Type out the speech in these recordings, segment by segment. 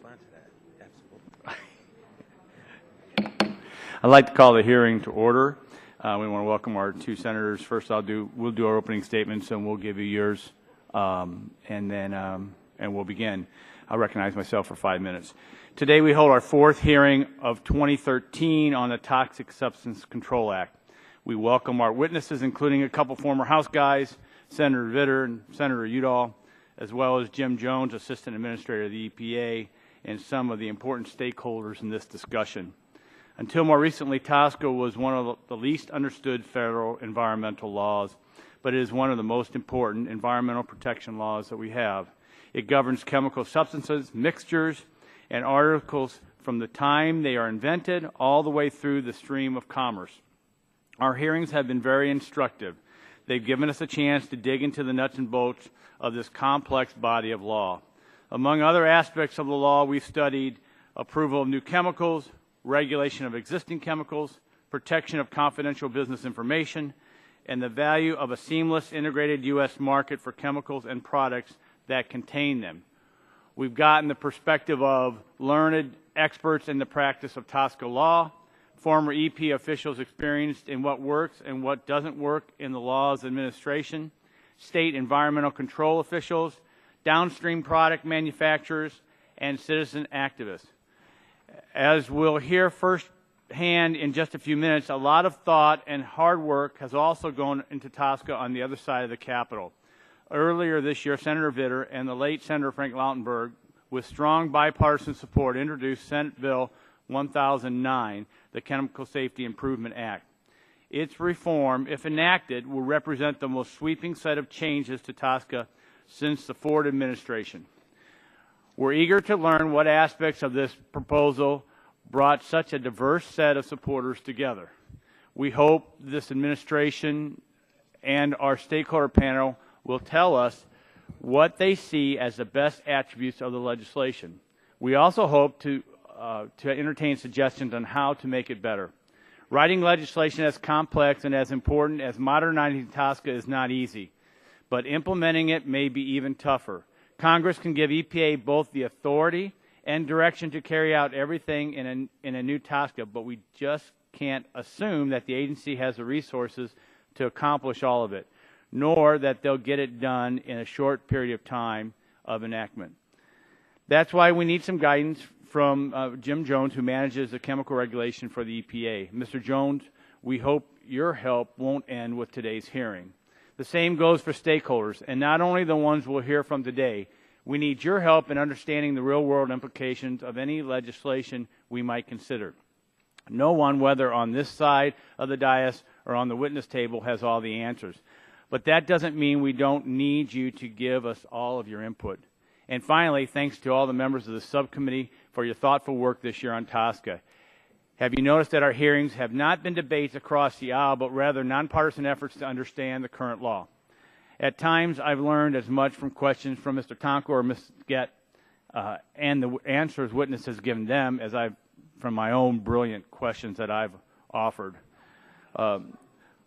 respond to that. Absolutely. I'd like to call the hearing to order. We want to welcome our two senators. First, we'll do our opening statements, and we'll give you yours, and we'll begin. I'll recognize myself for 5 minutes. Today, we hold our fourth hearing of 2013 on the Toxic Substance Control Act. We welcome our witnesses, including a couple former House guys, Senator Vitter and Senator Udall, as well as Jim Jones, Assistant Administrator of the EPA, and some of the important stakeholders in this discussion. Until more recently, TSCA was one of the least understood federal environmental laws, but it is one of the most important environmental protection laws that we have. It governs chemical substances, mixtures, and articles from the time they are invented all the way through the stream of commerce. Our hearings have been very instructive. They've given us a chance to dig into the nuts and bolts of this complex body of law. Among other aspects of the law, we've studied approval of new chemicals, regulation of existing chemicals, protection of confidential business information, and the value of a seamless integrated U.S. market for chemicals and products that contain them. We've gotten the perspective of learned experts in the practice of TSCA law, former EP officials experienced in what works and what doesn't work in the law's administration, state environmental control officials, downstream product manufacturers, and citizen activists. As we'll hear firsthand in just a few minutes, a lot of thought and hard work has also gone into TSCA on the other side of the Capitol. Earlier this year, Senator Vitter and the late Senator Frank Lautenberg, with strong bipartisan support, introduced Senate Bill 1009, the Chemical Safety Improvement Act. Its reform, if enacted, will represent the most sweeping set of changes to TSCA since the Ford administration. We're eager to learn what aspects of this proposal brought such a diverse set of supporters together. We hope this administration and our stakeholder panel will tell us what they see as the best attributes of the legislation. We also hope to entertain suggestions on how to make it better. Writing legislation as complex and as important as modernizing TSCA is not easy, but implementing it may be even tougher. Congress can give EPA both the authority and direction to carry out everything in a new TSCA, but we just can't assume that the agency has the resources to accomplish all of it, nor that they'll get it done in a short period of time of enactment. That's why we need some guidance from Jim Jones, who manages the chemical regulation for the EPA. Mr. Jones, we hope your help won't end with today's hearing. The same goes for stakeholders, and not only the ones we'll hear from today. We need your help in understanding the real-world implications of any legislation we might consider. No one, whether on this side of the dais or on the witness table, has all the answers. But that doesn't mean we don't need you to give us all of your input. And finally, thanks to all the members of the subcommittee for your thoughtful work this year on TSCA. Have you noticed that our hearings have not been debates across the aisle, but rather nonpartisan efforts to understand the current law? At times, I've learned as much from questions from Mr. Tonko or Ms. Gett and the answers witnesses given them as I've from my own brilliant questions that I've offered.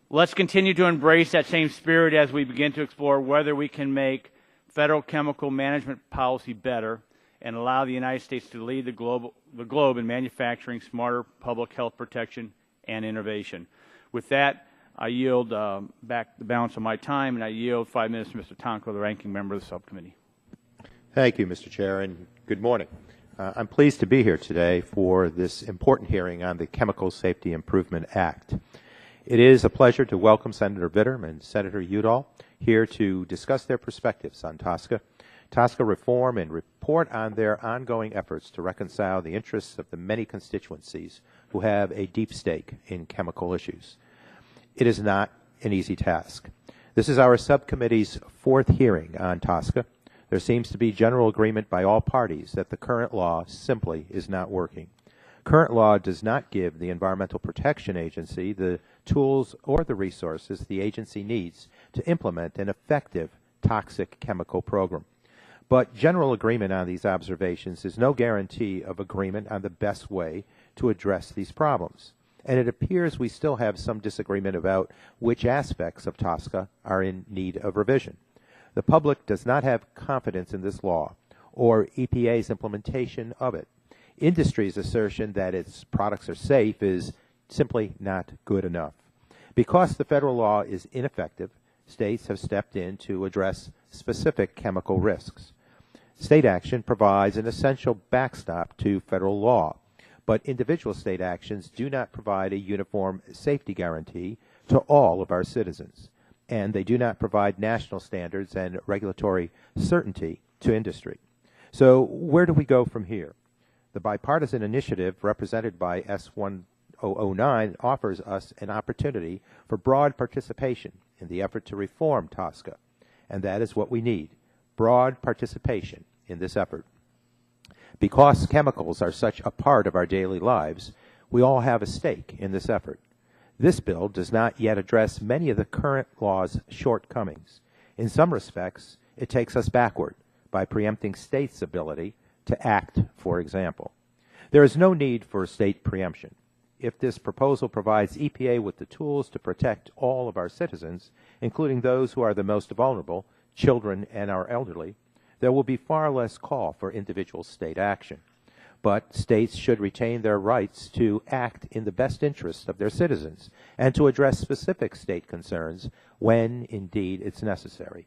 Let's continue to embrace that same spirit as we begin to explore whether we can make federal chemical management policy better and allow the United States to lead the globe in manufacturing smarter public health protection and innovation. With that, I yield back the balance of my time, and I yield 5 minutes to Mr. Tonko, the ranking member of the subcommittee. Thank you, Mr. Chair, and good morning. I'm pleased to be here today for this important hearing on the Chemical Safety Improvement Act. It is a pleasure to welcome Senator Vitter and Senator Udall here to discuss their perspectives on TSCA reform, and report on their ongoing efforts to reconcile the interests of the many constituencies who have a deep stake in chemical issues. It is not an easy task. This is our subcommittee's fourth hearing on TSCA. There seems to be general agreement by all parties that the current law simply is not working. Current law does not give the Environmental Protection Agency the tools or the resources the agency needs to implement an effective toxic chemical program. But general agreement on these observations is no guarantee of agreement on the best way to address these problems. And it appears we still have some disagreement about which aspects of TSCA are in need of revision. The public does not have confidence in this law or EPA's implementation of it. Industry's assertion that its products are safe is simply not good enough. Because the federal law is ineffective, states have stepped in to address specific chemical risks. State action provides an essential backstop to federal law, but individual state actions do not provide a uniform safety guarantee to all of our citizens, and they do not provide national standards and regulatory certainty to industry. So where do we go from here? The bipartisan initiative represented by S1009 offers us an opportunity for broad participation in the effort to reform TSCA, and that is what we need, broad participation in this effort. Because chemicals are such a part of our daily lives, we all have a stake in this effort. This bill does not yet address many of the current law's shortcomings. In some respects, it takes us backward by preempting states' ability to act, for example. There is no need for state preemption. If this proposal provides EPA with the tools to protect all of our citizens, including those who are the most vulnerable, children and our elderly, there will be far less call for individual state action. But states should retain their rights to act in the best interest of their citizens and to address specific state concerns when, indeed, it's necessary.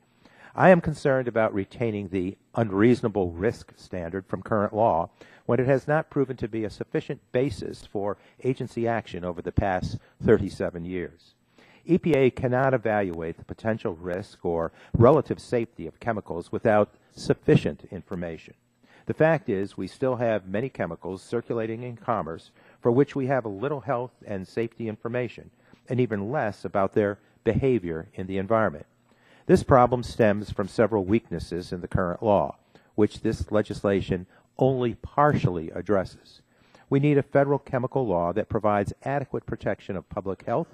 I am concerned about retaining the unreasonable risk standard from current law when it has not proven to be a sufficient basis for agency action over the past 37 years. EPA cannot evaluate the potential risk or relative safety of chemicals without sufficient information. The fact is, we still have many chemicals circulating in commerce for which we have little health and safety information, and even less about their behavior in the environment. This problem stems from several weaknesses in the current law, which this legislation only partially addresses. We need a federal chemical law that provides adequate protection of public health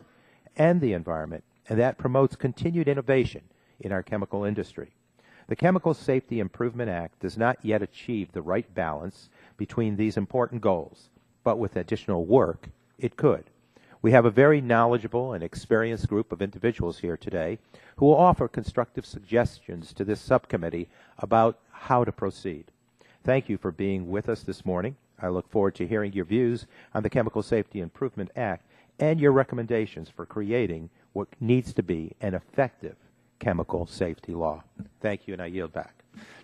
and the environment, and that promotes continued innovation in our chemical industry. The Chemical Safety Improvement Act does not yet achieve the right balance between these important goals, but with additional work, it could. We have a very knowledgeable and experienced group of individuals here today who will offer constructive suggestions to this subcommittee about how to proceed. Thank you for being with us this morning. I look forward to hearing your views on the Chemical Safety Improvement Act and your recommendations for creating what needs to be an effective chemical safety law. Thank you, and I yield back.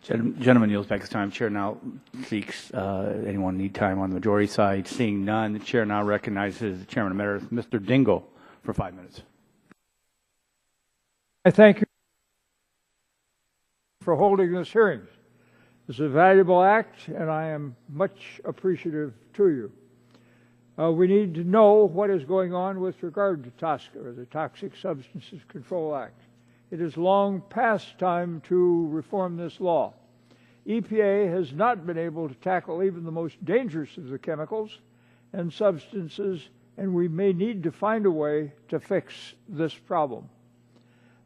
Gentleman yields back his time. Chair now seeks anyone need time on the majority side. Seeing none, the chair now recognizes the chairman emeritus, Mr. Dingell, for 5 minutes. I thank you for holding this hearing. This is a valuable act, and I am much appreciative to you. We need to know what is going on with regard to TSCA, or the Toxic Substances Control Act. It is long past time to reform this law. EPA has not been able to tackle even the most dangerous of the chemicals and substances, and we may need to find a way to fix this problem.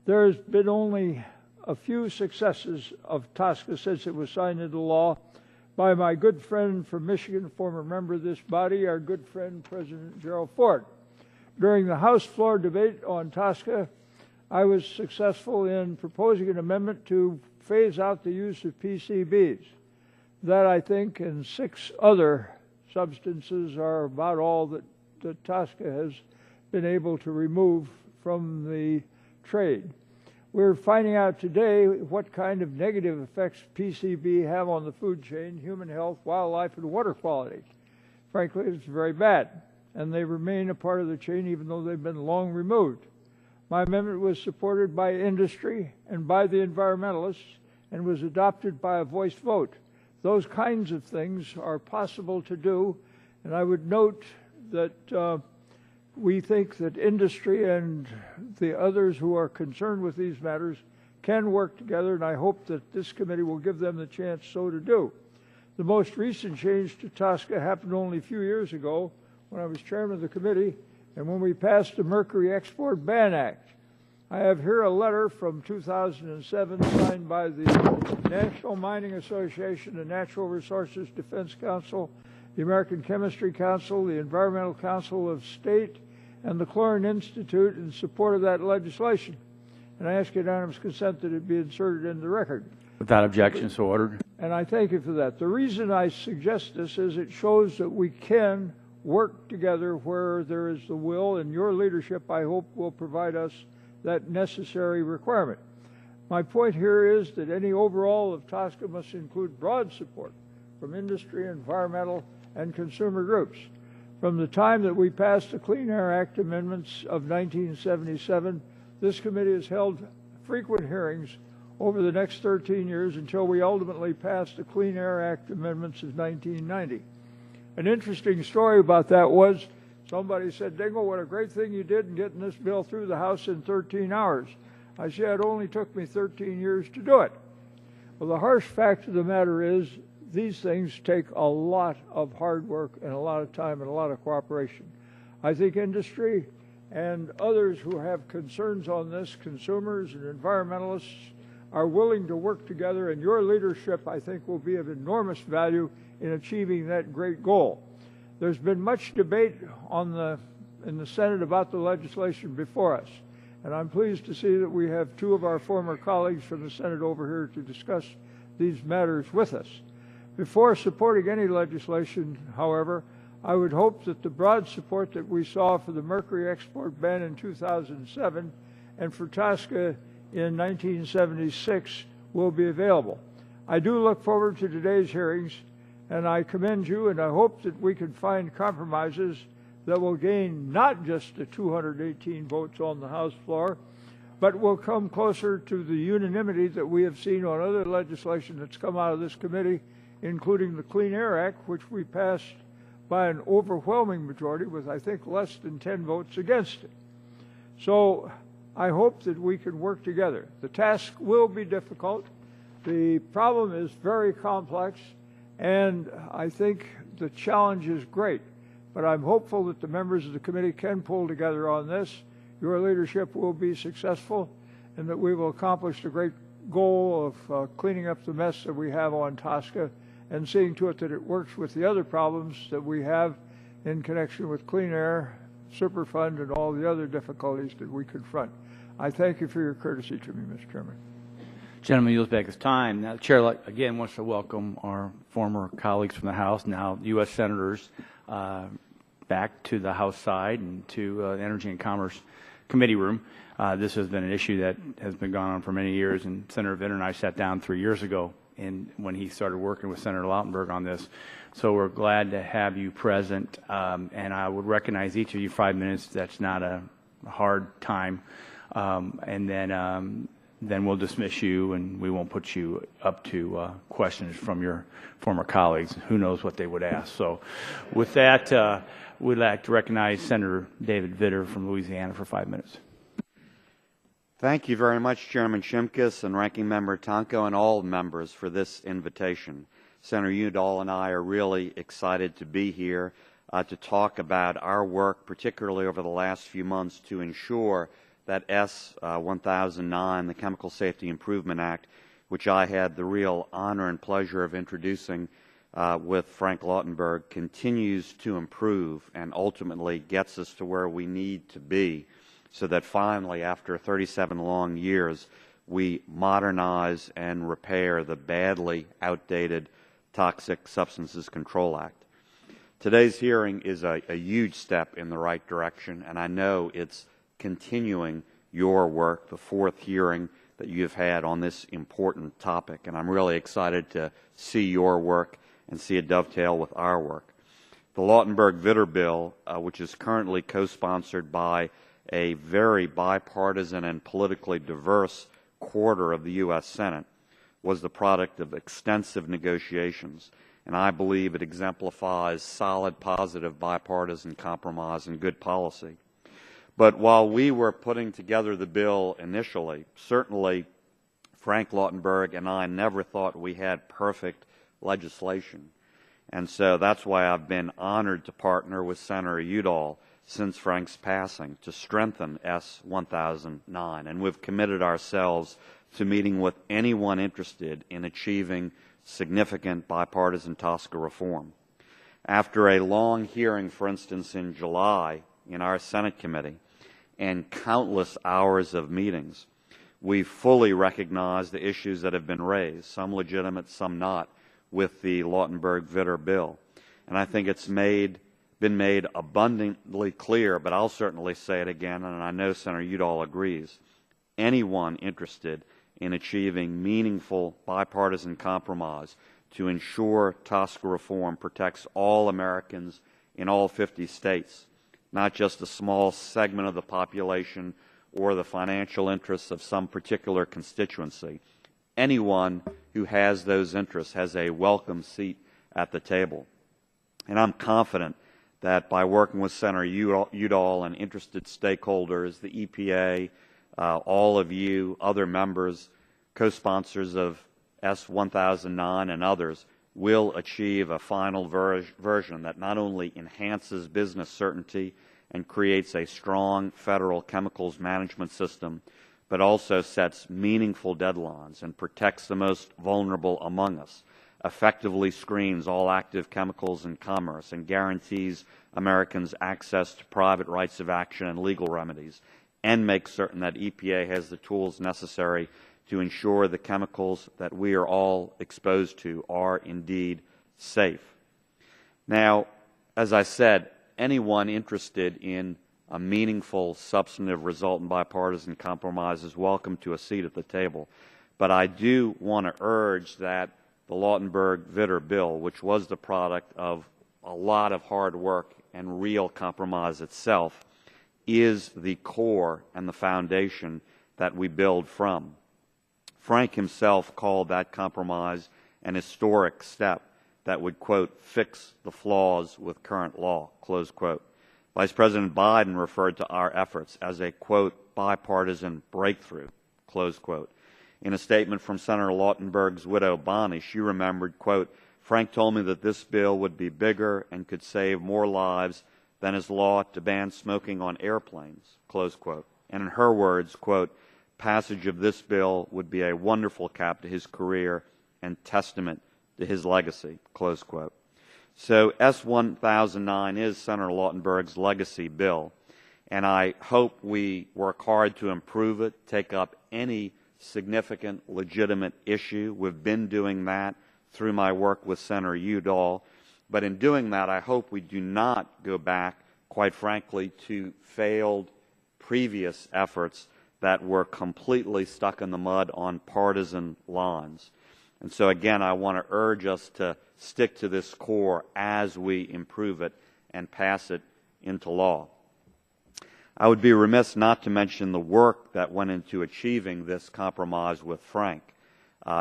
There has been only a few successes of TSCA since it was signed into law by my good friend from Michigan, former member of this body, our good friend President Gerald Ford. During the House floor debate on TSCA, I was successful in proposing an amendment to phase out the use of PCBs. That, I think, and 6 other substances are about all that TSCA has been able to remove from the trade. We're finding out today what kind of negative effects PCB have on the food chain, human health, wildlife, and water quality. Frankly, it's very bad, and they remain a part of the chain even though they've been long removed. My amendment was supported by industry and by the environmentalists and was adopted by a voice vote. Those kinds of things are possible to do, and I would note that we think that industry and the others who are concerned with these matters can work together, and I hope that this committee will give them the chance so to do. The most recent change to TSCA happened only a few years ago when I was chairman of the committee and when we passed the Mercury Export Ban Act. I have here a letter from 2007 signed by the National Mining Association, the Natural Resources Defense Council, the American Chemistry Council, the Environmental Council of State, and the Chlorine Institute in support of that legislation. And I ask unanimous consent that it be inserted in the record. Without objection, so ordered. And I thank you for that. The reason I suggest this is it shows that we can work together where there is the will, and your leadership, I hope, will provide us that necessary requirement. My point here is that any overhaul of TSCA must include broad support from industry, environmental, and consumer groups. From the time that we passed the Clean Air Act amendments of 1977, this committee has held frequent hearings over the next 13 years until we ultimately passed the Clean Air Act amendments of 1990. An interesting story about that was somebody said, "Dingell, what a great thing you did in getting this bill through the House in 13 hours. I said, it only took me 13 years to do it. Well, the harsh fact of the matter is these things take a lot of hard work and a lot of time and a lot of cooperation. I think industry and others who have concerns on this, consumers and environmentalists, are willing to work together, and your leadership, I think, will be of enormous value in achieving that great goal. There's been much debate in the Senate about the legislation before us, and I'm pleased to see that we have two of our former colleagues from the Senate over here to discuss these matters with us. Before supporting any legislation, however, I would hope that the broad support that we saw for the mercury export ban in 2007 and for TSCA in 1976 will be available. I do look forward to today's hearings, and I commend you, and I hope that we can find compromises that will gain not just the 218 votes on the House floor, but will come closer to the unanimity that we have seen on other legislation that's come out of this committee, including the Clean Air Act, which we passed by an overwhelming majority with, I think, less than 10 votes against it. So I hope that we can work together. The task will be difficult. The problem is very complex, and I think the challenge is great. But I'm hopeful that the members of the committee can pull together on this. Your leadership will be successful, and that we will accomplish the great goal of cleaning up the mess that we have on TSCA and seeing to it that it works with the other problems that we have in connection with clean air, Superfund, and all the other difficulties that we confront. I thank you for your courtesy to me, Mr. Chairman. Gentleman yields back his time. Now, the Chair, again, wants to welcome our former colleagues from the House, now U.S. Senators, back to the House side and to the Energy and Commerce Committee room. This has been an issue that has been going on for many years, and Senator Vitter and I sat down 3 years ago when he started working with Senator Lautenberg on this. So we're glad to have you present, and I would recognize each of you 5 minutes. That's not a hard time, and then we'll dismiss you, and we won't put you up to questions from your former colleagues. Who knows what they would ask. So with that, we'd like to recognize Senator David Vitter from Louisiana for 5 minutes. Thank you very much, Chairman Shimkus and Ranking Member Tonko and all members for this invitation. Senator Udall and I are really excited to be here to talk about our work, particularly over the last few months, to ensure that S-1009, the Chemical Safety Improvement Act, which I had the real honor and pleasure of introducing with Frank Lautenberg, continues to improve and ultimately gets us to where we need to be, so that finally, after 37 long years, we modernize and repair the badly outdated Toxic Substances Control Act. Today's hearing is a huge step in the right direction, and I know it's continuing your work, the fourth hearing that you've had on this important topic, and I'm really excited to see your work and see it dovetail with our work. The Lautenberg-Vitter bill, which is currently co-sponsored by a very bipartisan and politically diverse quarter of the U.S. Senate, was the product of extensive negotiations, and I believe it exemplifies solid, positive bipartisan compromise and good policy. But while we were putting together the bill initially, certainly Frank Lautenberg and I never thought we had perfect legislation. And so that's why I've been honored to partner with Senator Udall since Frank's passing to strengthen S-1009. And we've committed ourselves to meeting with anyone interested in achieving significant bipartisan TSCA reform. After a long hearing, for instance, in July in our Senate committee, and countless hours of meetings, we fully recognize the issues that have been raised, some legitimate, some not, with the Lautenberg-Vitter bill. And I think it's been made abundantly clear, but I'll certainly say it again, and I know Senator Udall agrees, anyone interested in achieving meaningful bipartisan compromise to ensure TSCA reform protects all Americans in all 50 states, not just a small segment of the population or the financial interests of some particular constituency. Anyone who has those interests has a welcome seat at the table. And I'm confident that by working with Senator Udall and interested stakeholders, the EPA, all of you, other members, co-sponsors of S1009 and others, will achieve a final version that not only enhances business certainty and creates a strong federal chemicals management system, but also sets meaningful deadlines and protects the most vulnerable among us, effectively screens all active chemicals in commerce, and guarantees Americans access to private rights of action and legal remedies, and makes certain that EPA has the tools necessary to ensure the chemicals that we are all exposed to are indeed safe. Now, as I said, anyone interested in a meaningful, substantive result in bipartisan compromise is welcome to a seat at the table. But I do want to urge that the Lautenberg-Vitter bill, which was the product of a lot of hard work and real compromise itself, is the core and the foundation that we build from. Frank himself called that compromise an historic step that would, quote, fix the flaws with current law, close quote. Vice President Biden referred to our efforts as a, quote, bipartisan breakthrough, close quote. In a statement from Senator Lautenberg's widow, Bonnie, she remembered, quote, Frank told me that this bill would be bigger and could save more lives than his law to ban smoking on airplanes, close quote. And in her words, quote, passage of this bill would be a wonderful cap to his career and testament to his legacy, close quote. So S1009 is Senator Lautenberg's legacy bill, and I hope we work hard to improve it, take up any significant, legitimate issue. We've been doing that through my work with Senator Udall, but in doing that, I hope we do not go back, quite frankly, to failed previous efforts that were completely stuck in the mud on partisan lines. And so again, I want to urge us to stick to this core as we improve it and pass it into law. I would be remiss not to mention the work that went into achieving this compromise with Frank,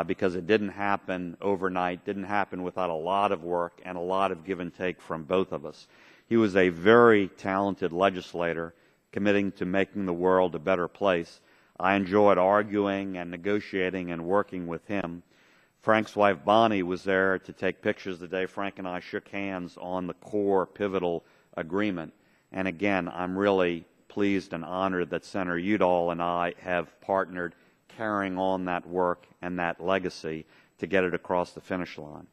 because it didn't happen overnight, didn't happen without a lot of work and a lot of give and take from both of us. He was a very talented legislator, committing to making the world a better place. I enjoyed arguing and negotiating and working with him. Frank's wife, Bonnie, was there to take pictures the day Frank and I shook hands on the core pivotal agreement. And again, I'm really pleased and honored that Senator Udall and I have partnered carrying on that work and that legacy to get it across the finish line.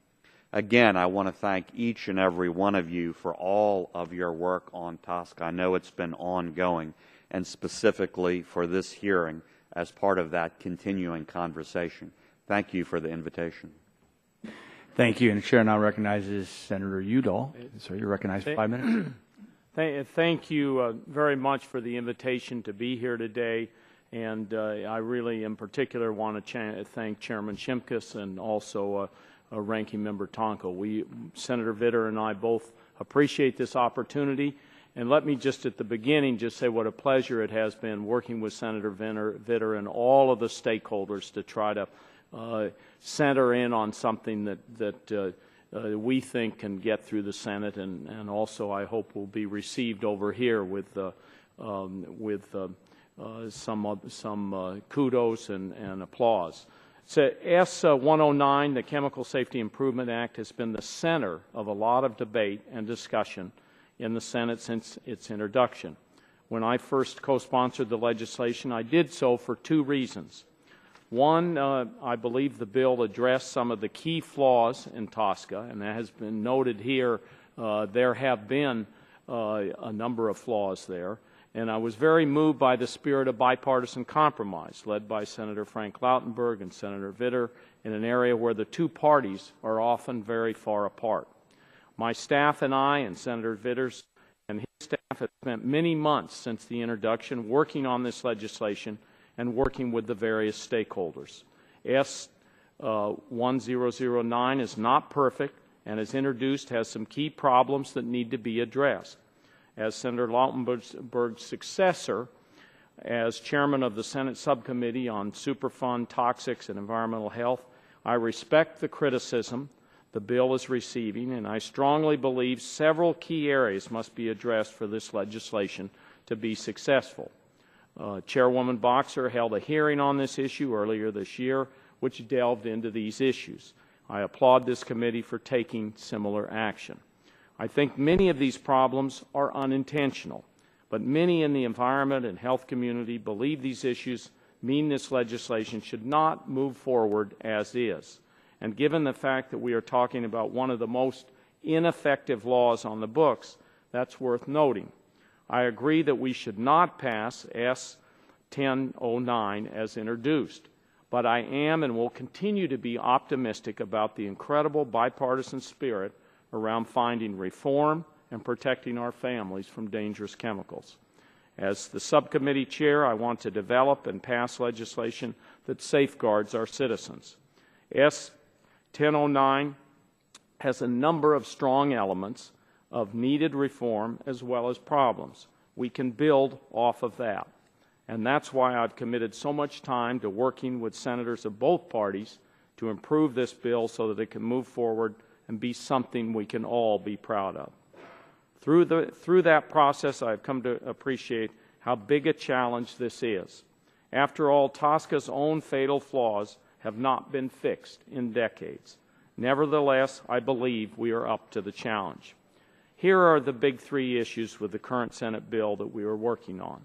Again, I want to thank each and every one of you for all of your work on TSCA. I know it's been ongoing, and specifically for this hearing as part of that continuing conversation. Thank you for the invitation. Thank you. And the Chair now recognizes Senator Udall. So you're recognized for 5 minutes. Thank you very much for the invitation to be here today. And I really, in particular, want to thank Chairman Shimkus and also Ranking Member Tonko. Senator Vitter and I both appreciate this opportunity. And let me just at the beginning just say what a pleasure it has been working with Senator Vitter and all of the stakeholders to try to center in on something that we think can get through the Senate and also I hope will be received over here with some kudos and applause. So S109, the Chemical Safety Improvement Act, has been the center of a lot of debate and discussion in the Senate since its introduction. When I first co-sponsored the legislation, I did so for two reasons. One, I believe the bill addressed some of the key flaws in TSCA, and that has been noted here. There have been a number of flaws there. And I was very moved by the spirit of bipartisan compromise led by Senator Frank Lautenberg and Senator Vitter in an area where the two parties are often very far apart. My staff and I and Senator Vitter's and his staff have spent many months since the introduction working on this legislation and working with the various stakeholders. S1009 is not perfect and, as introduced, has some key problems that need to be addressed. As Senator Lautenberg's successor, as chairman of the Senate Subcommittee on Superfund, Toxics, and Environmental Health, I respect the criticism the bill is receiving, and I strongly believe several key areas must be addressed for this legislation to be successful. Chairwoman Boxer held a hearing on this issue earlier this year, which delved into these issues. I applaud this committee for taking similar action. I think many of these problems are unintentional, but many in the environment and health community believe these issues mean this legislation should not move forward as is. And given the fact that we are talking about one of the most ineffective laws on the books, that's worth noting. I agree that we should not pass S1009 as introduced, but I am and will continue to be optimistic about the incredible bipartisan spirit around finding reform and protecting our families from dangerous chemicals. As the subcommittee chair, I want to develop and pass legislation that safeguards our citizens. S1009 has a number of strong elements of needed reform as well as problems. We can build off of that. And that's why I've committed so much time to working with senators of both parties to improve this bill so that it can move forward and be something we can all be proud of. Through that process, I've come to appreciate how big a challenge this is. After all, TSCA's own fatal flaws have not been fixed in decades. Nevertheless, I believe we are up to the challenge. Here are the big three issues with the current Senate bill that we are working on.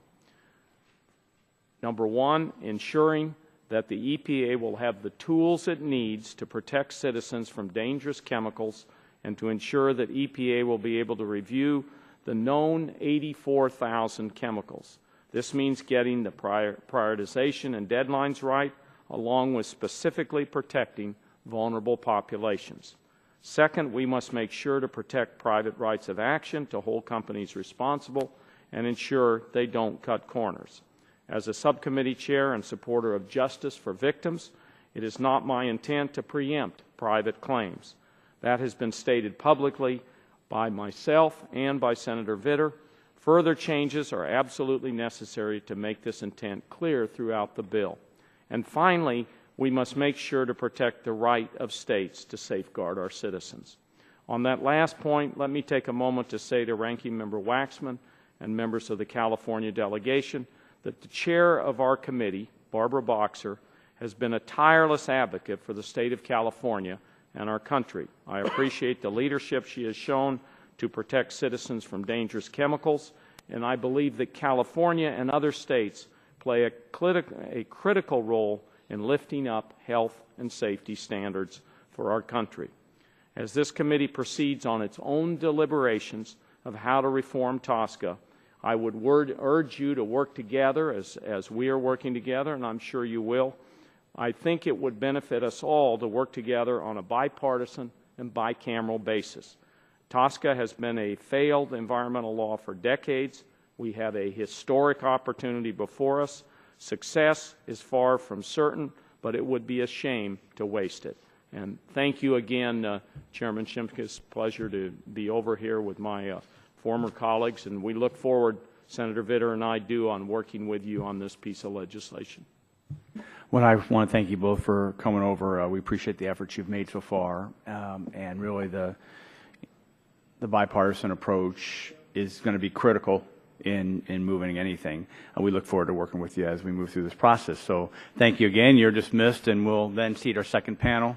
Number one, ensuring that the EPA will have the tools it needs to protect citizens from dangerous chemicals and to ensure that EPA will be able to review the known 84,000 chemicals. This means getting the prioritization and deadlines right, along with specifically protecting vulnerable populations. Second, we must make sure to protect private rights of action to hold companies responsible and ensure they don't cut corners. As a subcommittee chair and supporter of justice for victims, it is not my intent to preempt private claims. That has been stated publicly by myself and by Senator Vitter. Further changes are absolutely necessary to make this intent clear throughout the bill. And finally, we must make sure to protect the right of states to safeguard our citizens. On that last point, let me take a moment to say to Ranking Member Waxman and members of the California delegation that the chair of our committee, Barbara Boxer, has been a tireless advocate for the state of California and our country. I appreciate the leadership she has shown to protect citizens from dangerous chemicals, and I believe that California and other states play a critical role in lifting up health and safety standards for our country. As this committee proceeds on its own deliberations of how to reform TSCA, I would urge you to work together as we are working together, and I'm sure you will. I think it would benefit us all to work together on a bipartisan and bicameral basis. TSCA has been a failed environmental law for decades. We have a historic opportunity before us. Success is far from certain, but it would be a shame to waste it. And thank you again, Chairman Shimkus. Pleasure to be over here with my former colleagues, and we look forward, Senator Vitter and I do, on working with you on this piece of legislation. Well, I want to thank you both for coming over. We appreciate the efforts you've made so far, and really the bipartisan approach is going to be critical in moving anything. We look forward to working with you as we move through this process. So thank you again. You're dismissed, and we'll then seat our second panel.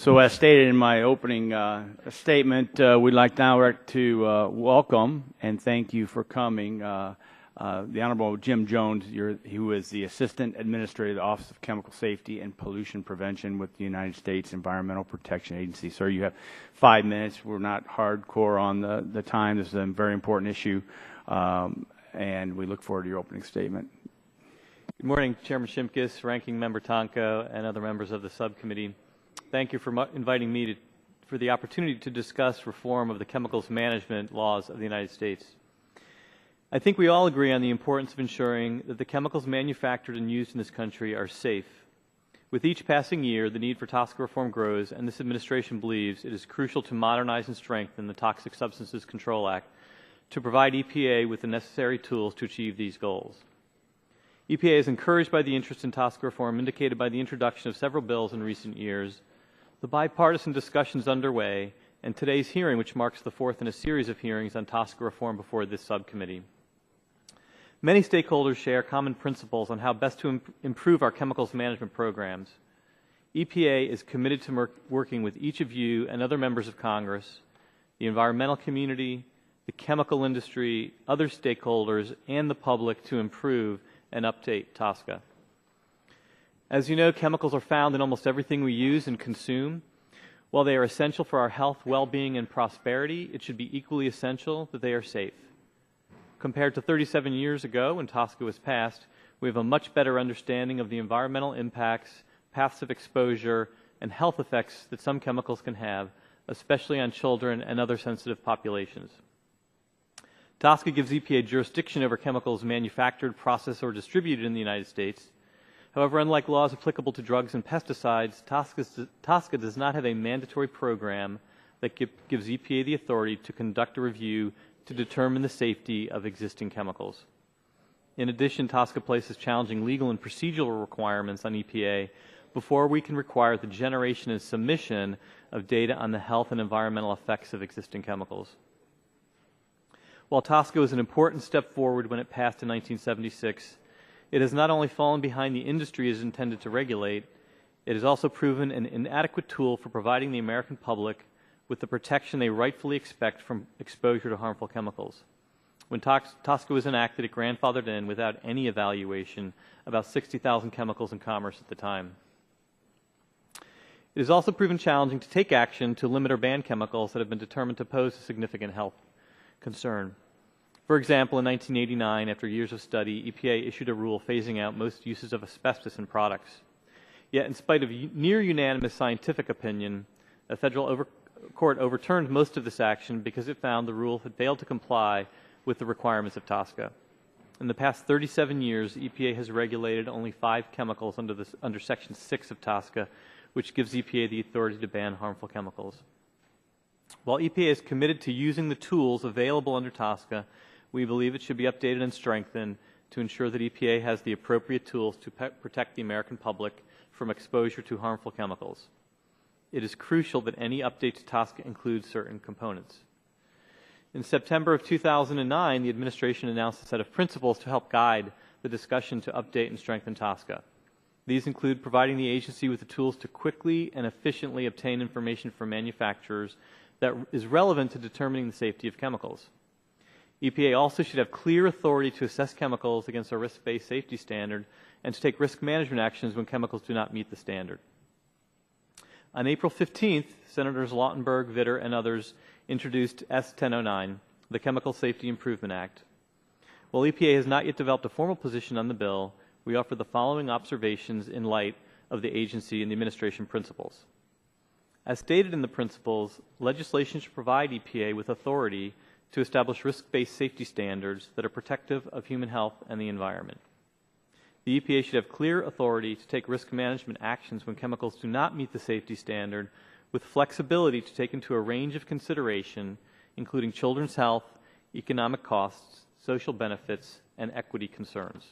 So as stated in my opening statement, we'd like now to welcome and thank you for coming the Honorable Jim Jones, who is the Assistant Administrator of the Office of Chemical Safety and Pollution Prevention with the United States Environmental Protection Agency. Sir, you have 5 minutes. We're not hardcore on the time. This is a very important issue, and we look forward to your opening statement. Good morning, Chairman Shimkus, Ranking Member Tonko, and other members of the subcommittee. Thank you for inviting me for the opportunity to discuss reform of the chemicals management laws of the United States. I think we all agree on the importance of ensuring that the chemicals manufactured and used in this country are safe. With each passing year, the need for TSCA reform grows, and this administration believes it is crucial to modernize and strengthen the Toxic Substances Control Act to provide EPA with the necessary tools to achieve these goals. EPA is encouraged by the interest in TSCA reform indicated by the introduction of several bills in recent years, the bipartisan discussions underway, and today's hearing, which marks the fourth in a series of hearings on TSCA reform before this subcommittee. Many stakeholders share common principles on how best to improve our chemicals management programs. EPA is committed to working with each of you and other members of Congress, the environmental community, the chemical industry, other stakeholders, and the public to improve and update TSCA. As you know, chemicals are found in almost everything we use and consume. While they are essential for our health, well-being, and prosperity, it should be equally essential that they are safe. Compared to 37 years ago when TSCA was passed, we have a much better understanding of the environmental impacts, paths of exposure, and health effects that some chemicals can have, especially on children and other sensitive populations. TSCA gives EPA jurisdiction over chemicals manufactured, processed, or distributed in the United States. However, unlike laws applicable to drugs and pesticides, TSCA does not have a mandatory program that gives EPA the authority to conduct a review to determine the safety of existing chemicals. In addition, TSCA places challenging legal and procedural requirements on EPA before we can require the generation and submission of data on the health and environmental effects of existing chemicals. While TSCA was an important step forward when it passed in 1976, it has not only fallen behind the industry it is intended to regulate, it has also proven an inadequate tool for providing the American public with the protection they rightfully expect from exposure to harmful chemicals. When TSCA was enacted, it grandfathered in, without any evaluation, about 60,000 chemicals in commerce at the time. It has also proven challenging to take action to limit or ban chemicals that have been determined to pose a significant health concern. For example, in 1989, after years of study, EPA issued a rule phasing out most uses of asbestos in products. Yet, in spite of near unanimous scientific opinion, a federal court overturned most of this action because it found the rule had failed to comply with the requirements of TSCA. In the past 37 years, EPA has regulated only 5 chemicals under Section 6 of TSCA, which gives EPA the authority to ban harmful chemicals. While EPA is committed to using the tools available under TSCA, we believe it should be updated and strengthened to ensure that EPA has the appropriate tools to protect the American public from exposure to harmful chemicals. It is crucial that any update to TSCA includes certain components. In September of 2009, the administration announced a set of principles to help guide the discussion to update and strengthen TSCA. These include providing the agency with the tools to quickly and efficiently obtain information from manufacturers that is relevant to determining the safety of chemicals. EPA also should have clear authority to assess chemicals against a risk-based safety standard and to take risk management actions when chemicals do not meet the standard. On April 15th, Senators Lautenberg, Vitter, and others introduced S-1009, the Chemical Safety Improvement Act. While EPA has not yet developed a formal position on the bill, we offer the following observations in light of the agency and the administration principles. As stated in the principles, legislation should provide EPA with authority to establish risk-based safety standards that are protective of human health and the environment. The EPA should have clear authority to take risk management actions when chemicals do not meet the safety standard, with flexibility to take into a range of consideration, including children's health, economic costs, social benefits, and equity concerns.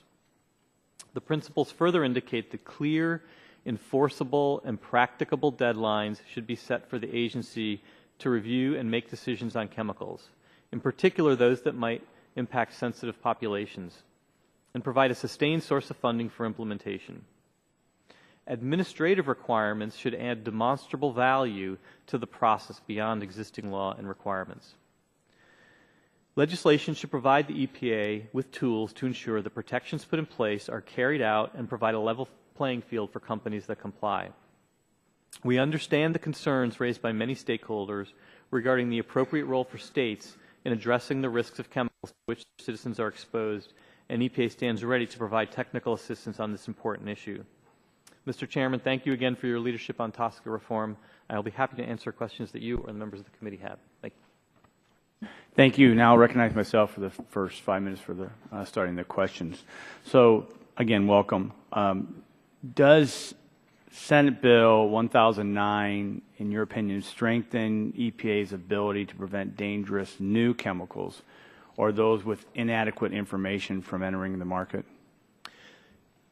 The principles further indicate that clear, enforceable, and practicable deadlines should be set for the agency to review and make decisions on chemicals, in particular those that might impact sensitive populations, and provide a sustained source of funding for implementation. administrative requirements should add demonstrable value to the process beyond existing law and requirements. Legislation should provide the EPA with tools to ensure the protections put in place are carried out and provide a level playing field for companies that comply. We understand the concerns raised by many stakeholders regarding the appropriate role for states in addressing the risks of chemicals to which citizens are exposed, and EPA stands ready to provide technical assistance on this important issue. Mr. Chairman, thank you again for your leadership on TSCA reform. I will be happy to answer questions that you or the members of the committee have. Thank you. Thank you. Now I'll recognize myself for the first 5 minutes for the starting the questions. So again, welcome. Does Senate Bill 1009, in your opinion, strengthen EPA's ability to prevent dangerous new chemicals or those with inadequate information from entering the market?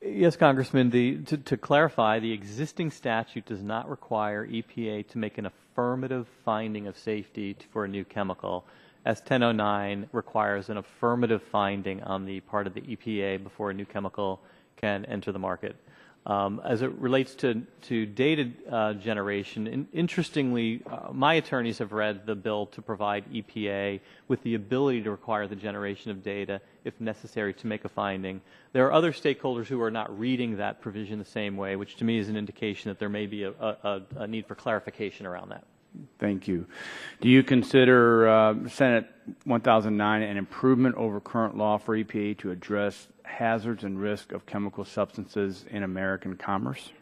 Yes, Congressman. To clarify, the existing statute does not require EPA to make an affirmative finding of safety for a new chemical. S1009 requires an affirmative finding on the part of the EPA before a new chemical can enter the market. As it relates to data generation, interestingly, my attorneys have read the bill to provide EPA with the ability to require the generation of data if necessary to make a finding. There are other stakeholders who are not reading that provision the same way, which to me is an indication that there may be a need for clarification around that. Thank you. Do you consider Senate 1009 an improvement over current law for EPA to address hazards and risk of chemical substances in American commerce?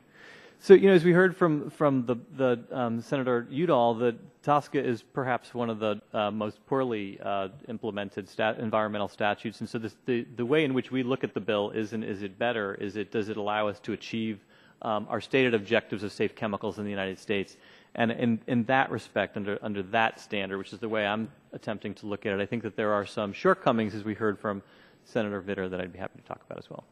So, as we heard from the Senator Udall, that TSCA is perhaps one of the most poorly implemented environmental statutes, and so the way in which we look at the bill isn't is it better? Does it allow us to achieve our stated objectives of safe chemicals in the United States? And in that respect, under that standard, which is the way I'm attempting to look at it, I think that there are some shortcomings, as we heard from Senator Vitter, that I'd be happy to talk about as well.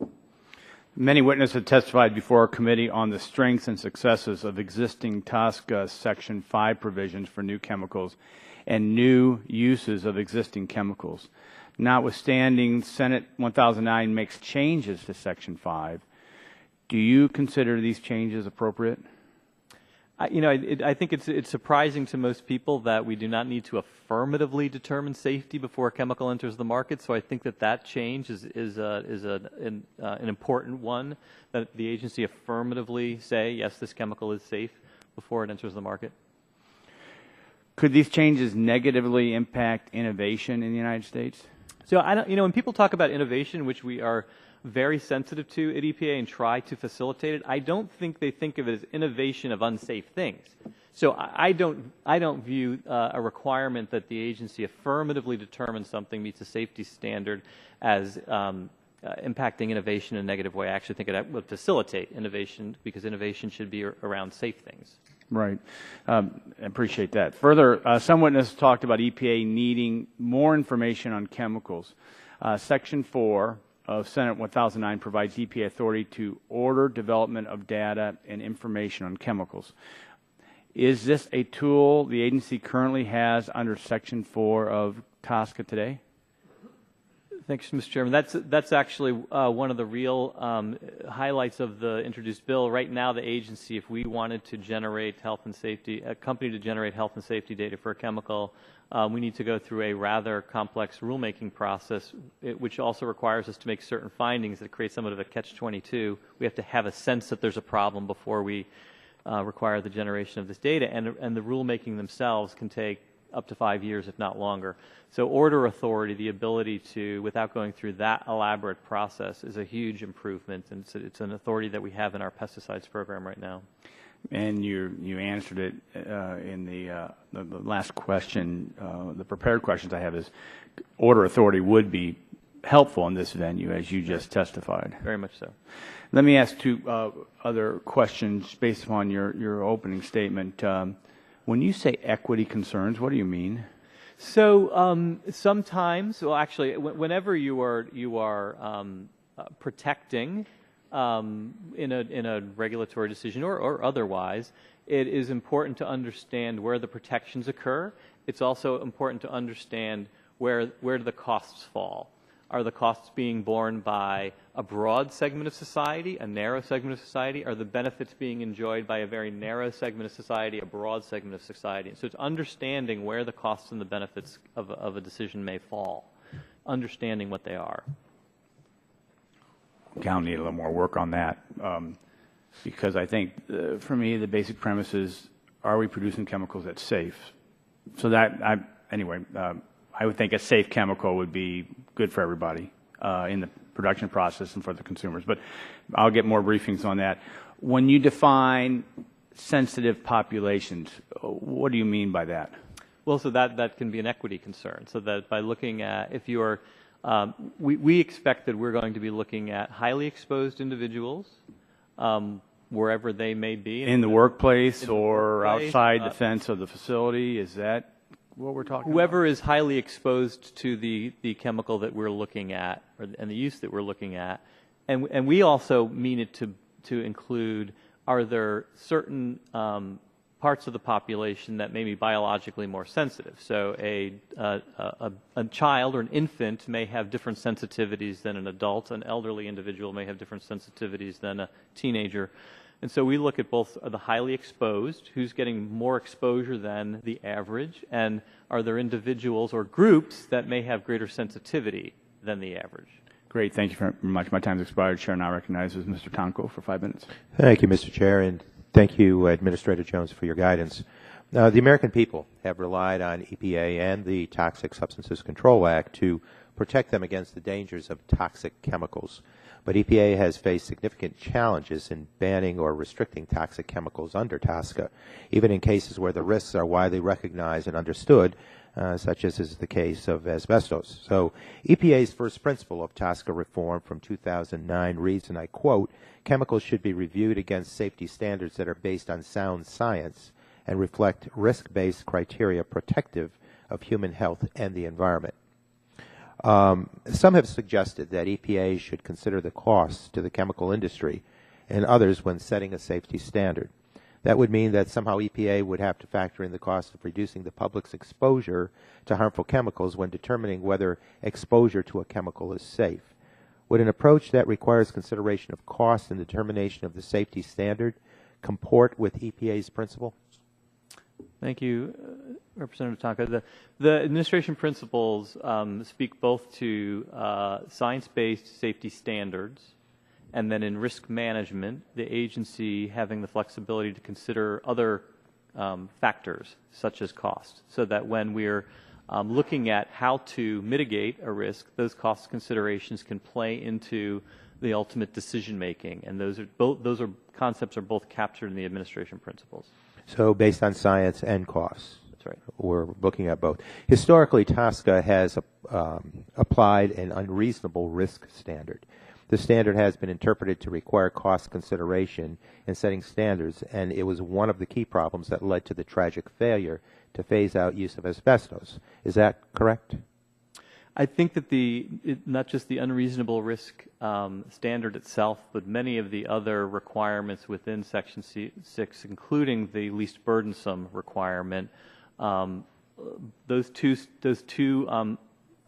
Many witnesses have testified before our committee on the strengths and successes of existing TSCA Section 5 provisions for new chemicals and new uses of existing chemicals. Notwithstanding Senate 1009 makes changes to Section 5, do you consider these changes appropriate? I think it's surprising to most people that we do not need to affirmatively determine safety before a chemical enters the market. So I think that change is an important one, that the agency affirmatively say, yes, this chemical is safe before it enters the market. Could these changes negatively impact innovation in the United States? So when people talk about innovation, which we are very sensitive to at EPA and try to facilitate it, I don't think they think of it as innovation of unsafe things. So I don't view a requirement that the agency affirmatively determine something meets a safety standard as impacting innovation in a negative way. I actually think it would facilitate innovation because innovation should be around safe things. Right. I appreciate that. Further, some witnesses talked about EPA needing more information on chemicals. Section 4 of Senate 1009 provides EPA authority to order development of data and information on chemicals. Is this a tool the agency currently has under Section 4 of TSCA today? Thanks, Mr. Chairman. That's actually one of the real highlights of the introduced bill. Right now, the agency, if we wanted to generate health and safety, a company to generate health and safety data for a chemical, we need to go through a rather complex rulemaking process, which also requires us to make certain findings that create somewhat of a catch-22. We have to have a sense that there's a problem before we require the generation of this data, and the rulemaking themselves can take up to 5 years, if not longer. So order authority, the ability to, without going through that elaborate process, is a huge improvement, and it's an authority that we have in our pesticides program right now. And you answered it in the last question. The prepared questions I have is order authority would be helpful in this venue, as you just testified. Very much so. Let me ask two other questions based upon your opening statement. When you say equity concerns, what do you mean? So sometimes, well, actually, whenever you are protecting in a regulatory decision or otherwise, it is important to understand where the protections occur. It's also important to understand where do the costs fall. Are the costs being borne by a broad segment of society, a narrow segment of society? Are the benefits being enjoyed by a very narrow segment of society, a broad segment of society? So it's understanding where the costs and the benefits of a decision may fall, understanding what they are. Cal need a little more work on that, because I think, for me, the basic premise is, are we producing chemicals that's safe? So that, I would think a safe chemical would be good for everybody in the production process and for the consumers. But I'll get more briefings on that. When you define sensitive populations, what do you mean by that? Well, so that can be an equity concern. So that by looking at, if you're, we expect that we're going to be looking at highly exposed individuals, wherever they may be. In the workplace or workplace, outside the fence of the facility, is that what we're talking whoever is highly exposed to the chemical that we're looking at, and the use that we're looking at. And we also mean it to include, are there certain parts of the population that may be biologically more sensitive? So a child or an infant may have different sensitivities than an adult. An elderly individual may have different sensitivities than a teenager. And so we look at both the highly exposed, who's getting more exposure than the average, and are there individuals or groups that may have greater sensitivity than the average? Great. Thank you very much. My time's expired. Chair now recognizes Mr. Tonko for 5 minutes. Thank you, Mr. Chair, and thank you, Administrator Jones, for your guidance. The American people have relied on EPA and the Toxic Substances Control Act to protect them against the dangers of toxic chemicals. But EPA has faced significant challenges in banning or restricting toxic chemicals under TSCA, even in cases where the risks are widely recognized and understood, such as is the case of asbestos. So EPA's first principle of TSCA reform from 2009 reads, and I quote, "Chemicals should be reviewed against safety standards that are based on sound science and reflect risk-based criteria protective of human health and the environment." Some have suggested that EPA should consider the costs to the chemical industry and others when setting a safety standard. That would mean that somehow EPA would have to factor in the cost of reducing the public's exposure to harmful chemicals when determining whether exposure to a chemical is safe. Would an approach that requires consideration of cost and determination of the safety standard comport with EPA's principle? Thank you, Representative Tonko. The administration principles speak both to science-based safety standards, and then in risk management, the agency having the flexibility to consider other factors, such as cost, so that when we're looking at how to mitigate a risk, those cost considerations can play into the ultimate decision-making, and those concepts are both captured in the administration principles. So based on science and costs. That's right. We're looking at both. Historically, TSCA has applied an unreasonable risk standard. The standard has been interpreted to require cost consideration in setting standards, and it was one of the key problems that led to the tragic failure to phase out use of asbestos. Is that correct? I think that not just the unreasonable risk standard itself, but many of the other requirements within Section 6, including the least burdensome requirement, those two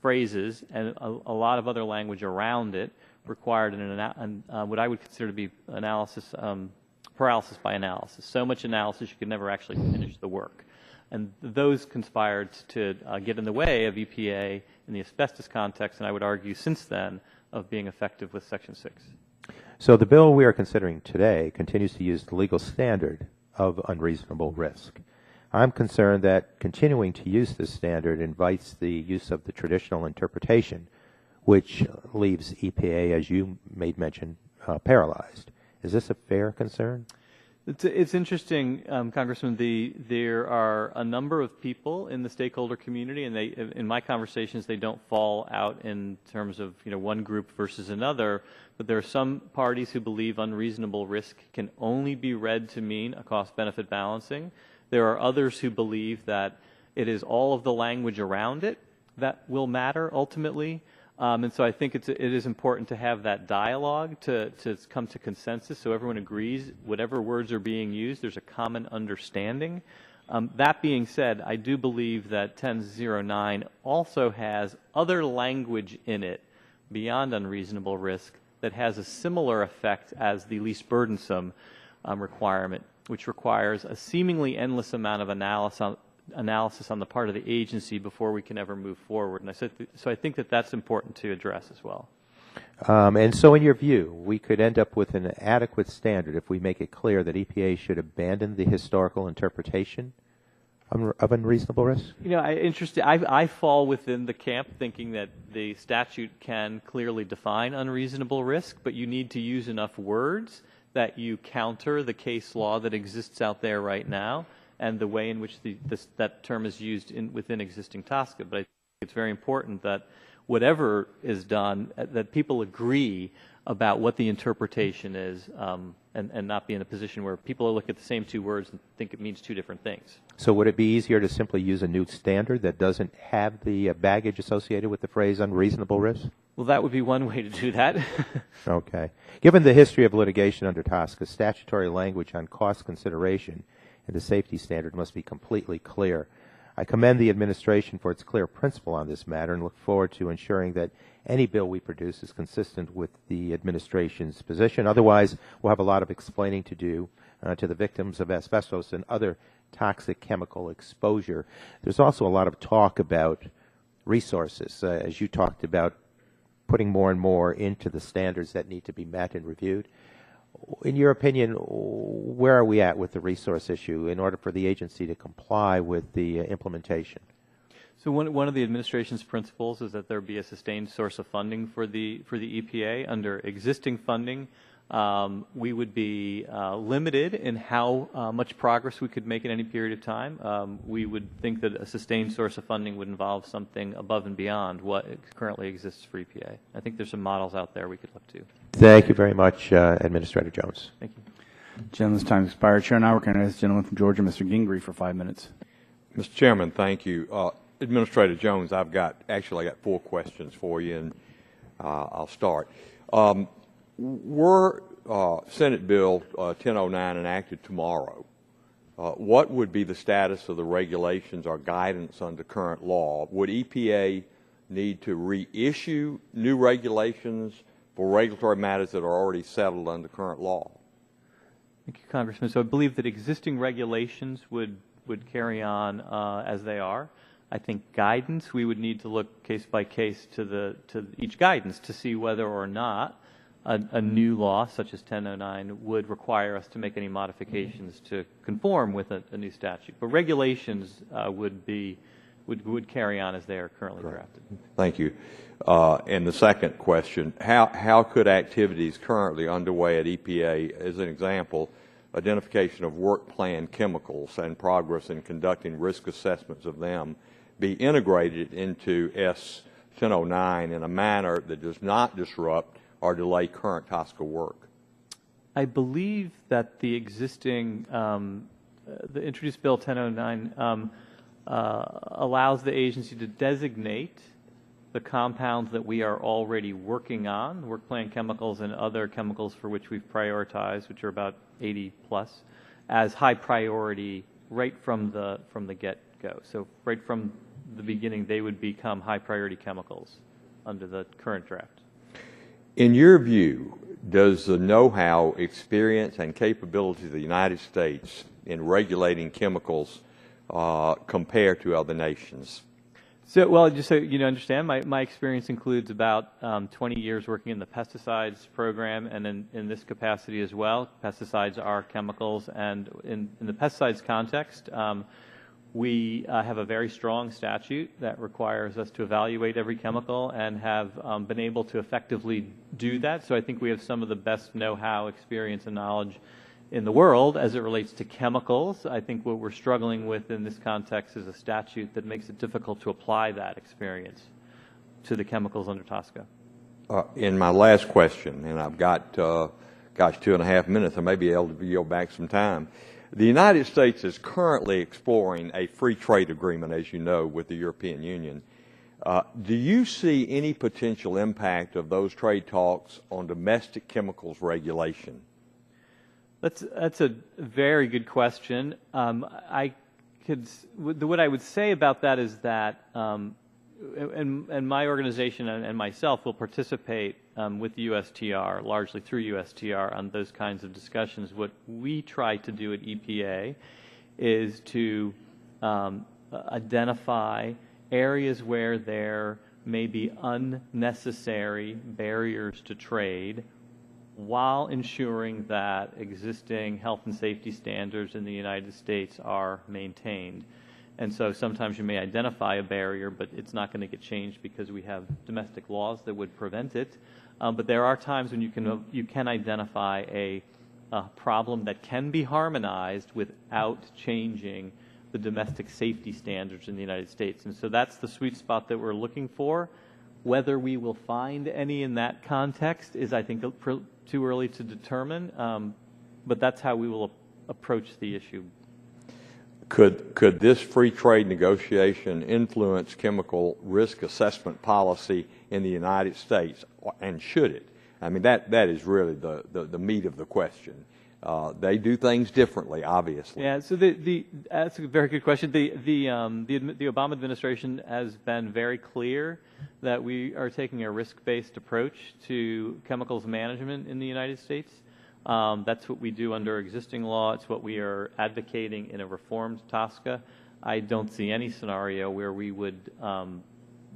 phrases and a lot of other language around it required what I would consider to be analysis, paralysis by analysis. So much analysis you could never actually finish the work. And those conspired to get in the way of EPA in the asbestos context, and I would argue since then, of being effective with Section 6. So the bill we are considering today continues to use the legal standard of unreasonable risk. I'm concerned that continuing to use this standard invites the use of the traditional interpretation, which leaves EPA, as you made mention, paralyzed. Is this a fair concern? It's interesting, Congressman. There are a number of people in the stakeholder community, and in my conversations, they don't fall out in terms of one group versus another. But there are some parties who believe unreasonable risk can only be read to mean a cost-benefit balancing. There are others who believe that it is all of the language around it that will matter ultimately. And so I think it is important to have that dialogue to come to consensus so everyone agrees whatever words are being used, there's a common understanding. That being said, I do believe that 1009 also has other language in it beyond unreasonable risk that has a similar effect as the least burdensome requirement, which requires a seemingly endless amount of analysis on the part of the agency before we can ever move forward. And so I think that that's important to address as well. And so in your view, we could end up with an adequate standard if we make it clear that EPA should abandon the historical interpretation of unreasonable risk? You know, I fall within the camp thinking that the statute can clearly define unreasonable risk, but you need to use enough words that you counter the case law that exists out there right now and the way in which that term is used within existing TSCA. But I think it's very important that whatever is done, that people agree about what the interpretation is, and not be in a position where people look at the same two words and think it means two different things. So would it be easier to simply use a new standard that doesn't have the baggage associated with the phrase unreasonable risk? Well, that would be one way to do that. Okay. Given the history of litigation under TSCA, statutory language on cost consideration and the safety standard must be completely clear. I commend the administration for its clear principle on this matter and look forward to ensuring that any bill we produce is consistent with the administration's position. Otherwise, we'll have a lot of explaining to do to the victims of asbestos and other toxic chemical exposure. There's also a lot of talk about resources, as you talked about putting more and more into the standards that need to be met and reviewed. In your opinion, where are we at with the resource issue in order for the agency to comply with the implementation? So one of the administration's principles is that there be a sustained source of funding for the EPA. Under existing funding, we would be limited in how much progress we could make in any period of time. We would think that a sustained source of funding would involve something above and beyond what currently exists for EPA. I think there's some models out there we could look to. Thank you very much, Administrator Jones. Thank you. Gentleman's time expired. Chair, now recognize the gentleman from Georgia, Mr. Gingrey, for 5 minutes. Mr. Chairman, thank you. Administrator Jones, I got 4 questions for you, and I'll start. Were Senate Bill 1009 enacted tomorrow, what would be the status of the regulations or guidance under current law? Would EPA need to reissue new regulations for regulatory matters that are already settled under current law? Thank you, Congressman. So I believe that existing regulations would carry on as they are. I think guidance, we would need to look case by case to each guidance to see whether or not a new law, such as 1009, would require us to make any modifications to conform with a new statute. But regulations would carry on as they are currently drafted. Thank you. And the second question, how could activities currently underway at EPA, as an example, identification of work plan chemicals and progress in conducting risk assessments of them, be integrated into S1009 in a manner that does not disrupt or delay current TSCA work? I believe that the existing, the introduced Bill 1009 allows the agency to designate the compounds that we are already working on, work plan chemicals and other chemicals for which we've prioritized, which are about 80 plus, as high priority right from the get-go. So right from the beginning, they would become high priority chemicals under the current draft. In your view, does the know-how, experience, and capabilities of the United States in regulating chemicals compare to other nations? So, well, just so you understand, my experience includes about 20 years working in the pesticides program, and in this capacity as well. Pesticides are chemicals, and in the pesticides context, we have a very strong statute that requires us to evaluate every chemical and have been able to effectively do that. So I think we have some of the best know-how, experience, and knowledge in the world as it relates to chemicals. I think what we're struggling with in this context is a statute that makes it difficult to apply that experience to the chemicals under TSCA. In my last question, and I've got, 2.5 minutes, I may be able to yield back some time. The United States is currently exploring a free trade agreement, as you know, with the European Union. Do you see any potential impact of those trade talks on domestic chemicals regulation? That's a very good question. What I would say about that is that and my organization and myself will participate with the USTR, largely through USTR, on those kinds of discussions. What we try to do at EPA is to identify areas where there may be unnecessary barriers to trade while ensuring that existing health and safety standards in the United States are maintained. And so sometimes you may identify a barrier, but it's not going to get changed because we have domestic laws that would prevent it. But there are times when you can identify a problem that can be harmonized without changing the domestic safety standards in the United States. And so that's the sweet spot that we're looking for. Whether we will find any in that context is, I think, too early to determine, but that's how we will approach the issue. Could this free trade negotiation influence chemical risk assessment policy in the United States, and should it? I mean, that is really the meat of the question. They do things differently, obviously. Yeah, so that's a very good question. The Obama administration has been very clear that we are taking a risk-based approach to chemicals management in the United States. That's what we do under existing law. It's what we are advocating in a reformed TSCA. I don't see any scenario where we would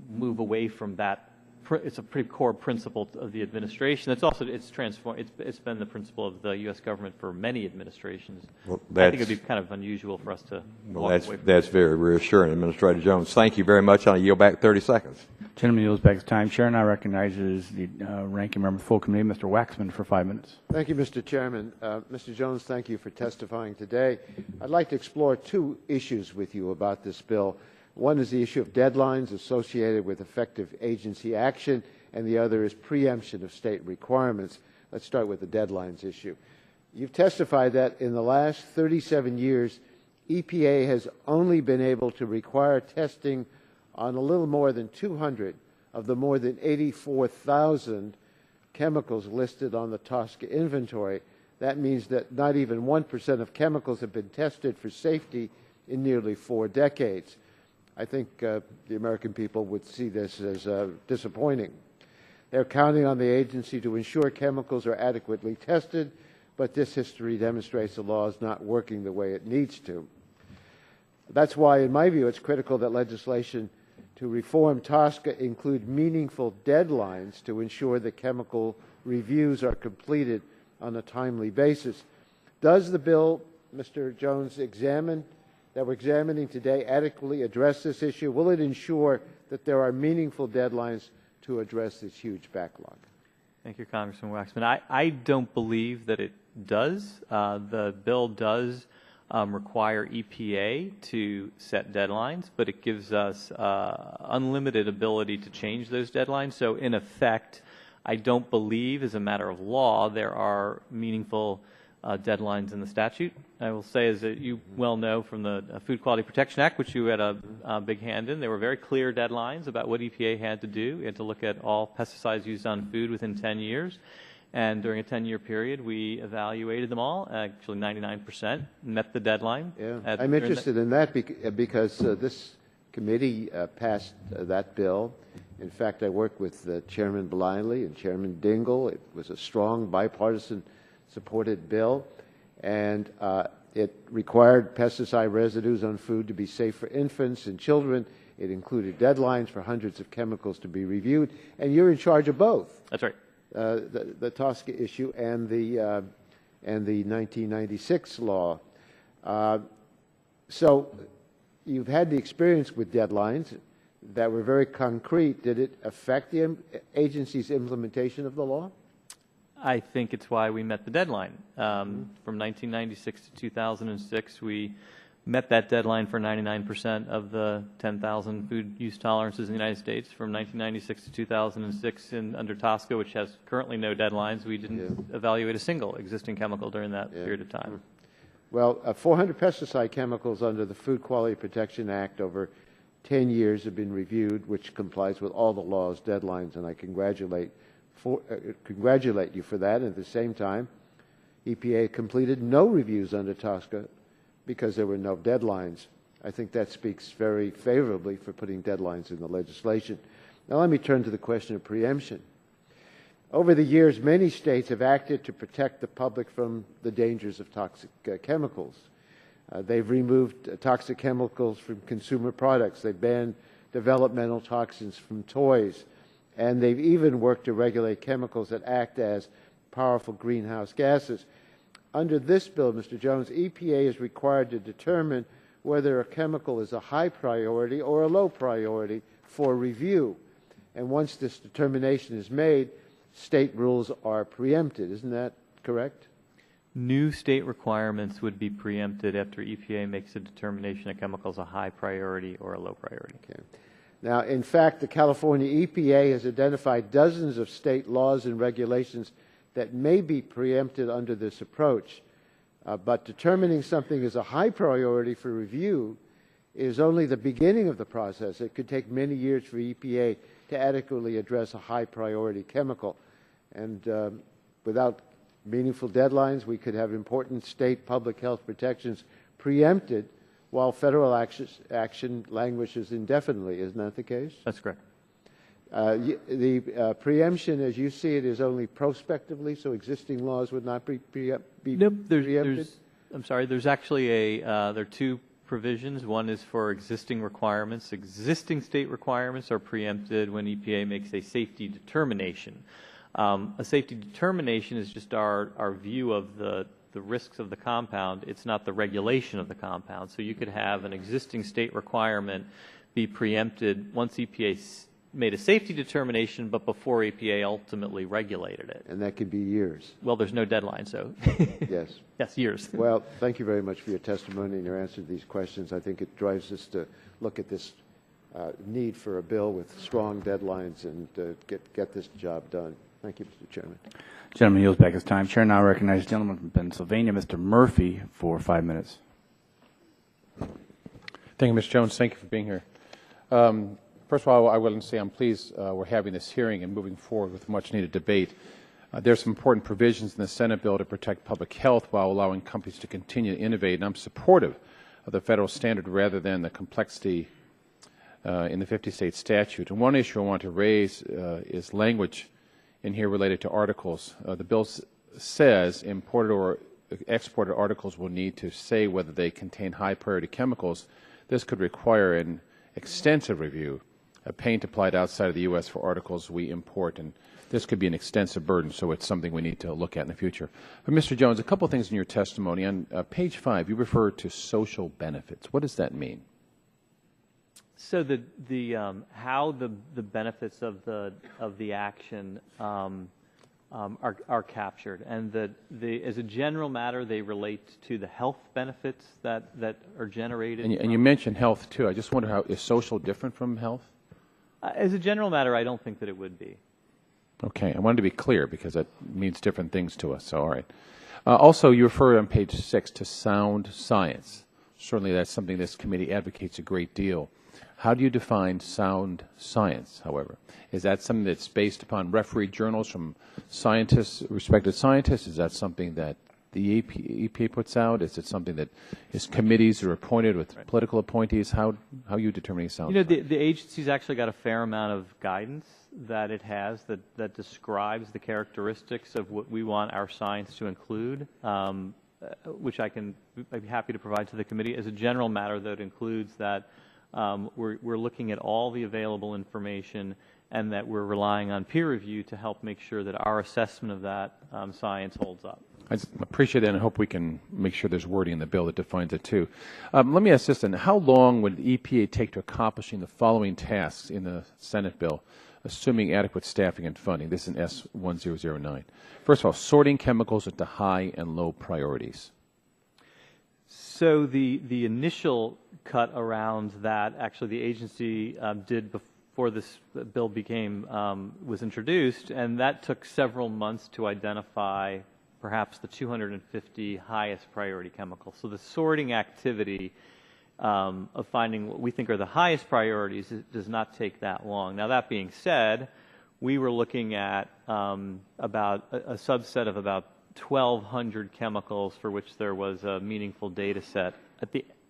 move away from that. It's a pretty core principle of the administration. It's also it's been the principle of the U.S. government for many administrations. Well, I think it would be kind of unusual for us to walk away from that's very reassuring, Administrator Jones. Thank you very much. I'll yield back 30 seconds. Gentleman yields back his time. Chair now recognizes the ranking member of the full committee, Mr. Waxman, for 5 minutes. Thank you, Mr. Chairman. Mr. Jones, thank you for testifying today. I'd like to explore two issues with you about this bill. One is the issue of deadlines associated with effective agency action, and the other is preemption of state requirements. Let's start with the deadlines issue. You've testified that in the last 37 years, EPA has only been able to require testing on a little more than 200 of the more than 84,000 chemicals listed on the TSCA inventory. That means that not even 1% of chemicals have been tested for safety in nearly 4 decades. I think the American people would see this as disappointing. They're counting on the agency to ensure chemicals are adequately tested, but this history demonstrates the law is not working the way it needs to. That's why, in my view, it's critical that legislation to reform TSCA include meaningful deadlines to ensure that chemical reviews are completed on a timely basis. Does the bill, Mr. Jones, that we're examining today adequately address this issue? Will it ensure that there are meaningful deadlines to address this huge backlog? Thank you, Congressman Waxman. I don't believe that it does. The bill does require EPA to set deadlines, but it gives us unlimited ability to change those deadlines. So in effect, I don't believe, as a matter of law, there are meaningful deadlines in the statute. I will say, as you well know from the Food Quality Protection Act, which you had a big hand in, there were very clear deadlines about what EPA had to do. We had to look at all pesticides used on food within 10 years. And during a 10-year period, we evaluated them all. Actually, 99% met the deadline. Yeah. I'm interested in that because this committee passed that bill. In fact, I worked with Chairman Bliley and Chairman Dingell. It was a strong bipartisan supported bill, and it required pesticide residues on food to be safe for infants and children. It included deadlines for hundreds of chemicals to be reviewed, and you're in charge of both. That's right. The TSCA issue and the 1996 law. So you've had the experience with deadlines that were very concrete. Did it affect the agency's implementation of the law? I think it's why we met the deadline. From 1996 to 2006, we met that deadline for 99% of the 10,000 food use tolerances in the United States. From 1996 to 2006, under TSCA, which has currently no deadlines, we didn't evaluate a single existing chemical during that period of time. Well, 400 pesticide chemicals under the Food Quality Protection Act over 10 years have been reviewed, which complies with all the law's deadlines, and I congratulate you for that. And at the same time, EPA completed no reviews under TSCA because there were no deadlines. I think that speaks very favorably for putting deadlines in the legislation. Now let me turn to the question of preemption. Over the years, many states have acted to protect the public from the dangers of toxic chemicals. They've removed toxic chemicals from consumer products. They've banned developmental toxins from toys. And they've even worked to regulate chemicals that act as powerful greenhouse gases. Under this bill, Mr. Jones, EPA is required to determine whether a chemical is a high priority or a low priority for review. And once this determination is made, state rules are preempted. Isn't that correct? New state requirements would be preempted after EPA makes a determination a chemical is a high priority or a low priority. Okay. Now, in fact, the California EPA has identified dozens of state laws and regulations that may be preempted under this approach. But determining something is a high priority for review is only the beginning of the process. It could take many years for EPA to adequately address a high priority chemical. And without meaningful deadlines, we could have important state public health protections preempted while federal action languishes indefinitely. Isn't that the case? That's correct. The preemption, as you see it, is only prospectively, so existing laws would not be preempted? I'm sorry, there's actually there are two provisions. One is for existing requirements. Existing state requirements are preempted when EPA makes a safety determination. A safety determination is just our view of the risks of the compound. It's not the regulation of the compound. So you could have an existing state requirement be preempted once EPA made a safety determination, but before EPA ultimately regulated it. And that could be years. Well, there's no deadline, so. Yes. Yes, years. Well, thank you very much for your testimony and your answer to these questions. I think it drives us to look at this need for a bill with strong deadlines and get this job done. Thank you, Mr. Chairman. Gentleman yields back his time. Chair now recognizes the gentleman from Pennsylvania, Mr. Murphy, for 5 minutes. Thank you, Mr. Jones. Thank you for being here. First of all, I will say I'm pleased we're having this hearing and moving forward with much-needed debate. There are some important provisions in the Senate bill to protect public health while allowing companies to continue to innovate, and I'm supportive of the federal standard rather than the complexity in the 50-state statute. And one issue I want to raise is language in here related to articles. The bill says imported or exported articles will need to say whether they contain high-priority chemicals. This could require an extensive review of paint applied outside of the U.S. for articles we import, and this could be an extensive burden, so it's something we need to look at in the future. But Mr. Jones, a couple of things in your testimony. On page 5, you refer to social benefits. What does that mean? So how the benefits of the action are captured, and as a general matter, they relate to the health benefits that are generated. And you mentioned health too. I just wonder, how is social different from health? As a general matter, I don't think that it would be. Okay, I wanted to be clear because that means different things to us. So, all right. Also, you refer on page 6 to sound science. Certainly, that's something this committee advocates a great deal. How do you define sound science, however? Is that something that's based upon refereed journals from scientists, respected scientists? Is that something that the EPA puts out? Is it something that is committees are appointed with political appointees? How are you determining sound science? The agency's actually got a fair amount of guidance that it has that describes the characteristics of what we want our science to include, which I'd be happy to provide to the committee. As a general matter, though, it includes that we're looking at all the available information and that we're relying on peer review to help make sure that our assessment of that science holds up. I appreciate that, and I hope we can make sure there's wording in the bill that defines it too. Let me ask this then. How long would the EPA take to accomplishing the following tasks in the Senate bill, assuming adequate staffing and funding? This is in S1009. First of all, sorting chemicals into high and low priorities. So the initial cut around that, actually the agency did before this bill was introduced, and that took several months to identify perhaps the 250 highest priority chemicals. So the sorting activity of finding what we think are the highest priorities does not take that long. Now, that being said, we were looking at about a subset of about 1,200 chemicals for which there was a meaningful data set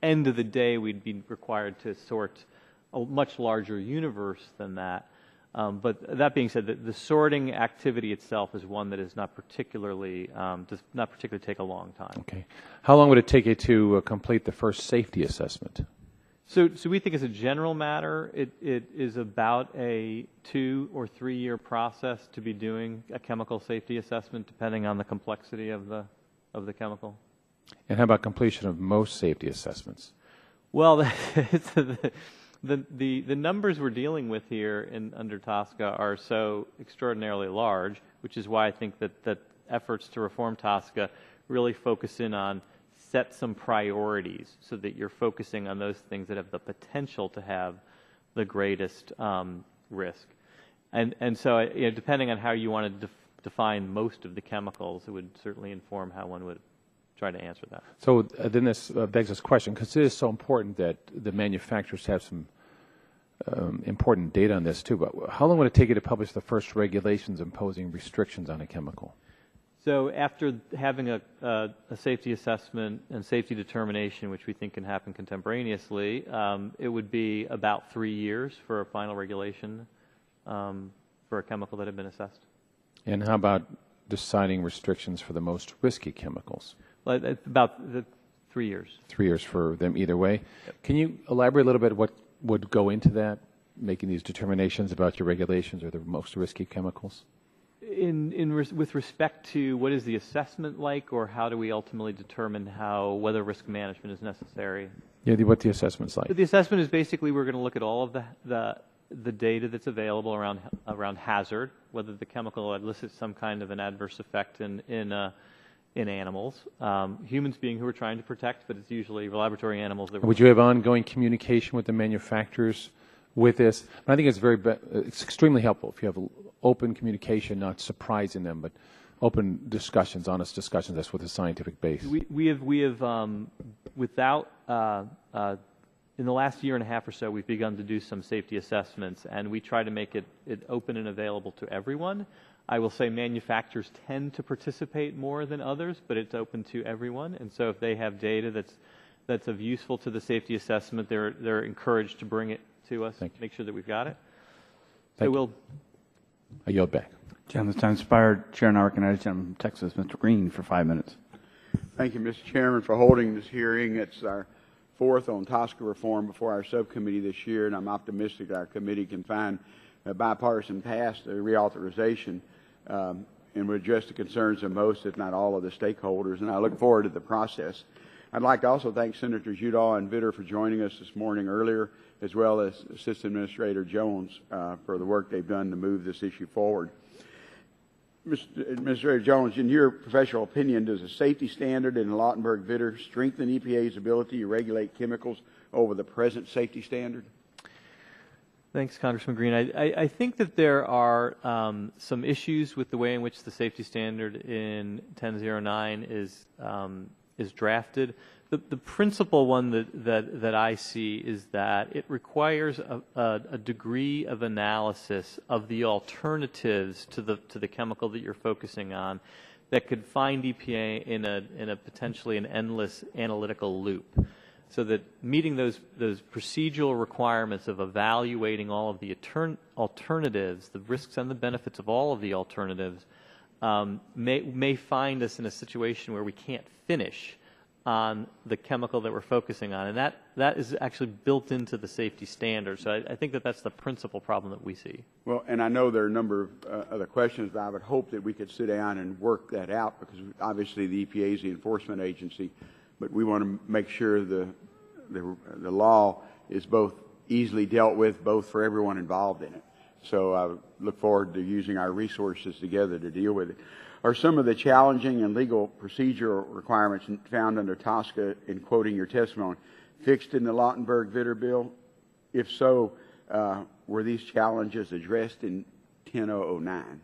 end of the day, we'd be required to sort a much larger universe than that. But that being said, the sorting activity itself is one that is not particularly does not particularly take a long time. Okay. How long would it take you to complete the first safety assessment? So we think as a general matter, it is about a 2 or 3 year process to be doing a chemical safety assessment, depending on the complexity of the chemical. And how about completion of most safety assessments? Well, the numbers we're dealing with here under TSCA are so extraordinarily large, which is why I think that efforts to reform TSCA really focus in on set some priorities so that you're focusing on those things that have the potential to have the greatest risk. And so, depending on how you want to define most of the chemicals, it would certainly inform how one would try to answer that. So then this begs this question, because it is so important that the manufacturers have some important data on this too, but how long would it take you to publish the first regulations imposing restrictions on a chemical? So after having a safety assessment and safety determination, which we think can happen contemporaneously, it would be about 3 years for a final regulation for a chemical that had been assessed. And how about deciding restrictions for the most risky chemicals? Well, it's about 3 years. 3 years for them either way. Yep. Can you elaborate a little bit what would go into that, making these determinations about your regulations or the most risky chemicals? With respect to what is the assessment like, or how do we ultimately determine whether risk management is necessary? Yeah, what the assessment's like. The assessment is basically we're going to look at all of the data that's available around hazard, whether the chemical elicits some kind of an adverse effect in animals, humans being who we're trying to protect, but it's usually laboratory animals. Would you have ongoing communication with the manufacturers with this? And I think it's extremely helpful if you have open communication, not surprising them, but open discussions, honest discussions. That's with a scientific base. We have without in the last year and a half or so, we've begun to do some safety assessments, and we try to make it open and available to everyone. I will say manufacturers tend to participate more than others, but it's open to everyone. And so if they have data that's of useful to the safety assessment, they're encouraged to bring it to us, make sure that we've got it. Thank you. I yield back. Gentleman's time expired. Chair now recognizes gentleman from Texas, Mr. Green, for 5 minutes. Thank you, Mr. Chairman, for holding this hearing. It's our fourth on TSCA reform before our subcommittee this year, and I'm optimistic our committee can find a bipartisan path to reauthorization and will address the concerns of most, if not all, of the stakeholders, and I look forward to the process. I'd like to also thank Senators Udall and Vitter for joining us this morning earlier, as well as Assistant Administrator Jones for the work they've done to move this issue forward. Mr. Administrator Jones, in your professional opinion, does a safety standard in Lautenberg-Vitter strengthen EPA's ability to regulate chemicals over the present safety standard? Thanks, Congressman Green. I think that there are some issues with the way in which the safety standard in 1009 is drafted. The principal one that I see is that it requires a degree of analysis of the alternatives to the chemical that you're focusing on that could find EPA in a potentially an endless analytical loop. So that meeting those procedural requirements of evaluating all of the alternatives, the risks and the benefits of all of the alternatives, may find us in a situation where we can't finish on the chemical that we're focusing on, and that is actually built into the safety standard. So I think that's the principal problem that we see. Well, and I know there are a number of other questions, but I would hope that we could sit down and work that out, because obviously the EPA is the enforcement agency, but we want to make sure the law is both easily dealt with, both for everyone involved in it. So I look forward to using our resources together to deal with it. Are some of the challenging and legal procedural requirements found under TSCA, in quoting your testimony, fixed in the Lautenberg-Vitter bill? If so, were these challenges addressed in 10009?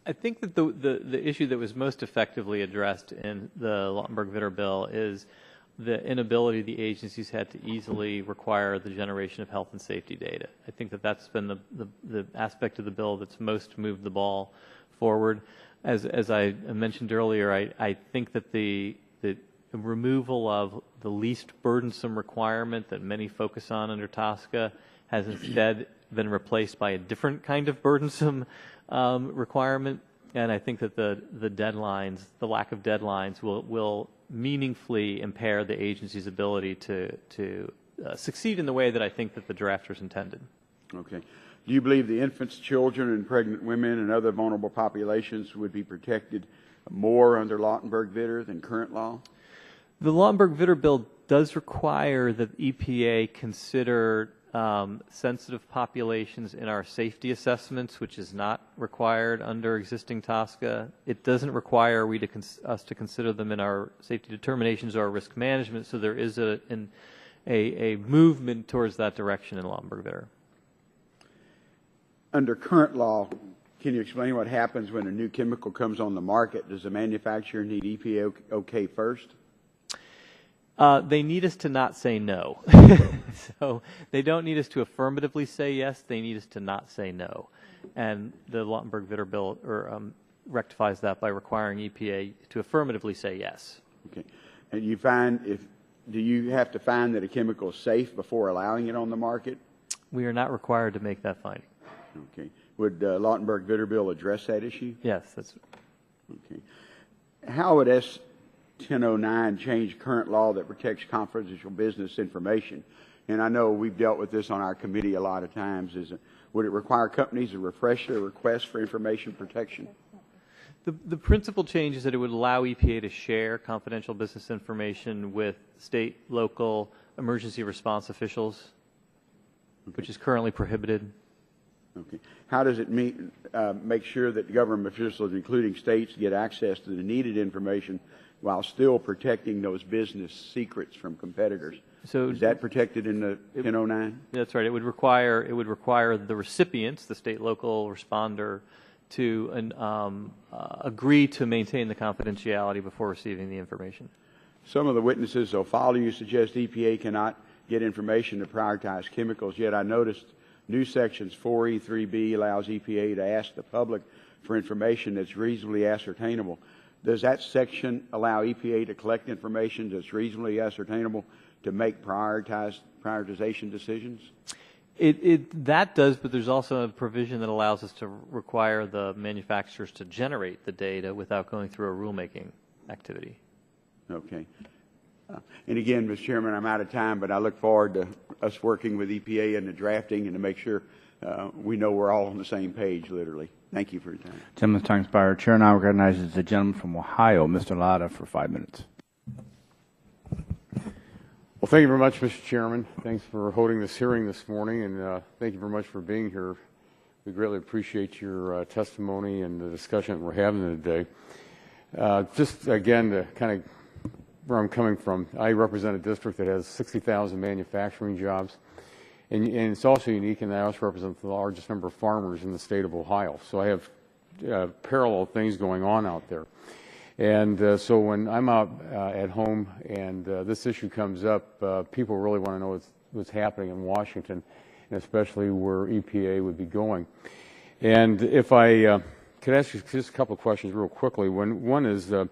I think that the issue that was most effectively addressed in the Lautenberg-Vitter bill is the inability the agencies had to easily require the generation of health and safety data. I think that's been the aspect of the bill that's most moved the ball forward. As I mentioned earlier, I think that removal of the least burdensome requirement that many focus on under TSCA has instead been replaced by a different kind of burdensome requirement. And I think that the deadlines, the lack of deadlines, will meaningfully impair the agency's ability to succeed in the way that I think that the drafters intended. Okay. Do you believe the infants, children, and pregnant women and other vulnerable populations would be protected more under Lautenberg-Vitter than current law? The Lautenberg-Vitter bill does require that EPA consider sensitive populations in our safety assessments, which is not required under existing TSCA. It doesn't require us to consider them in our safety determinations or risk management, so there is a movement towards that direction in Lautenberg-Vitter. Under current law, can you explain what happens when a new chemical comes on the market? Does the manufacturer need EPA okay first? They need us to not say no. So they don't need us to affirmatively say yes. They need us to not say no. And the Lautenberg-Vitter bill rectifies that by requiring EPA to affirmatively say yes. Okay. And do you have to find that a chemical is safe before allowing it on the market? We are not required to make that finding. Okay. Would Lautenberg-Vitter bill address that issue? Yes, that's. Okay. How would S 1009 change current law that protects confidential business information? And I know we've dealt with this on our committee a lot of times. Would it require companies to refresh their request for information protection? The principal change is that it would allow EPA to share confidential business information with state, local emergency response officials, which is currently prohibited. Okay. How does it make sure that government officials, including states, get access to the needed information while still protecting those business secrets from competitors? So is that protected in the 1009? That's right. It would require the recipients, the state, local responder, to agree to maintain the confidentiality before receiving the information. Some of the witnesses so follow you suggest EPA cannot get information to prioritize chemicals. Yet I noticed new sections 4E, 3B allows EPA to ask the public for information that's reasonably ascertainable. Does that section allow EPA to collect information that's reasonably ascertainable to make prioritization decisions? That does, but there's also a provision that allows us to require the manufacturers to generate the data without going through a rulemaking activity. Okay. And again, Mr. Chairman, I'm out of time, but I look forward to us working with EPA in the drafting and to make sure we know we're all on the same page, literally. Thank you for your time. Gentleman's time expired. Chair now recognizes the gentleman from Ohio, Mr. Latta, for 5 minutes. Well, thank you very much, Mr. Chairman. Thanks for holding this hearing this morning, and thank you very much for being here. We greatly appreciate your testimony and the discussion that we're having today. Just again, to kind of where I'm coming from, I represent a district that has 60,000 manufacturing jobs, and it's also unique in that I also represent the largest number of farmers in the state of Ohio. So I have parallel things going on out there. And so when I'm out at home and this issue comes up, people really want to know what's happening in Washington, and especially where EPA would be going. And if I could ask you just a couple of questions real quickly. One is, do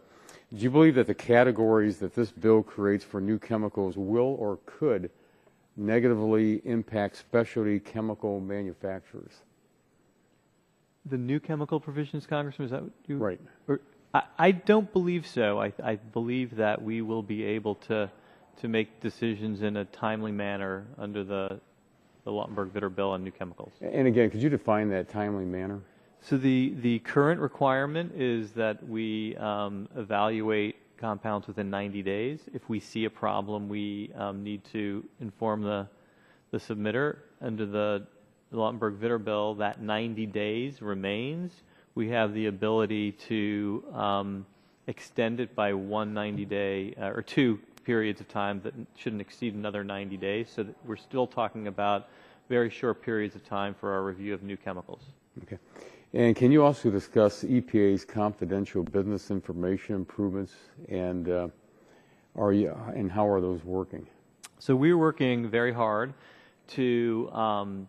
you believe that the categories that this bill creates for new chemicals will or could negatively impact specialty chemical manufacturers? The new chemical provisions, Congressman, is that what you... Right. I don't believe so. I believe that we will be able to make decisions in a timely manner under the Lautenberg-Vitter bill on new chemicals. And again, could you define that timely manner? So the current requirement is that we evaluate compounds within 90 days. If we see a problem, we need to inform the submitter. Under the Lautenberg-Vitter bill, that 90 days remains. We have the ability to extend it by one 90-day or two periods of time that shouldn't exceed another 90 days. So that we're still talking about very short periods of time for our review of new chemicals. Okay. And can you also discuss EPA's confidential business information improvements and how are those working? So we're working very hard to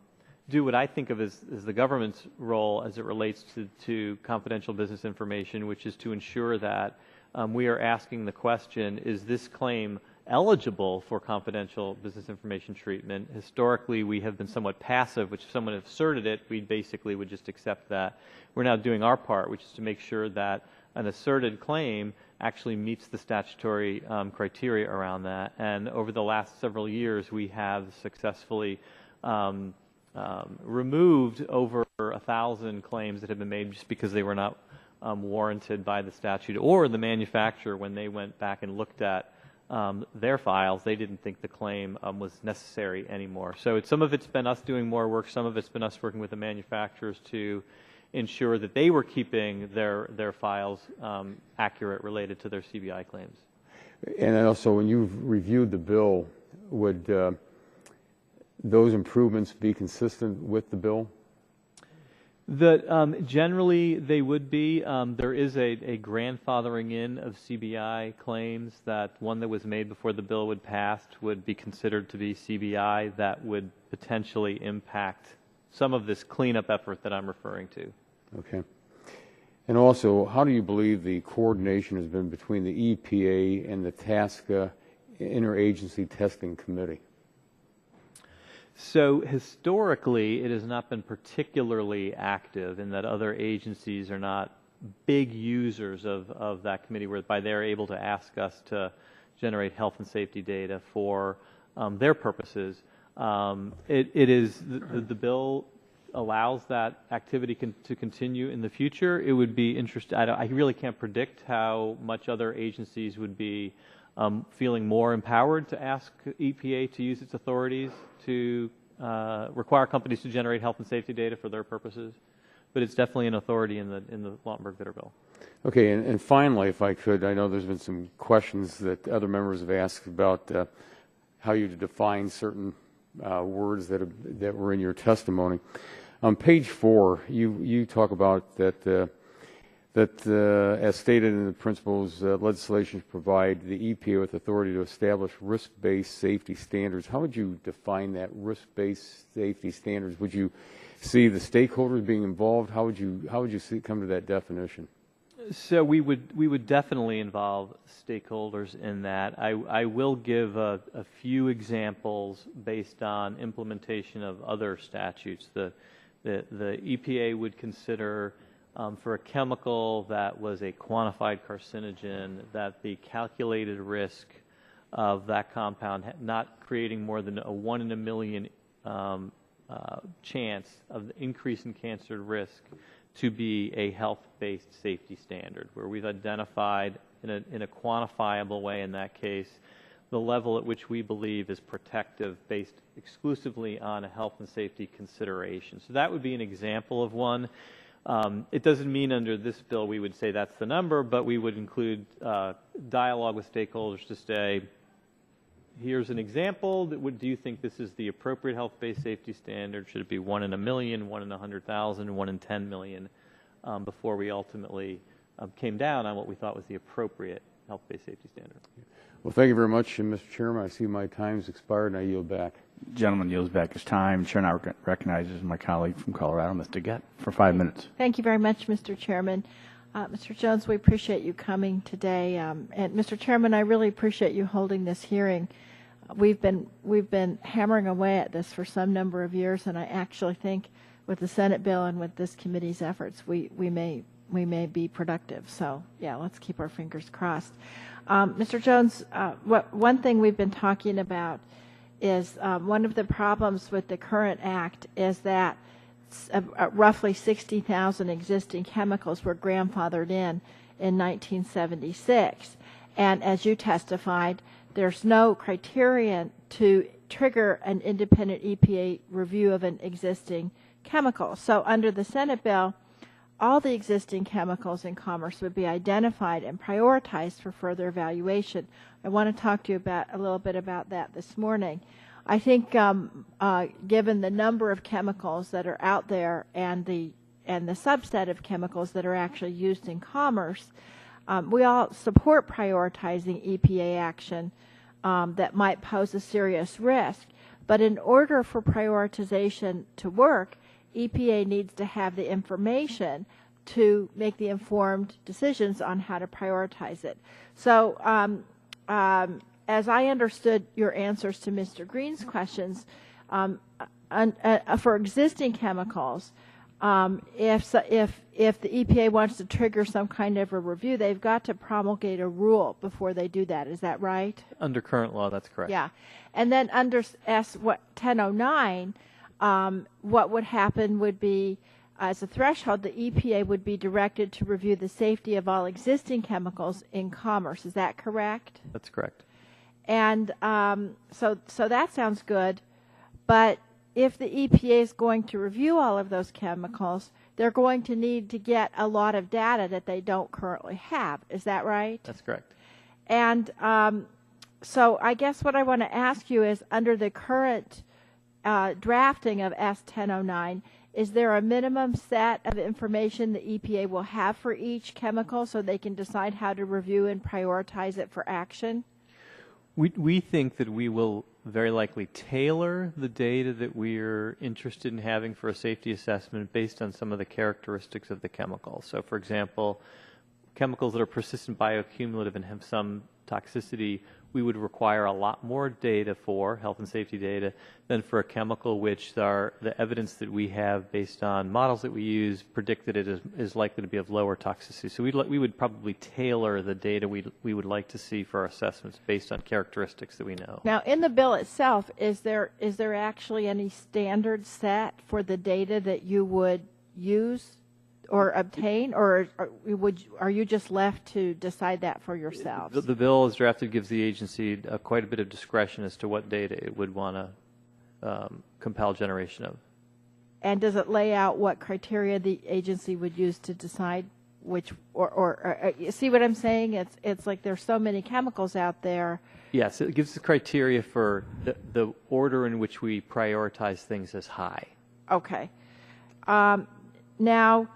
do what I think of as the government's role as it relates to confidential business information, which is to ensure that we are asking the question, is this claim eligible for confidential business information treatment? Historically, we have been somewhat passive, which if someone asserted it, we basically would just accept that. We're now doing our part, which is to make sure that an asserted claim actually meets the statutory criteria around that. And over the last several years, we have successfully removed over 1,000 claims that have been made just because they were not warranted by the statute, or the manufacturer, when they went back and looked at their files, they didn't think the claim was necessary anymore. So some of it's been us doing more work, some of it's been us working with the manufacturers to ensure that they were keeping their files accurate related to their CBI claims. And also, when you've reviewed the bill, would those improvements be consistent with the bill? Generally, they would be. There is a grandfathering in of CBI claims that one that was made before the bill would pass would be considered to be CBI that would potentially impact some of this cleanup effort that I'm referring to. Okay. And also, how do you believe the coordination has been between the EPA and the TSCA Interagency Testing Committee? So historically, it has not been particularly active in that other agencies are not big users of that committee, whereby they're able to ask us to generate health and safety data for their purposes. The bill allows that activity to continue in the future. It would be interesting. I really can't predict how much other agencies would be feeling more empowered to ask EPA to use its authorities to require companies to generate health and safety data for their purposes. But it's definitely an authority in the Lautenberg-Vitter bill. Okay, and finally, if I could, I know there's been some questions that other members have asked about how you define certain words that were in your testimony. On page 4, you talk about that as stated in the principles, legislation provide the EPA with authority to establish risk-based safety standards. How would you define that risk-based safety standards? Would you see the stakeholders being involved? How would you come to that definition? So we would definitely involve stakeholders in that. I will give a few examples based on implementation of other statutes. The EPA would consider for a chemical that was a quantified carcinogen that the calculated risk of that compound not creating more than a 1 in a million chance of the increase in cancer risk to be a health-based safety standard, where we've identified in a quantifiable way in that case the level at which we believe is protective based exclusively on a health and safety consideration. So that would be an example of one. It doesn't mean under this bill we would say that's the number, but we would include dialogue with stakeholders to say, here's an example. Do you think this is the appropriate health-based safety standard? Should it be 1 in a million, 1 in 100,000, 1 in 10 million, before we ultimately came down on what we thought was the appropriate health-based safety standard? Well, thank you very much, Mr. Chairman. I see my time's expired, and I yield back. Gentleman yields back his time. Chair now recognizes my colleague from Colorado, Mr. Gett, for 5 minutes. Thank you very much, Mr. Chairman. Mr. Jones, we appreciate you coming today. And Mr. Chairman, I really appreciate you holding this hearing. We've been hammering away at this for some number of years, and I actually think with the Senate bill and with this committee's efforts, we may be productive. So, yeah, let's keep our fingers crossed. Mr. Jones, one thing we've been talking about is one of the problems with the current act is that roughly 60,000 existing chemicals were grandfathered in 1976. And as you testified, there's no criterion to trigger an independent EPA review of an existing chemical. So under the Senate bill, all the existing chemicals in commerce would be identified and prioritized for further evaluation. I want to talk to you a little bit about that this morning. I think given the number of chemicals that are out there and the subset of chemicals that are actually used in commerce, we all support prioritizing EPA action that might pose a serious risk. But in order for prioritization to work, EPA needs to have the information to make the informed decisions on how to prioritize it. So as I understood your answers to Mr. Green's questions, for existing chemicals, if the EPA wants to trigger some kind of a review, they've got to promulgate a rule before they do that. Is that right? Under current law, that's correct. Yeah. And then under 1009, what would happen would be, as a threshold, the EPA would be directed to review the safety of all existing chemicals in commerce. Is that correct? That's correct. And so that sounds good. But if the EPA is going to review all of those chemicals, they're going to need to get a lot of data that they don't currently have. Is that right? That's correct. And so I guess what I want to ask you is, under the current drafting of S1009, is there a minimum set of information the EPA will have for each chemical so they can decide how to review and prioritize it for action? We think that we will very likely tailor the data that we're interested in having for a safety assessment based on some of the characteristics of the chemical. So, for example, chemicals that are persistent bioaccumulative and have some toxicity, we would require a lot more data for, health and safety data, than for a chemical which the evidence that we have based on models that we use predict that it is likely to be of lower toxicity. So we would probably tailor the data we would like to see for our assessments based on characteristics that we know. Now, in the bill itself, is there actually any standard set for the data that you would use or obtain, or are you just left to decide that for yourselves? The bill as drafted gives the agency quite a bit of discretion as to what data it would want to compel generation of. And does it lay out what criteria the agency would use to decide which, or you see what I'm saying? It's like there's so many chemicals out there. Yes, it gives the criteria for the order in which we prioritize things as high. Okay. Now,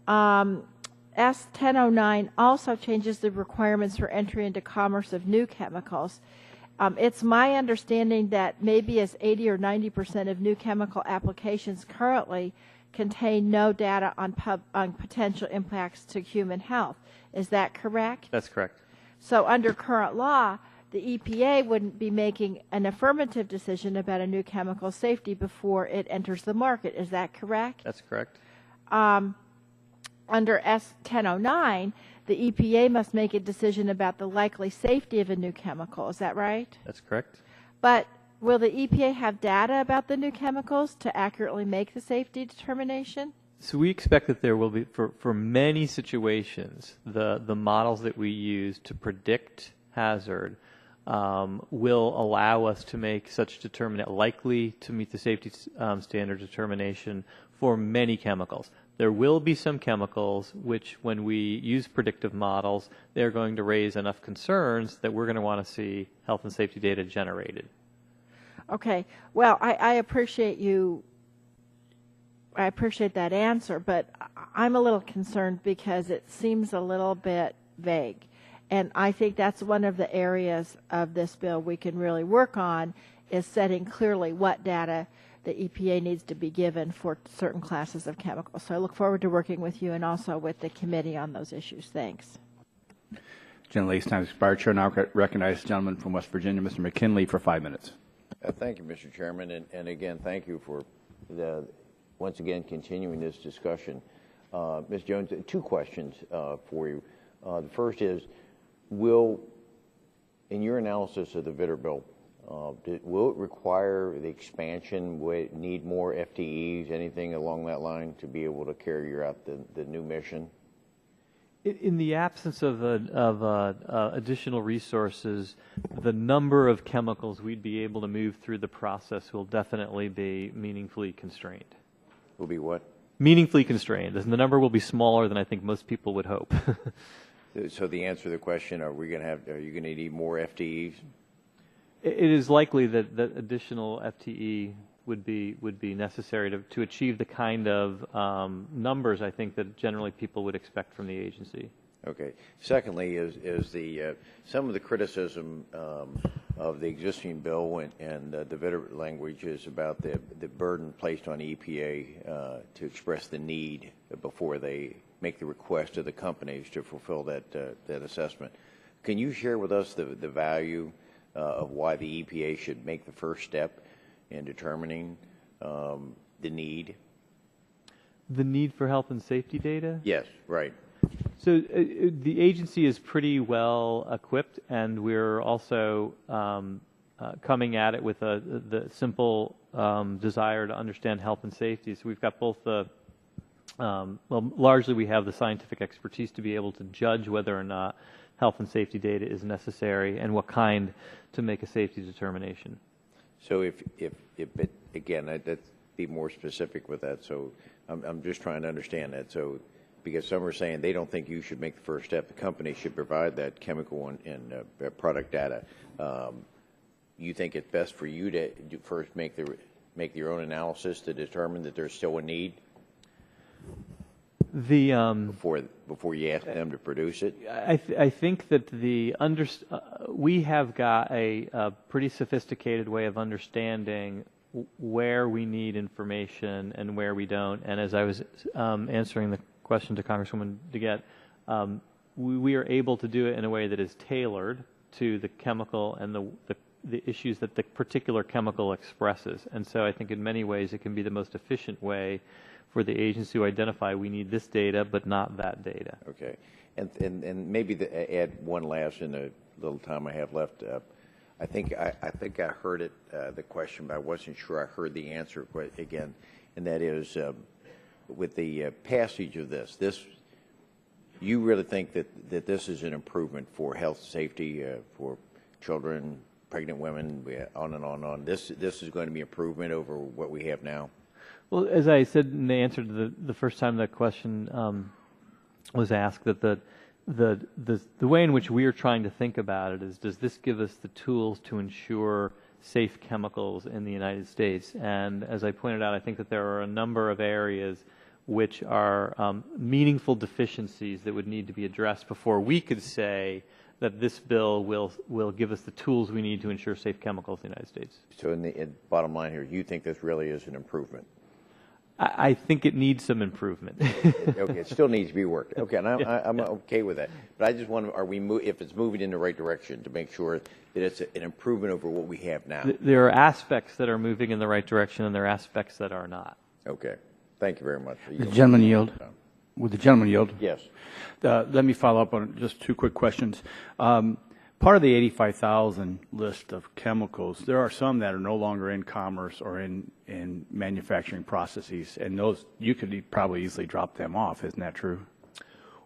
S1009 also changes the requirements for entry into commerce of new chemicals. It's my understanding that maybe as 80 or 90% of new chemical applications currently contain no data on potential impacts to human health. Is that correct? That's correct. So under current law, the EPA wouldn't be making an affirmative decision about a new chemical safety before it enters the market. Is that correct? That's correct. Under S1009, the EPA must make a decision about the likely safety of a new chemical. Is that right? That's correct. But will the EPA have data about the new chemicals to accurately make the safety determination? So we expect that there will be, for many situations, the models that we use to predict hazard will allow us to make such likely to meet the safety standard determination for many chemicals. There will be some chemicals which, when we use predictive models, they're going to raise enough concerns that we're going to want to see health and safety data generated. Okay. Well, I appreciate that answer, but I'm a little concerned because it seems a little bit vague. And I think that's one of the areas of this bill we can really work on, is setting clearly what data the EPA needs to be given for certain classes of chemicals. So I look forward to working with you and also with the committee on those issues. Thanks. Gentlelady's time has expired. Chair now recognize the gentleman from West Virginia, Mr. McKinley, for 5 minutes. Thank you, Mr. Chairman, and again, thank you for once again continuing this discussion. Ms. Jones, two questions for you. The first is, in your analysis of the Vitter bill, will it require the expansion? Will it need more FTEs, anything along that line, to be able to carry out the new mission? In the absence of additional resources, the number of chemicals we'd be able to move through the process will definitely be meaningfully constrained. Will be what? Meaningfully constrained. The number will be smaller than I think most people would hope. So the answer to the question, are you going to need more FTEs? It is likely that additional FTE would be necessary to achieve the kind of numbers I think that generally people would expect from the agency. Okay. Secondly, is the some of the criticism of the existing bill and the Vitter language is about the burden placed on EPA to express the need before they make the request to the companies to fulfill that assessment. Can you share with us the value of why the EPA should make the first step in determining the need? The need for health and safety data? Yes, right. So the agency is pretty well equipped, and we're also coming at it with the simple desire to understand health and safety. So we've got both the, well, largely we have the scientific expertise to be able to judge whether or not health and safety data is necessary and what kind to make a safety determination. So if again, let's be more specific with that. So I'm just trying to understand that. So because some are saying they don't think you should make the first step, the company should provide that chemical and product data. You think it's best for you to first make your own analysis to determine that there's still a need before you ask them to produce it? I think that we have got a pretty sophisticated way of understanding where we need information and where we don't. And as I was answering the question to Congresswoman DeGette, we are able to do it in a way that is tailored to the chemical and the issues that the particular chemical expresses. And so I think in many ways it can be the most efficient way for the agency to identify we need this data but not that data. Okay. And maybe to add one last in the little time I have left. I think I heard it, the question, but I wasn't sure I heard the answer again, and that is with the passage of this, you really think that this is an improvement for health safety for children, pregnant women, on and on and on. This is going to be improvement over what we have now? Well, as I said in the answer to the first time that question was asked, that the way in which we are trying to think about it is, does this give us the tools to ensure safe chemicals in the United States? And as I pointed out, I think that there are a number of areas which are meaningful deficiencies that would need to be addressed before we could say that this bill will give us the tools we need to ensure safe chemicals in the United States. So in the bottom line here, you think this really is an improvement? I think it needs some improvement. Okay, it still needs to be worked. Okay, and I'm okay with that. But I just wonder, if it's moving in the right direction, to make sure that it's an improvement over what we have now? There are aspects that are moving in the right direction, and there are aspects that are not. Okay. Thank you very much. The gentleman yield. Would the gentleman yield? Yes. Let me follow up on just two quick questions. Part of the 85,000 list of chemicals, there are some that are no longer in commerce or in manufacturing processes, and those you could probably easily drop them off. Isn't that true?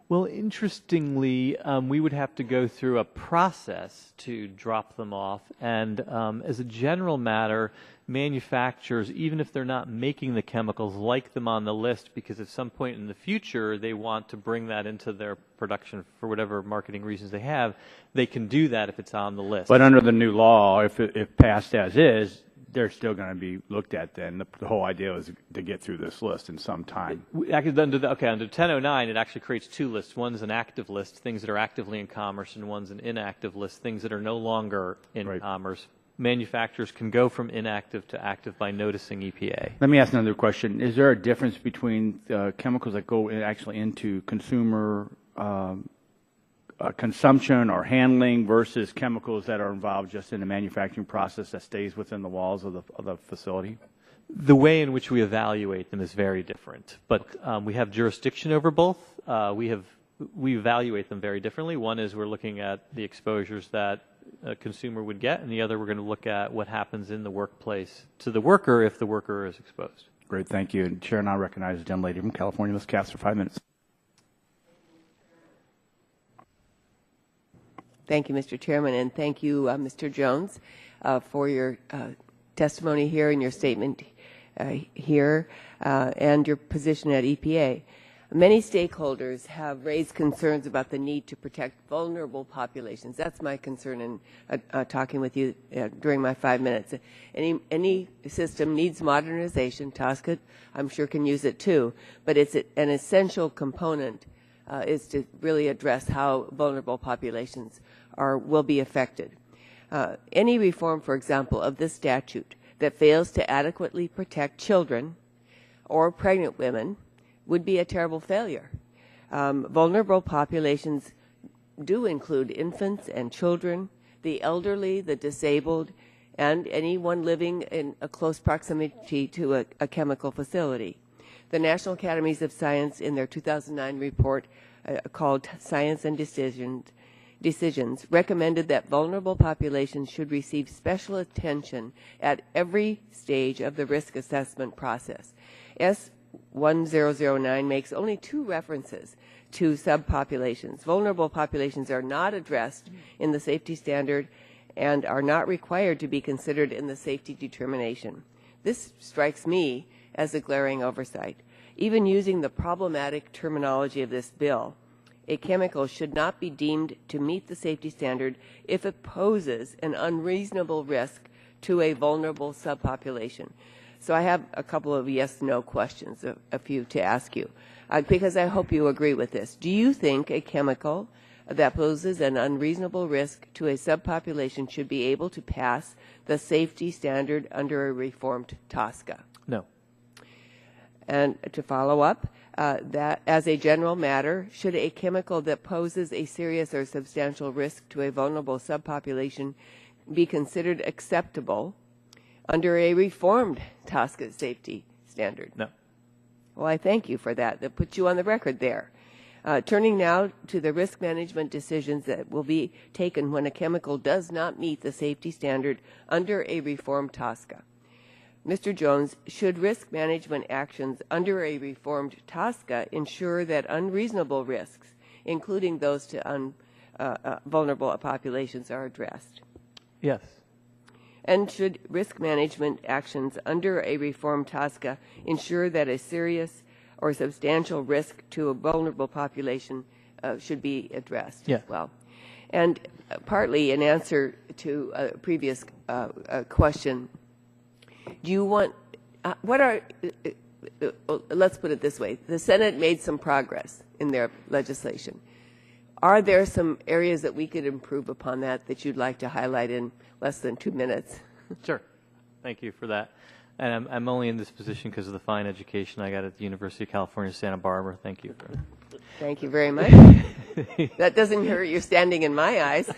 Well, interestingly, we would have to go through a process to drop them off, and as a general matter, manufacturers, even if they're not making the chemicals, like them on the list because at some point in the future they want to bring that into their production for whatever marketing reasons they have, they can do that if it's on the list. But under the new law, if passed as is, they're still going to be looked at then. The whole idea is to get through this list in some time. Under 1009, it actually creates two lists. One's an active list, things that are actively in commerce, and one's an inactive list, things that are no longer in commerce. Manufacturers can go from inactive to active by noticing EPA. Let me ask another question. Is there a difference between chemicals that go actually into consumer consumption or handling versus chemicals that are involved just in the manufacturing process that stays within the walls of the facility? The way in which we evaluate them is very different, but we have jurisdiction over both. We evaluate them very differently. One is we're looking at the exposures that a consumer would get, and the other we're going to look at what happens in the workplace to the worker if the worker is exposed. Great, thank you. And Chair, now recognize the gentlelady from California, Ms. Cass, for 5 minutes. Thank you, Mr. Chairman, and thank you, Mr. Jones, for your testimony here and your statement here and your position at EPA. Many stakeholders have raised concerns about the need to protect vulnerable populations. That's my concern in talking with you during my 5 minutes. Any system needs modernization. TSCA, I'm sure, can use it too, but it's an essential component is to really address how vulnerable populations will be affected. Any reform, for example, of this statute that fails to adequately protect children or pregnant women would be a terrible failure. Vulnerable populations do include infants and children, the elderly, the disabled, and anyone living in a close proximity to a chemical facility. The National Academies of Science, in their 2009 report called Science and Decisions, recommended that vulnerable populations should receive special attention at every stage of the risk assessment process. S1009 makes only 2 references to subpopulations. Vulnerable populations are not addressed in the safety standard and are not required to be considered in the safety determination. This strikes me as a glaring oversight. Even using the problematic terminology of this bill, a chemical should not be deemed to meet the safety standard if it poses an unreasonable risk to a vulnerable subpopulation. So I have a couple of yes-no questions, a few to ask you, because I hope you agree with this. Do you think a chemical that poses an unreasonable risk to a subpopulation should be able to pass the safety standard under a reformed TSCA? No. And to follow up, that as a general matter, should a chemical that poses a serious or substantial risk to a vulnerable subpopulation be considered acceptable under a reformed TSCA safety standard? No. Well, I thank you for that. That puts you on the record there. Turning now to the risk management decisions that will be taken when a chemical does not meet the safety standard under a reformed TSCA. Mr. Jones, should risk management actions under a reformed TSCA ensure that unreasonable risks, including those to vulnerable populations, are addressed? Yes. And should risk management actions under a reformed TSCA ensure that a serious or substantial risk to a vulnerable population should be addressed yes. as well? And partly in answer to a previous question, do you want, let's put it this way, the Senate made some progress in their legislation. Are there some areas that we could improve upon that you'd like to highlight in less than 2 minutes? Sure. Thank you for that. And I'm only in this position because of the fine education I got at the University of California, Santa Barbara. Thank you. Thank you very much. That doesn't hurt your standing in my eyes.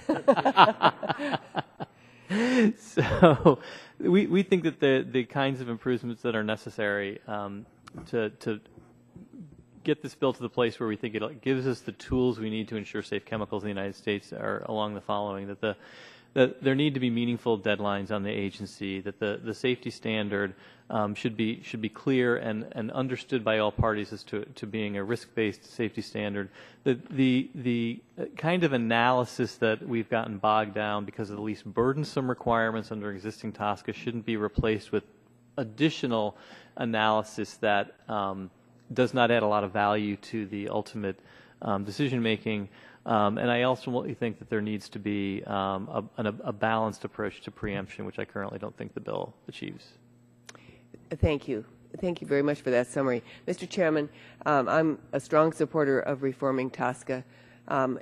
So we think that the kinds of improvements that are necessary to get this bill to the place where we think it gives us the tools we need to ensure safe chemicals in the United States are along the following: that there need to be meaningful deadlines on the agency, that the safety standard should be clear and understood by all parties as to being a risk-based safety standard. The kind of analysis that we've gotten bogged down because of the least burdensome requirements under existing TSCA shouldn't be replaced with additional analysis that does not add a lot of value to the ultimate decision making. And I ultimately think that there needs to be a balanced approach to preemption, which I currently don't think the bill achieves. Thank you. Thank you very much for that summary. Mr. Chairman, I'm a strong supporter of reforming TSCA.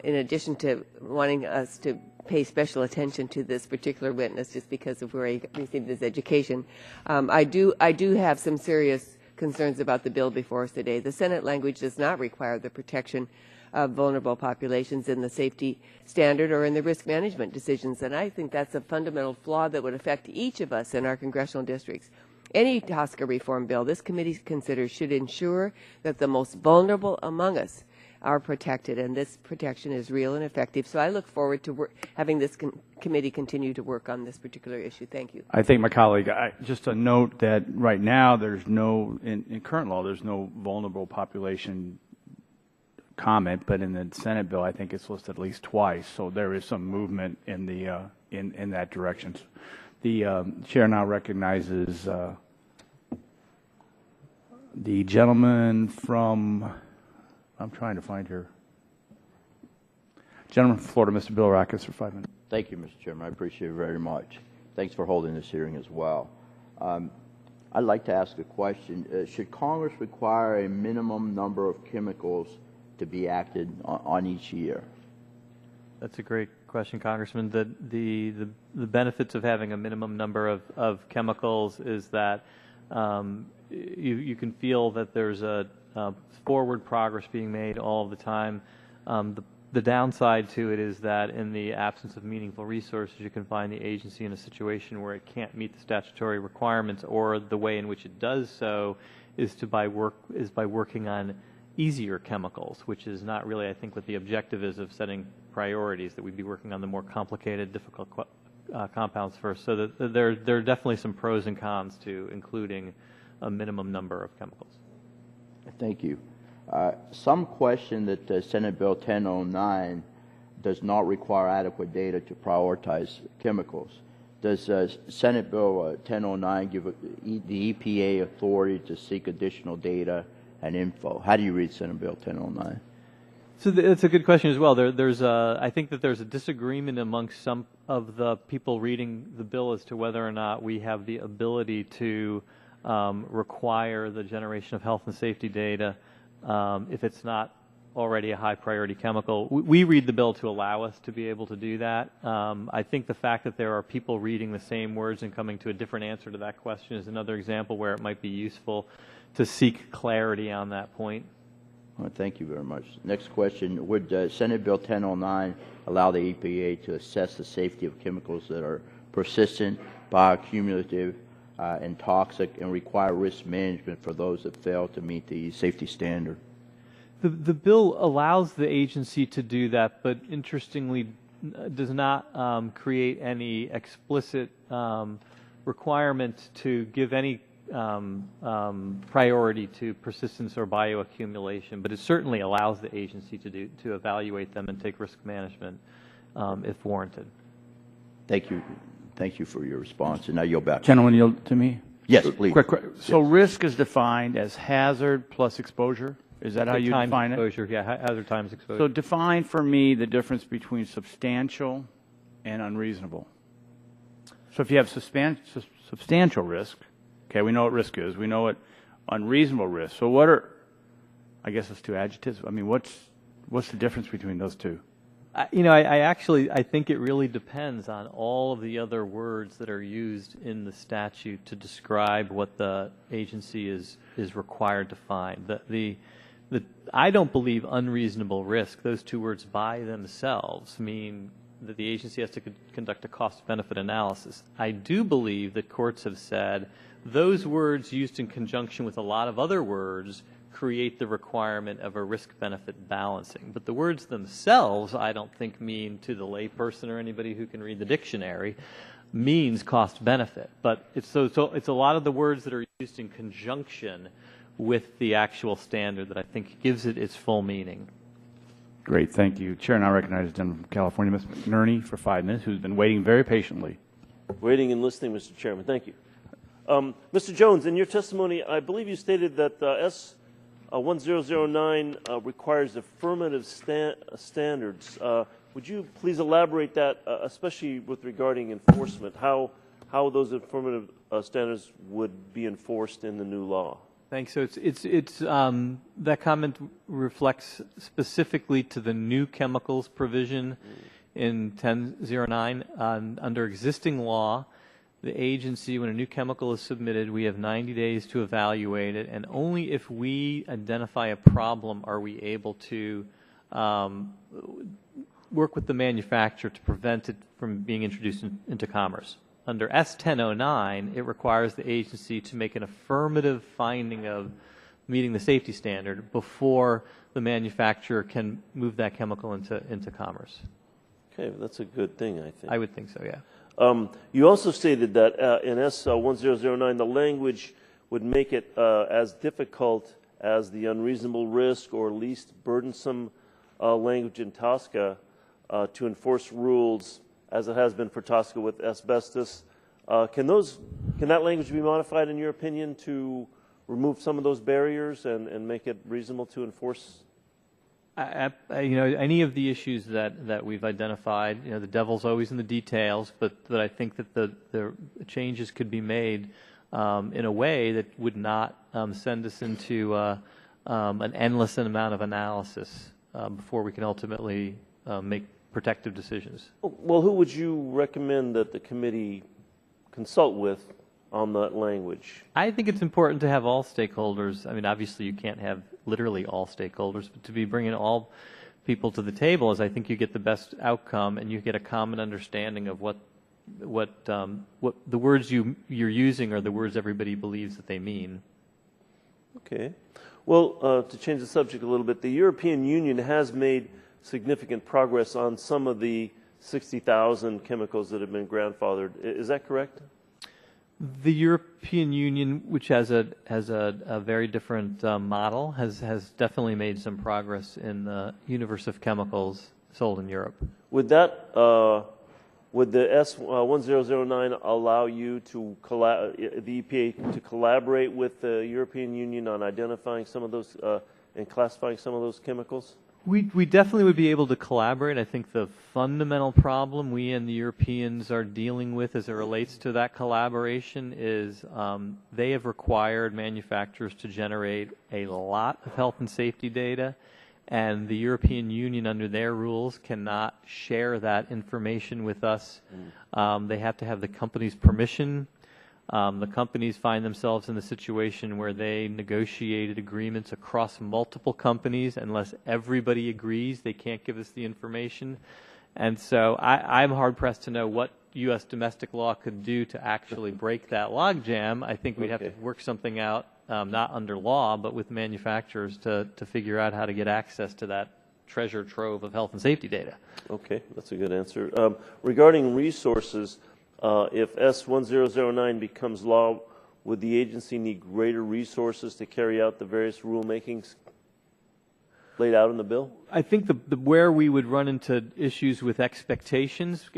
In addition to wanting us to pay special attention to this particular witness just because of where he received his education, I do have some serious concerns about the bill before us today. The Senate language does not require the protection of vulnerable populations in the safety standard or in the risk management decisions, and I think that's a fundamental flaw that would affect each of us in our congressional districts. Any TSCA reform bill this committee considers should ensure that the most vulnerable among us are protected, and this protection is real and effective. So I look forward to having this committee continue to work on this particular issue. Thank you. I think my colleague, just a note that right now there's no, in current law, there's no vulnerable population comment, but in the Senate bill, I think it's listed at least twice. So there is some movement in the in that direction. The chair now recognizes the gentleman from, I'm trying to find here, gentleman from Florida, Mr. Bill Rackus, for 5 minutes. Thank you, Mr. Chairman. I appreciate it very much. Thanks for holding this hearing as well. I'd like to ask a question. Should Congress require a minimum number of chemicals to be acted on each year? That's a great question, Congressman. The benefits of having a minimum number of chemicals is that you can feel that there's a forward progress being made all of the time. The downside to it is that in the absence of meaningful resources, you can find the agency in a situation where it can't meet the statutory requirements, or the way in which it does so is by working on easier chemicals, which is not really, I think, what the objective is of setting priorities, that we'd be working on the more complicated, difficult compounds first. So that there are definitely some pros and cons to including a minimum number of chemicals. Thank you. Some question that Senate Bill 1009 does not require adequate data to prioritize chemicals. Does Senate Bill 1009 give the EPA authority to seek additional data and info? How do you read Senate Bill 1009? So it's a good question as well. I think that there's a disagreement amongst some of the people reading the bill as to whether or not we have the ability to require the generation of health and safety data if it's not already a high priority chemical. We read the bill to allow us to be able to do that. I think the fact that there are people reading the same words and coming to a different answer to that question is another example where it might be useful to seek clarity on that point. Well, thank you very much. Next question. Would Senate Bill 1009 allow the EPA to assess the safety of chemicals that are persistent, bioaccumulative, and toxic, and require risk management for those that fail to meet the safety standard? The bill allows the agency to do that, but interestingly does not create any explicit requirement to give any priority to persistence or bioaccumulation, but it certainly allows the agency to evaluate them and take risk management if warranted. Thank you. Thank you for your response. And now yield back. Gentleman, yield to me? Yes, please. Quick. So risk is defined as hazard plus exposure? Is that how you define it? Exposure, yeah, hazard times exposure. So define for me the difference between substantial and unreasonable. So if you have substantial risk, okay, we know what risk is. We know what unreasonable risk. So what are, I guess it's two adjectives. I mean, what's the difference between those two? I think it really depends on all of the other words that are used in the statute to describe what the agency is required to find. I don't believe unreasonable risk, those two words by themselves mean that the agency has to conduct a cost-benefit analysis. I do believe that courts have said those words used in conjunction with a lot of other words create the requirement of a risk-benefit balancing. But the words themselves, I don't think mean, to the layperson or anybody who can read the dictionary, means cost-benefit. But it's a lot of the words that are used in conjunction with the actual standard that I think gives it its full meaning. Great, thank you. Chair, now recognizes the gentleman from California, Ms. McNerney, for 5 minutes, who's been waiting very patiently. Waiting and listening, Mr. Chairman. Thank you. Mr. Jones, in your testimony, I believe you stated that S 1009 requires affirmative standards. Would you please elaborate that, especially with regarding enforcement, how those affirmative standards would be enforced in the new law? Thanks. So that comment reflects specifically to the new chemicals provision in 1009. Under existing law, the agency, when a new chemical is submitted, we have 90 days to evaluate it, and only if we identify a problem are we able to work with the manufacturer to prevent it from being introduced into commerce. Under S1009, it requires the agency to make an affirmative finding of meeting the safety standard before the manufacturer can move that chemical into commerce. Okay, that's a good thing, I think. I would think so, yeah. You also stated that in S1009, the language would make it as difficult as the unreasonable risk or least burdensome language in TSCA to enforce rules as it has been for TSCA with asbestos. Can that language be modified, in your opinion, to remove some of those barriers and make it reasonable to enforce? Any of the issues that we've identified, the devil's always in the details, but I think that the changes could be made in a way that would not send us into an endless amount of analysis before we can ultimately make protective decisions. Well, who would you recommend that the committee consult with on that language? I think it's important to have all stakeholders. I mean, obviously you can't have literally all stakeholders, but to be bringing all people to the table is I think you get the best outcome and you get a common understanding of what the words you're using are the words everybody believes that they mean. Okay. Well, to change the subject a little bit, the European Union has made significant progress on some of the 60,000 chemicals that have been grandfathered. Is that correct? The European Union, which has a very different model, has definitely made some progress in the universe of chemicals sold in Europe. Would that would the S1009 allow you to the EPA to collaborate with the European Union on identifying some of those and classifying some of those chemicals? We definitely would be able to collaborate. I think the fundamental problem we and the Europeans are dealing with as it relates to that collaboration is they have required manufacturers to generate a lot of health and safety data, and the European Union, under their rules, cannot share that information with us. They have to have the company's permission. The companies find themselves in the situation where they negotiated agreements across multiple companies. Unless everybody agrees, they can't give us the information. And so I'm hard-pressed to know what U.S. domestic law could do to actually break that logjam. I think we'd have to work something out, not under law, but with manufacturers to figure out how to get access to that treasure trove of health and safety data. Okay, that's a good answer. Regarding resources, if S1009 becomes law, would the agency need greater resources to carry out the various rulemakings laid out in the bill? I think where we would run into issues with expectations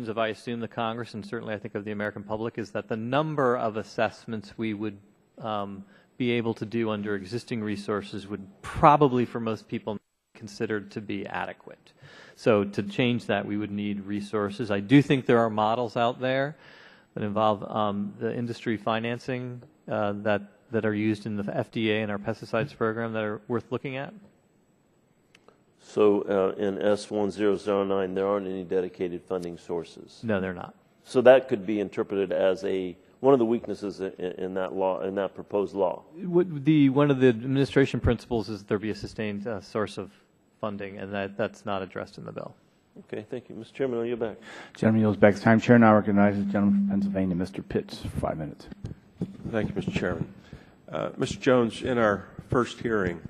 of, I assume, the Congress, and certainly I think of the American public, is that the number of assessments we would be able to do under existing resources would probably, for most people, be considered to be adequate. So to change that, we would need resources. I do think there are models out there that involve the industry financing that are used in the FDA and our pesticides program that are worth looking at. So in S1009, there aren't any dedicated funding sources? No, they're not. So that could be interpreted as one of the weaknesses in that law, in that proposed law? One of the administration principles is that there be a sustained source of funding, and that's not addressed in the bill. Okay, thank you. Mr. Chairman, I'll yield back. Gentleman yields back his time. Chair now recognizes the gentleman from Pennsylvania, Mr. Pitts, for 5 minutes. Thank you, Mr. Chairman. Mr. Jones, in our first hearing,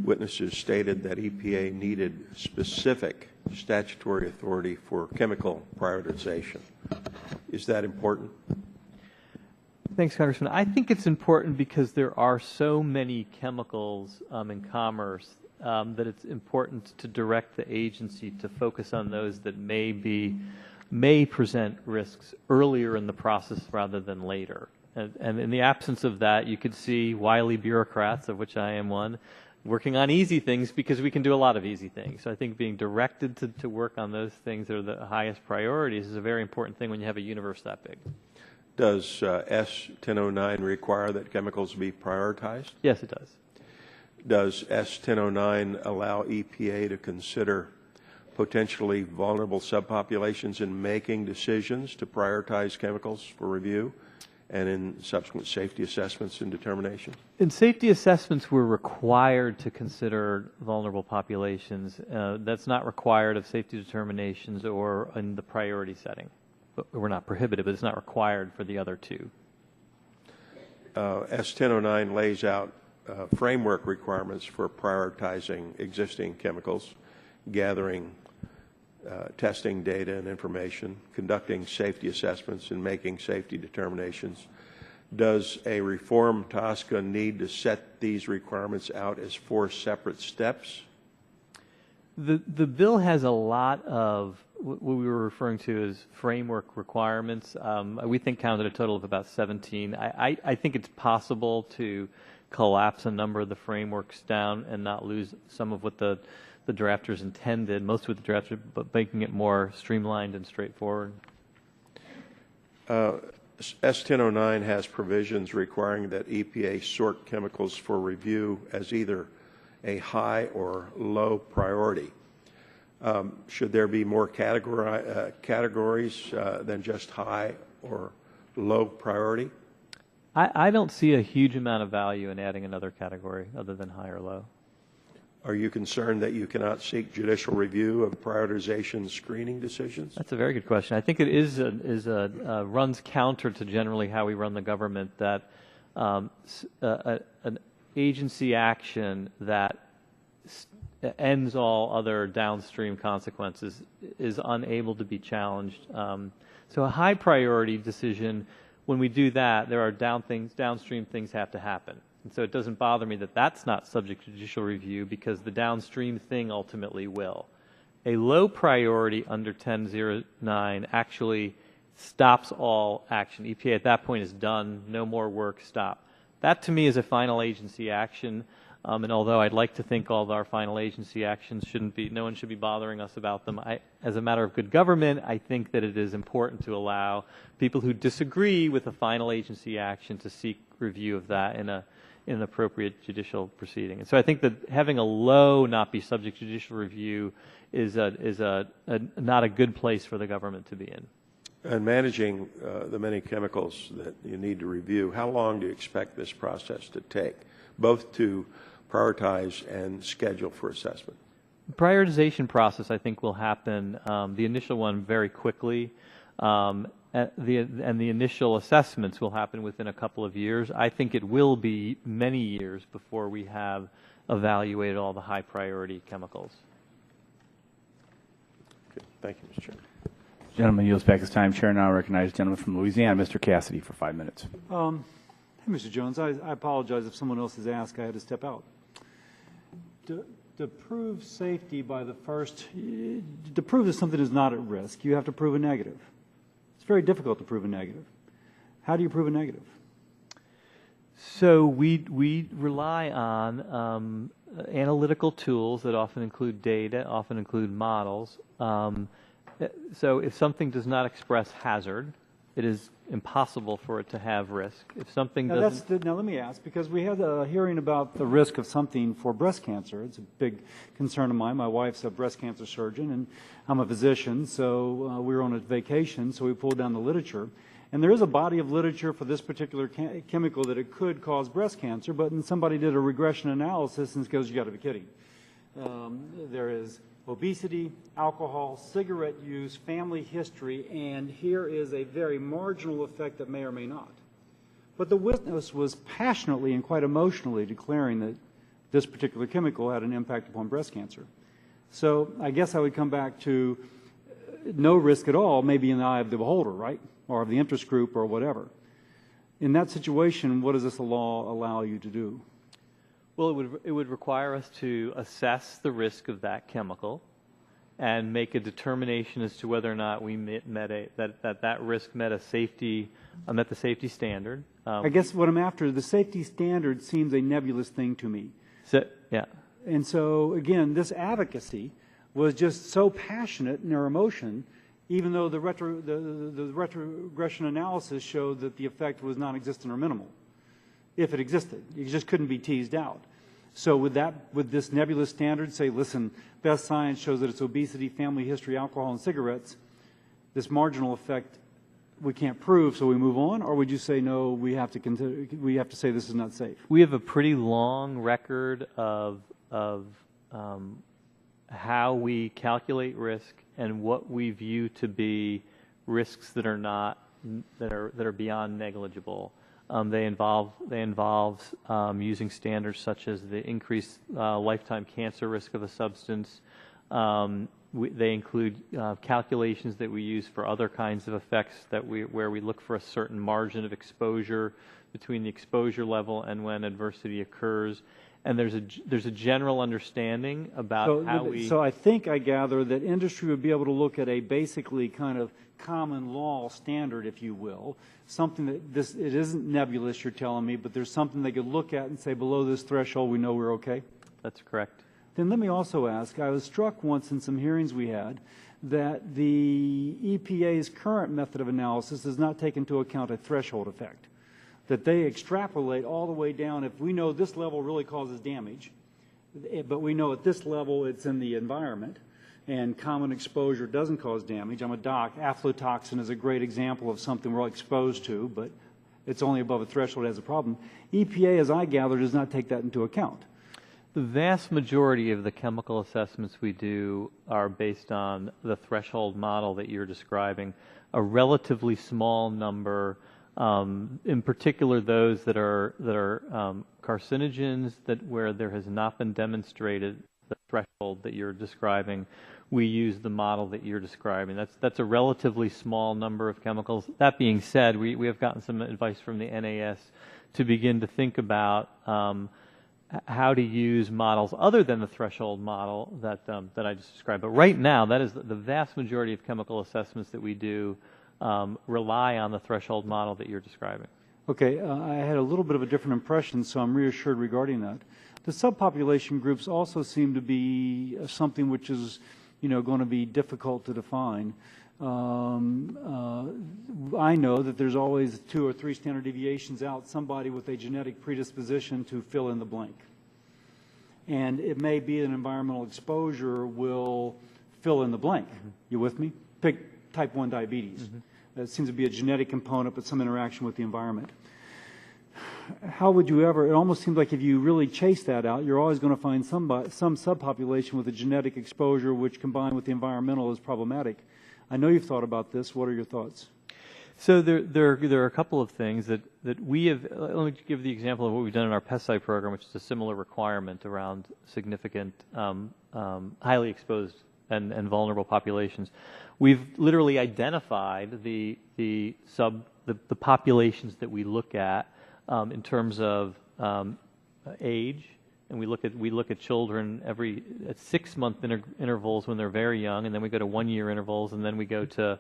witnesses stated that EPA needed specific statutory authority for chemical prioritization. Is that important? Thanks, Congressman. I think it's important because there are so many chemicals in commerce that it's important to direct the agency to focus on those that may present risks earlier in the process rather than later. And in the absence of that, you could see wily bureaucrats, of which I am one, working on easy things because we can do a lot of easy things. So I think being directed to work on those things that are the highest priorities is a very important thing when you have a universe that big. Does S1009 require that chemicals be prioritized? Yes, it does. Does S1009 allow EPA to consider potentially vulnerable subpopulations in making decisions to prioritize chemicals for review and in subsequent safety assessments and determination? In safety assessments, we're required to consider vulnerable populations. That's not required of safety determinations or in the priority setting. We're not prohibited, but it's not required for the other two. S1009 lays out framework requirements for prioritizing existing chemicals, gathering testing data and information, conducting safety assessments, and making safety determinations. Does a reform TSCA need to set these requirements out as 4 separate steps? The bill has a lot of what we were referring to as framework requirements. We think counted a total of about 17. I think it's possible to collapse a number of the frameworks down and not lose some of what the drafters intended, most of the drafters, but making it more streamlined and straightforward. S1009 has provisions requiring that EPA sort chemicals for review as either a high or low priority. Should there be more categories than just high or low priority? I don't see a huge amount of value in adding another category other than high or low. Are you concerned that you cannot seek judicial review of prioritization screening decisions? That's a very good question. I think it runs counter to generally how we run the government, that an agency action that ends all other downstream consequences is unable to be challenged. So a high priority decision, when we do that, there are downstream things have to happen. And so it doesn't bother me that that's not subject to judicial review, because the downstream thing ultimately will. A low priority under 1009 actually stops all action. EPA at that point is done, no more work, stop. That to me is a final agency action. And although I'd like to think all of our final agency actions no one should be bothering us about them, as a matter of good government, I think that it is important to allow people who disagree with a final agency action to seek review of that in an appropriate judicial proceeding. And so I think that having a low not be subject to judicial review is not a good place for the government to be in. And managing the many chemicals that you need to review, how long do you expect this process to take, both to prioritize and schedule for assessment? The prioritization process, I think, will happen, the initial one very quickly, and the initial assessments will happen within a couple of years. I think it will be many years before we have evaluated all the high priority chemicals. Okay. Thank you, Mr. Chairman. Gentleman yields back his time. Chair now recognizes the gentleman from Louisiana, Mr. Cassidy, for 5 minutes. Hey, Mr. Jones, I apologize if someone else has asked. I had to step out. To prove safety by the first, to prove that something is not at risk, you have to prove a negative. It's very difficult to prove a negative. How do you prove a negative? So we rely on analytical tools that often include data, often include models. So if something does not express hazard, it is impossible for it to have risk. If something doesn't... Now let me ask, because we had a hearing about the risk of something for breast cancer. It's a big concern of mine. My wife's a breast cancer surgeon, and I'm a physician, so we were on a vacation, so we pulled down the literature. And there is a body of literature for this particular chemical that it could cause breast cancer, but then somebody did a regression analysis and goes, you got to be kidding. There is obesity, alcohol, cigarette use, family history, and here is a very marginal effect that may or may not. But the witness was passionately and quite emotionally declaring that this particular chemical had an impact upon breast cancer. So I guess I would come back to no risk at all, maybe in the eye of the beholder, right? Or of the interest group or whatever. In that situation, what does this law allow you to do? Well, it would require us to assess the risk of that chemical and make a determination as to whether or not we met that risk met the safety standard. I guess what I'm after, the safety standard seems a nebulous thing to me. Yeah. And so again, this advocacy was just so passionate in their emotion, even though the retrogression analysis showed that the effect was non-existent or minimal. If it existed, it just couldn't be teased out. So would this nebulous standard say, listen, best science shows that it's obesity, family history, alcohol, and cigarettes. This marginal effect we can't prove, so we move on? Or would you say, no, we have to say this is not safe? We have a pretty long record of how we calculate risk and what we view to be risks that are beyond negligible. They involve using standards such as the increased lifetime cancer risk of a substance. They include calculations that we use for other kinds of effects where we look for a certain margin of exposure between the exposure level and when adversity occurs. And there's a general understanding about how we... So I think I gather that industry would be able to look at a basically kind of common law standard, if you will, something that it isn't nebulous, you're telling me, but there's something they could look at and say, below this threshold, we know we're okay? That's correct. Then let me also ask, I was struck once in some hearings we had that the EPA's current method of analysis does not take into account a threshold effect, that they extrapolate all the way down. If we know this level really causes damage, but we know at this level it's in the environment, and common exposure doesn't cause damage. I'm a doc. Aflatoxin is a great example of something we're all exposed to, but it's only above a threshold that has a problem. EPA, as I gather, does not take that into account. The vast majority of the chemical assessments we do are based on the threshold model that you're describing. A relatively small number, in particular those that are carcinogens, where there has not been demonstrated the threshold that you're describing, we use the model that you're describing. That's a relatively small number of chemicals. That being said, we have gotten some advice from the NAS to begin to think about how to use models other than the threshold model that I just described. But right now, that is the vast majority of chemical assessments that we do rely on the threshold model that you're describing. Okay, I had a little bit of a different impression, so I'm reassured regarding that. The subpopulation groups also seem to be something which is, going to be difficult to define. I know that there's always 2 or 3 standard deviations out, somebody with a genetic predisposition to fill in the blank. And it may be an environmental exposure will fill in the blank. You with me? Pick type 1 diabetes. That seems to be a genetic component, but some interaction with the environment. How would you ever, it almost seems like if you really chase that out, you're always going to find some subpopulation with a genetic exposure which combined with the environmental is problematic. I know you've thought about this. What are your thoughts? So there are a couple of things that we have. Let me give the example of what we've done in our pesticide program, which is a similar requirement around significant, highly exposed and vulnerable populations. We've literally identified the populations that we look at in terms of age, and we look at children at 6-month intervals when they're very young, and then we go to 1-year intervals, and then we go to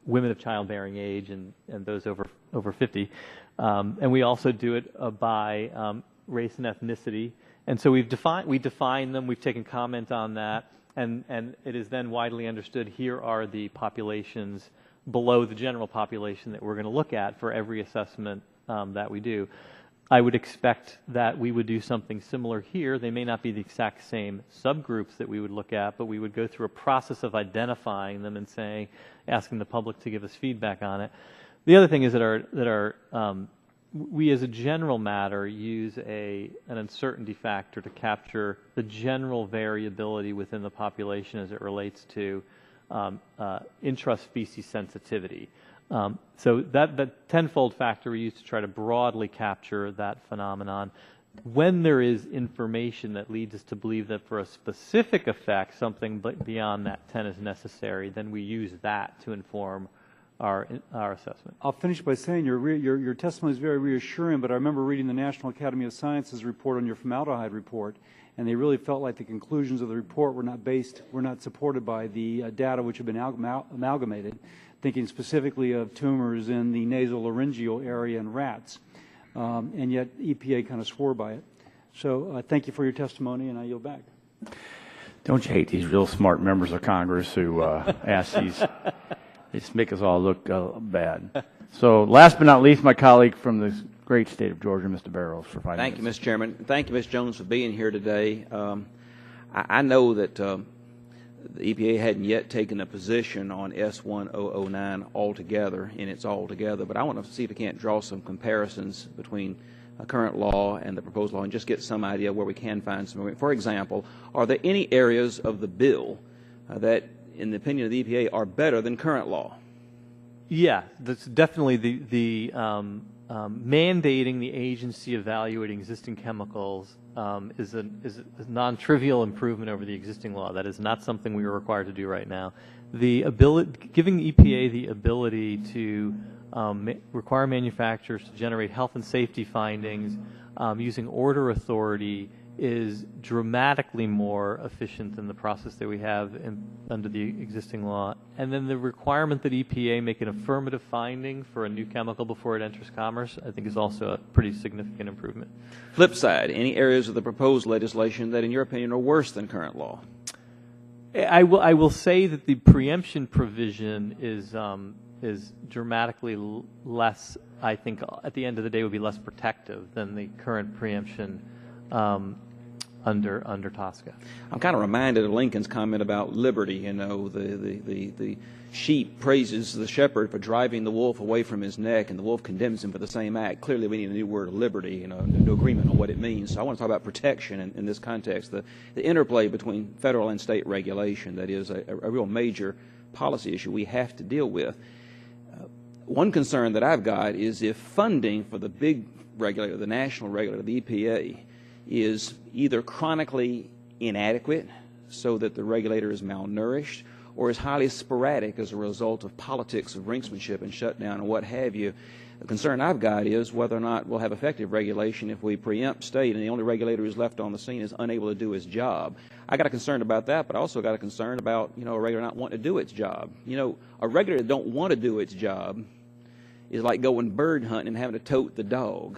women of childbearing age and those over 50, and we also do it by race and ethnicity. And so we define them. We've taken comment on that, and it is then widely understood. Here are the populations below the general population that we're going to look at for every assessment that we do. I would expect that we would do something similar here. They may not be the exact same subgroups that we would look at, but we would go through a process of identifying them and asking the public to give us feedback on it. The other thing is that we as a general matter use an uncertainty factor to capture the general variability within the population as it relates to intraspecies sensitivity. So that tenfold factor we use to try to broadly capture that phenomenon. When there is information that leads us to believe that for a specific effect, something beyond that 10 is necessary, then we use that to inform our assessment. I'll finish by saying your testimony is very reassuring, but I remember reading the National Academy of Sciences report on your formaldehyde report, and they really felt like the conclusions of the report were not supported by the data which have been amalgamated, thinking specifically of tumors in the nasolaryngeo area in rats, and yet EPA kind of swore by it. So thank you for your testimony, and I yield back. Don't you hate these real smart members of Congress who ask these? They just make us all look bad. So last but not least, my colleague from the great state of Georgia, Mr. Barrows, for 5 minutes. Thank you, Mr. Chairman. Thank you, Ms. Jones, for being here today. I know that the EPA hadn't yet taken a position on S1009 altogether, but I want to see if we can't draw some comparisons between current law and the proposed law and just get some idea where we can find some. For example, are there any areas of the bill that, in the opinion of the EPA, are better than current law? Yeah, that's definitely the mandating the agency evaluating existing chemicals is a non-trivial improvement over the existing law. That is not something we are required to do right now. Giving the EPA the ability to require manufacturers to generate health and safety findings using order authority is dramatically more efficient than the process that we have under the existing law. And then the requirement that EPA make an affirmative finding for a new chemical before it enters commerce, I think, is also a pretty significant improvement. Flip side, any areas of the proposed legislation that, in your opinion, are worse than current law? I will say that the preemption provision is dramatically less, I think, at the end of the day, would be less protective than the current preemption under TSCA. I'm kind of reminded of Lincoln's comment about liberty. You know, the sheep praises the shepherd for driving the wolf away from his neck, and the wolf condemns him for the same act. Clearly, we need a new word, liberty, you know, no agreement on what it means. So I want to talk about protection in this context, the interplay between federal and state regulation. That is a real major policy issue we have to deal with. One concern that I've got is if funding for the big regulator, the national regulator, the EPA, is either chronically inadequate so that the regulator is malnourished, or is highly sporadic as a result of politics of brinksmanship and shutdown and what have you. The concern I've got is whether or not we'll have effective regulation if we preempt state and the only regulator who's left on the scene is unable to do his job. I got a concern about that, but I also got a concern about, you know, a regulator not wanting to do its job. You know, a regulator that don't want to do its job is like going bird hunting and having to tote the dog.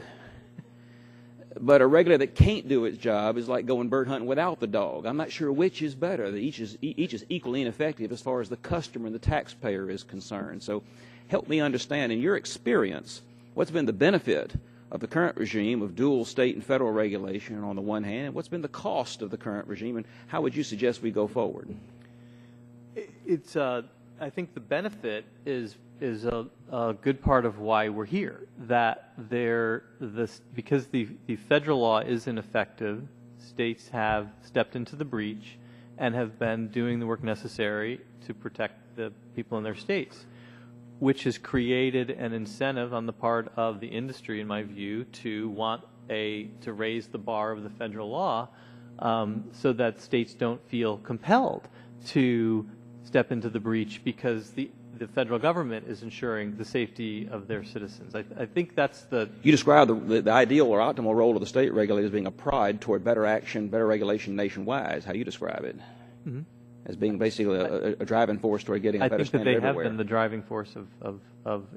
But a regulator that can't do its job is like going bird hunting without the dog. I'm not sure which is better. Each is equally ineffective as far as the customer and the taxpayer is concerned. So help me understand, in your experience, what's been the benefit of the current regime of dual state and federal regulation on the one hand, and what's been the cost of the current regime, and how would you suggest we go forward? It's I think the benefit is a good part of why we're here. That because the federal law is ineffective, states have stepped into the breach and have been doing the work necessary to protect the people in their states, which has created an incentive on the part of the industry, in my view, to want to raise the bar of the federal law, so that states don't feel compelled to step into the breach because the federal government is ensuring the safety of their citizens. I think that's the... You describe the ideal or optimal role of the state regulator as being a pride toward better action, better regulation nationwide. How do you describe it? Mm-hmm. As being basically a driving force toward getting a better standard everywhere. I think that they have been the driving force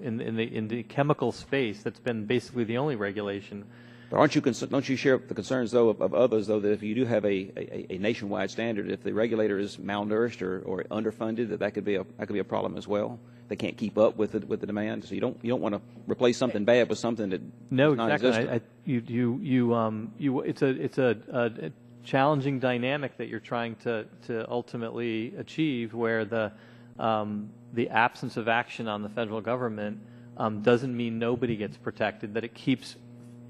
in the chemical space. That's been basically the only regulation. But don't you share the concerns, though, of others, though, that if you do have a nationwide standard, if the regulator is malnourished or underfunded, that could be a problem as well? They can't keep up with the demand, so you don't want to replace something bad with something that no, is non-existent. It's a challenging dynamic that you're trying to ultimately achieve, where the absence of action on the federal government doesn't mean nobody gets protected. That it keeps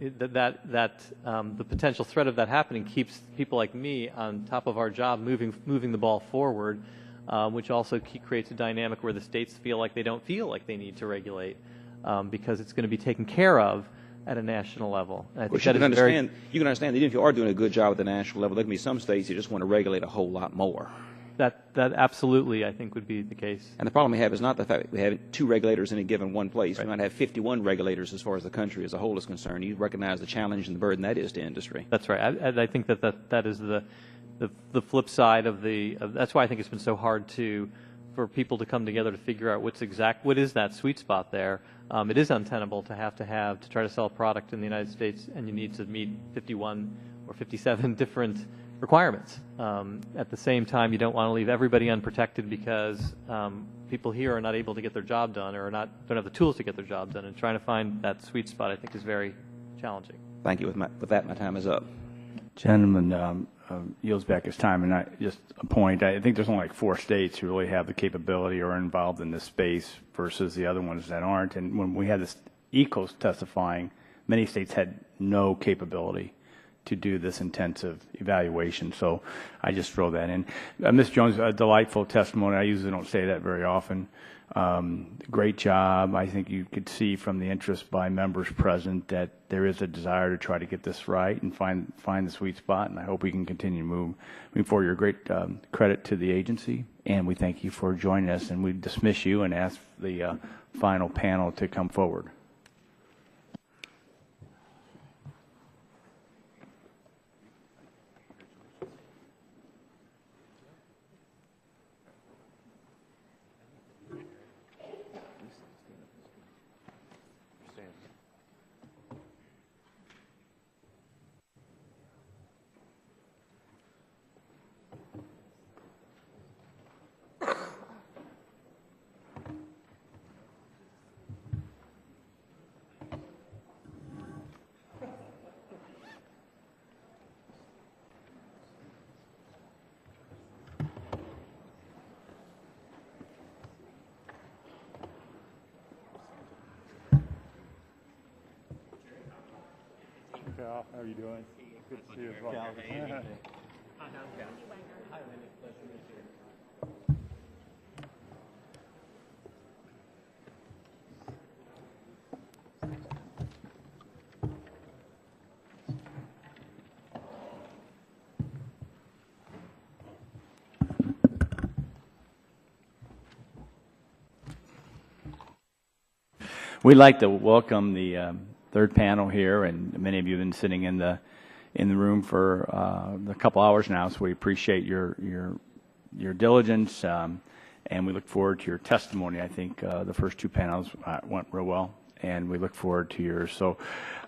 the potential threat of that happening keeps people like me on top of our job, moving the ball forward, which also creates a dynamic where the states feel like they don't feel like they need to regulate because it's going to be taken care of at a national level. And I think you can understand that even if you are doing a good job at the national level, there can be some states that just want to regulate a whole lot more. That absolutely, I think, would be the case. And the problem we have is not the fact that we have two regulators in a given one place. Right. We might have 51 regulators as far as the country as a whole is concerned. You recognize the challenge and the burden that is to industry. That's right. I think that is the flip side of that's why I think it's been so hard for people to come together to figure out what is that sweet spot there. It is untenable to try to sell a product in the United States, and you need to meet 51 or 57 different requirements. At the same time, you don't want to leave everybody unprotected because people here are not able to get their job done or don't have the tools to get their job done. And trying to find that sweet spot, I think, is very challenging. Thank you. With that, my time is up. Gentleman yields back his time, and just a point. I think there's only like 4 states who really have the capability or are involved in this space versus the other ones that aren't. And when we had this ECOS testifying, many states had no capability to do this intensive evaluation. So I just throw that in. Ms. Jones, a delightful testimony. I usually don't say that very often. Great job. I think you could see from the interest by members present that there is a desire to try to get this right and find the sweet spot, and I hope we can continue to move forward. Your great credit to the agency, and we thank you for joining us, and we dismiss you and ask the final panel to come forward. Cal. How are you doing? Good to see you as well. We'd like to welcome the third panel here, and many of you have been sitting in the room for a couple hours now, so we appreciate your diligence, and we look forward to your testimony. I think the first two panels went real well, and we look forward to yours. So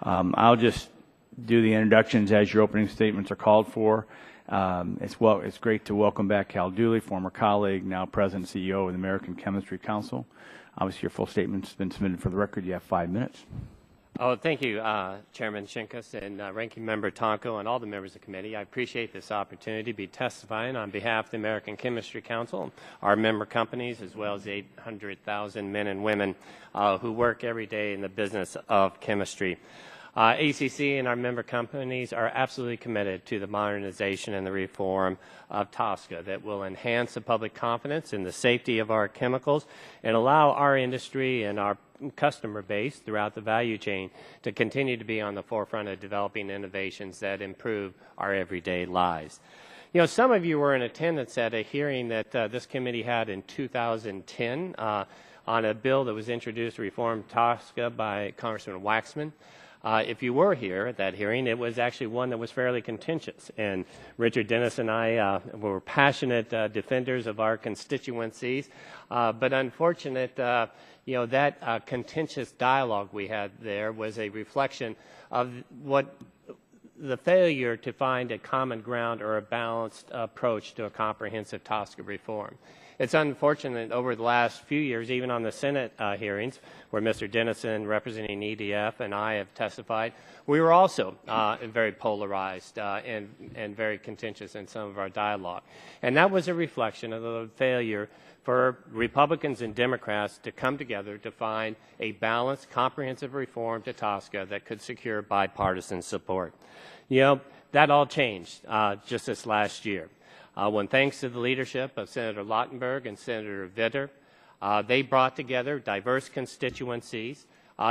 I'll just do the introductions as your opening statements are called for. It's great to welcome back Cal Dooley, former colleague, now President and CEO of the American Chemistry Council. Obviously, your full statement's been submitted for the record. You have 5 minutes. Oh, thank you, Chairman Shimkus and Ranking Member Tonko and all the members of the committee. I appreciate this opportunity to be testifying on behalf of the American Chemistry Council, our member companies, as well as 800,000 men and women who work every day in the business of chemistry. ACC and our member companies are absolutely committed to the modernization and the reform of TSCA that will enhance the public confidence in the safety of our chemicals and allow our industry and our customer base throughout the value chain to continue to be on the forefront of developing innovations that improve our everyday lives. You know, some of you were in attendance at a hearing that this committee had in 2010 on a bill that was introduced to reform TSCA by Congressman Waxman. If you were here at that hearing, it was actually one that was fairly contentious. And Richard Dennis and I were passionate defenders of our constituencies. But unfortunate, that contentious dialogue we had there was a reflection of what the failure to find a common ground or a balanced approach to a comprehensive TSCA reform. It's unfortunate over the last few years, even on the Senate hearings, where Mr. Dennison, representing EDF, and I have testified, we were also very polarized and very contentious in some of our dialogue. And that was a reflection of the failure for Republicans and Democrats to come together to find a balanced, comprehensive reform to TSCA that could secure bipartisan support. You know, that all changed just this last year. When thanks to the leadership of Senator Lautenberg and Senator Vitter, they brought together diverse constituencies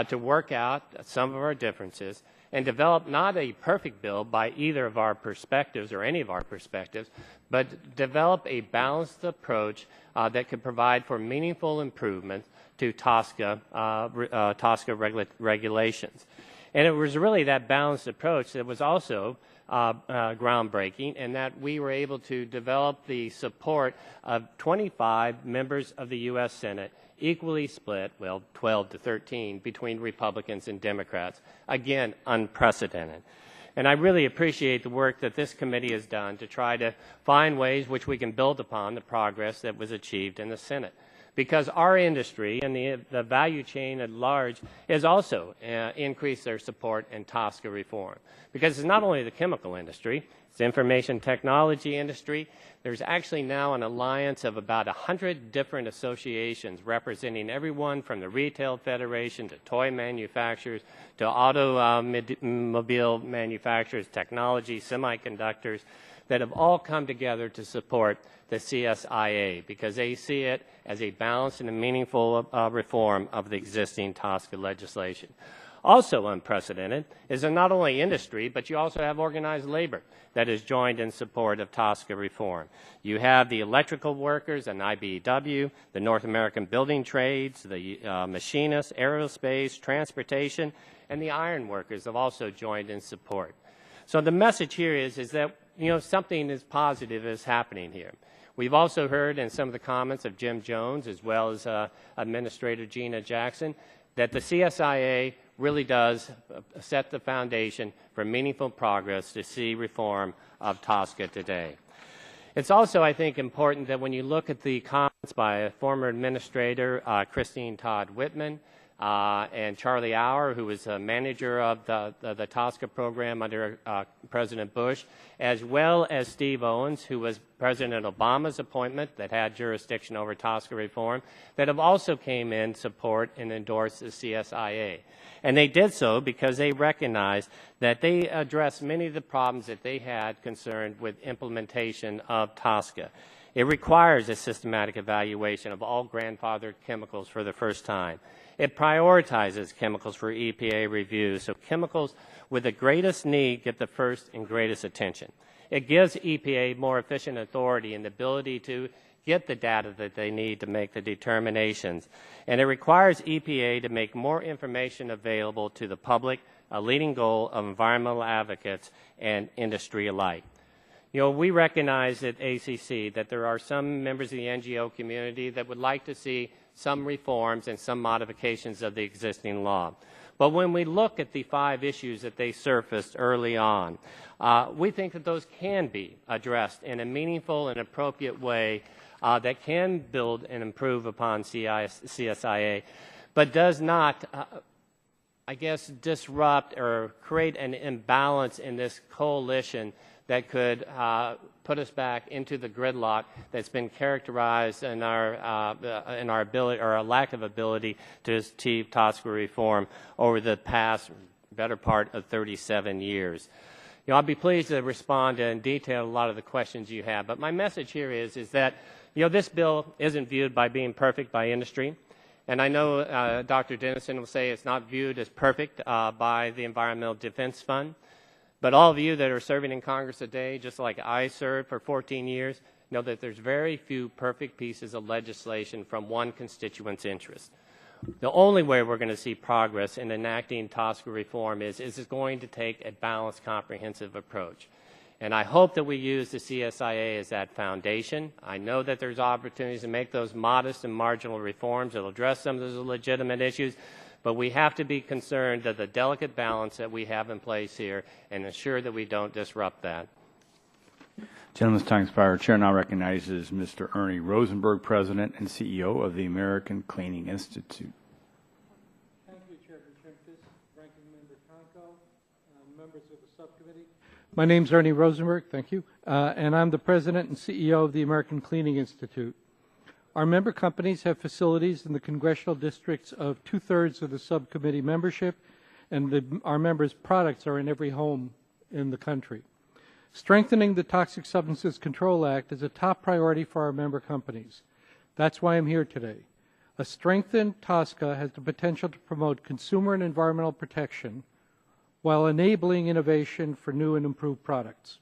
to work out some of our differences and develop not a perfect bill by either of our perspectives or any of our perspectives, but develop a balanced approach that could provide for meaningful improvement to TSCA regulations. And it was really that balanced approach that was also groundbreaking, and that we were able to develop the support of 25 members of the U.S. Senate, equally split, well, 12 to 13, between Republicans and Democrats. Again, unprecedented. And I really appreciate the work that this committee has done to try to find ways which we can build upon the progress that was achieved in the Senate. Because our industry and the value chain at large has also increased their support in TSCA reform. Because it's not only the chemical industry, it's the information technology industry. There's actually now an alliance of about 100 different associations representing everyone from the Retail Federation to toy manufacturers to automobile manufacturers, technology, semiconductors, that have all come together to support the CSIA because they see it as a balanced and a meaningful reform of the existing TSCA legislation. Also unprecedented is that not only industry, but you also have organized labor that has joined in support of TSCA reform. You have the electrical workers and IBEW, the North American building trades, the machinists, aerospace, transportation, and the iron workers have also joined in support. So the message here is that something is positive is happening here. We've also heard in some of the comments of Jim Jones as well as Administrator Gina Jackson that the CSIA really does set the foundation for meaningful progress to see reform of TSCA today. It's also, I think, important that when you look at the comments by a former administrator, Christine Todd Whitman, and Charlie Auer, who was a manager of the TSCA program under President Bush, as well as Steve Owens, who was President Obama's appointment that had jurisdiction over TSCA reform, that have also came in support and endorsed the CSIA. And they did so because they recognized that they addressed many of the problems that they had concerned with implementation of TSCA. It requires a systematic evaluation of all grandfathered chemicals for the first time. It prioritizes chemicals for EPA review, so chemicals with the greatest need get the first and greatest attention. It gives EPA more efficient authority and the ability to get the data that they need to make the determinations. And it requires EPA to make more information available to the public, a leading goal of environmental advocates and industry alike. You know, we recognize at ACC that there are some members of the NGO community that would like to see some reforms and some modifications of the existing law. But when we look at the 5 issues that they surfaced early on, we think that those can be addressed in a meaningful and appropriate way that can build and improve upon CSIA, but does not, I guess, disrupt or create an imbalance in this coalition that could put us back into the gridlock that's been characterized in our ability or our lack of ability to achieve TSCA reform over the past better part of 37 years. You know, I'll be pleased to respond in detail to a lot of the questions you have, but my message here is that, you know, this bill isn't viewed by being perfect by industry. And I know Dr. Dennison will say it's not viewed as perfect by the Environmental Defense Fund. But all of you that are serving in Congress today, just like I served for 14 years, know that there's very few perfect pieces of legislation from one constituent's interest. The only way we're going to see progress in enacting TSCA reform is it's going to take a balanced, comprehensive approach. And I hope that we use the CSIA as that foundation. I know that there's opportunities to make those modest and marginal reforms that will address some of those legitimate issues, but we have to be concerned of the delicate balance that we have in place here and ensure that we don't disrupt that. Gentleman's time expired. Chair now recognizes Mr. Ernie Rosenberg, President and CEO of the American Cleaning Institute. Thank you, Chairman Shimkus, Ranking Member Tonko, members of the subcommittee. My name is Ernie Rosenberg, thank you, and I'm the President and CEO of the American Cleaning Institute. Our member companies have facilities in the congressional districts of 2/3 of the subcommittee membership, and our members' products are in every home in the country. Strengthening the Toxic Substances Control Act is a top priority for our member companies. That's why I'm here today. A strengthened TSCA has the potential to promote consumer and environmental protection while enabling innovation for new and improved products.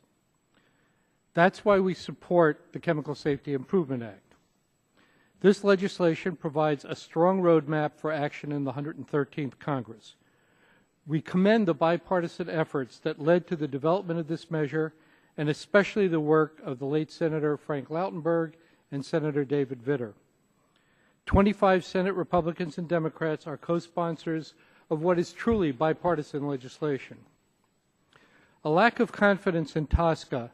That's why we support the Chemical Safety Improvement Act. This legislation provides a strong roadmap for action in the 113th Congress. We commend the bipartisan efforts that led to the development of this measure, and especially the work of the late Senator Frank Lautenberg and Senator David Vitter. 25 Senate Republicans and Democrats are co-sponsors of what is truly bipartisan legislation. A lack of confidence in TSCA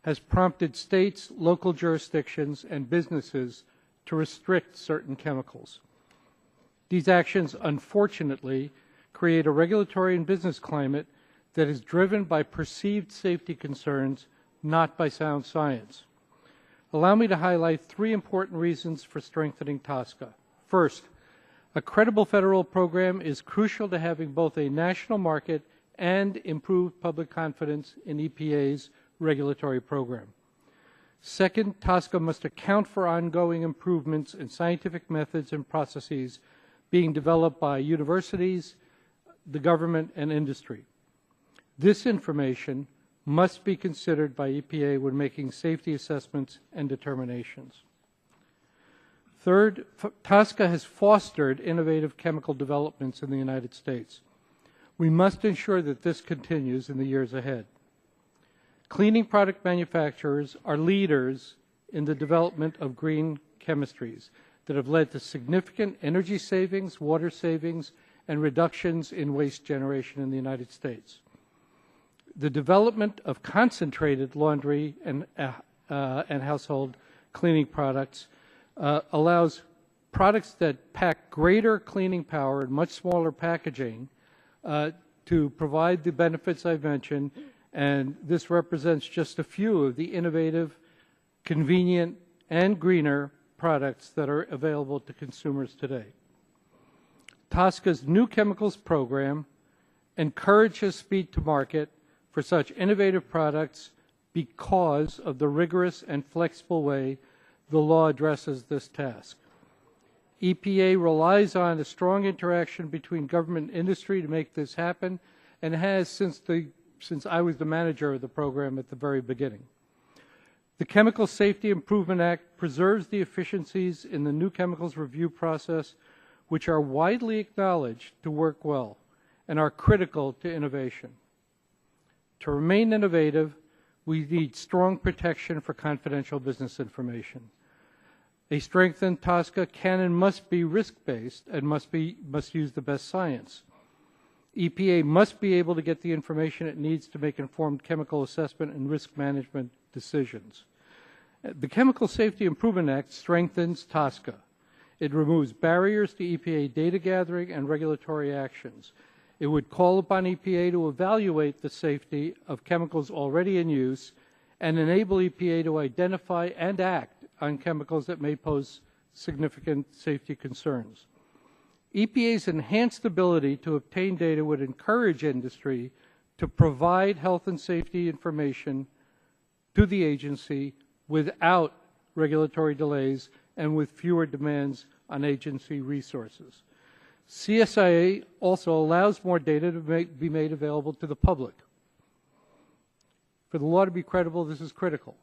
has prompted states, local jurisdictions, and businesses to restrict certain chemicals. These actions, unfortunately, create a regulatory and business climate that is driven by perceived safety concerns, not by sound science. Allow me to highlight 3 important reasons for strengthening TSCA. First, a credible federal program is crucial to having both a national market and improved public confidence in EPA's regulatory program. Second, TSCA must account for ongoing improvements in scientific methods and processes being developed by universities, the government, and industry. This information must be considered by EPA when making safety assessments and determinations. Third, TSCA has fostered innovative chemical developments in the United States. We must ensure that this continues in the years ahead. Cleaning product manufacturers are leaders in the development of green chemistries that have led to significant energy savings, water savings, and reductions in waste generation in the United States. The development of concentrated laundry and household cleaning products allows products that pack greater cleaning power and much smaller packaging to provide the benefits I've mentioned, and this represents just a few of the innovative, convenient, and greener products that are available to consumers today. TSCA's new chemicals program encourages speed to market for such innovative products because of the rigorous and flexible way the law addresses this task. EPA relies on a strong interaction between government and industry to make this happen, and has since I was the manager of the program at the very beginning. The Chemical Safety Improvement Act preserves the efficiencies in the new chemicals review process, which are widely acknowledged to work well and are critical to innovation. To remain innovative, we need strong protection for confidential business information. A strengthened TSCA can and must be risk-based and must use the best science. EPA must be able to get the information it needs to make informed chemical assessment and risk management decisions. The Chemical Safety Improvement Act strengthens TSCA. It removes barriers to EPA data gathering and regulatory actions. It would call upon EPA to evaluate the safety of chemicals already in use and enable EPA to identify and act on chemicals that may pose significant safety concerns. EPA's enhanced ability to obtain data would encourage industry to provide health and safety information to the agency without regulatory delays and with fewer demands on agency resources. CSIA also allows more data to be made available to the public. For the law to be credible, this is critical.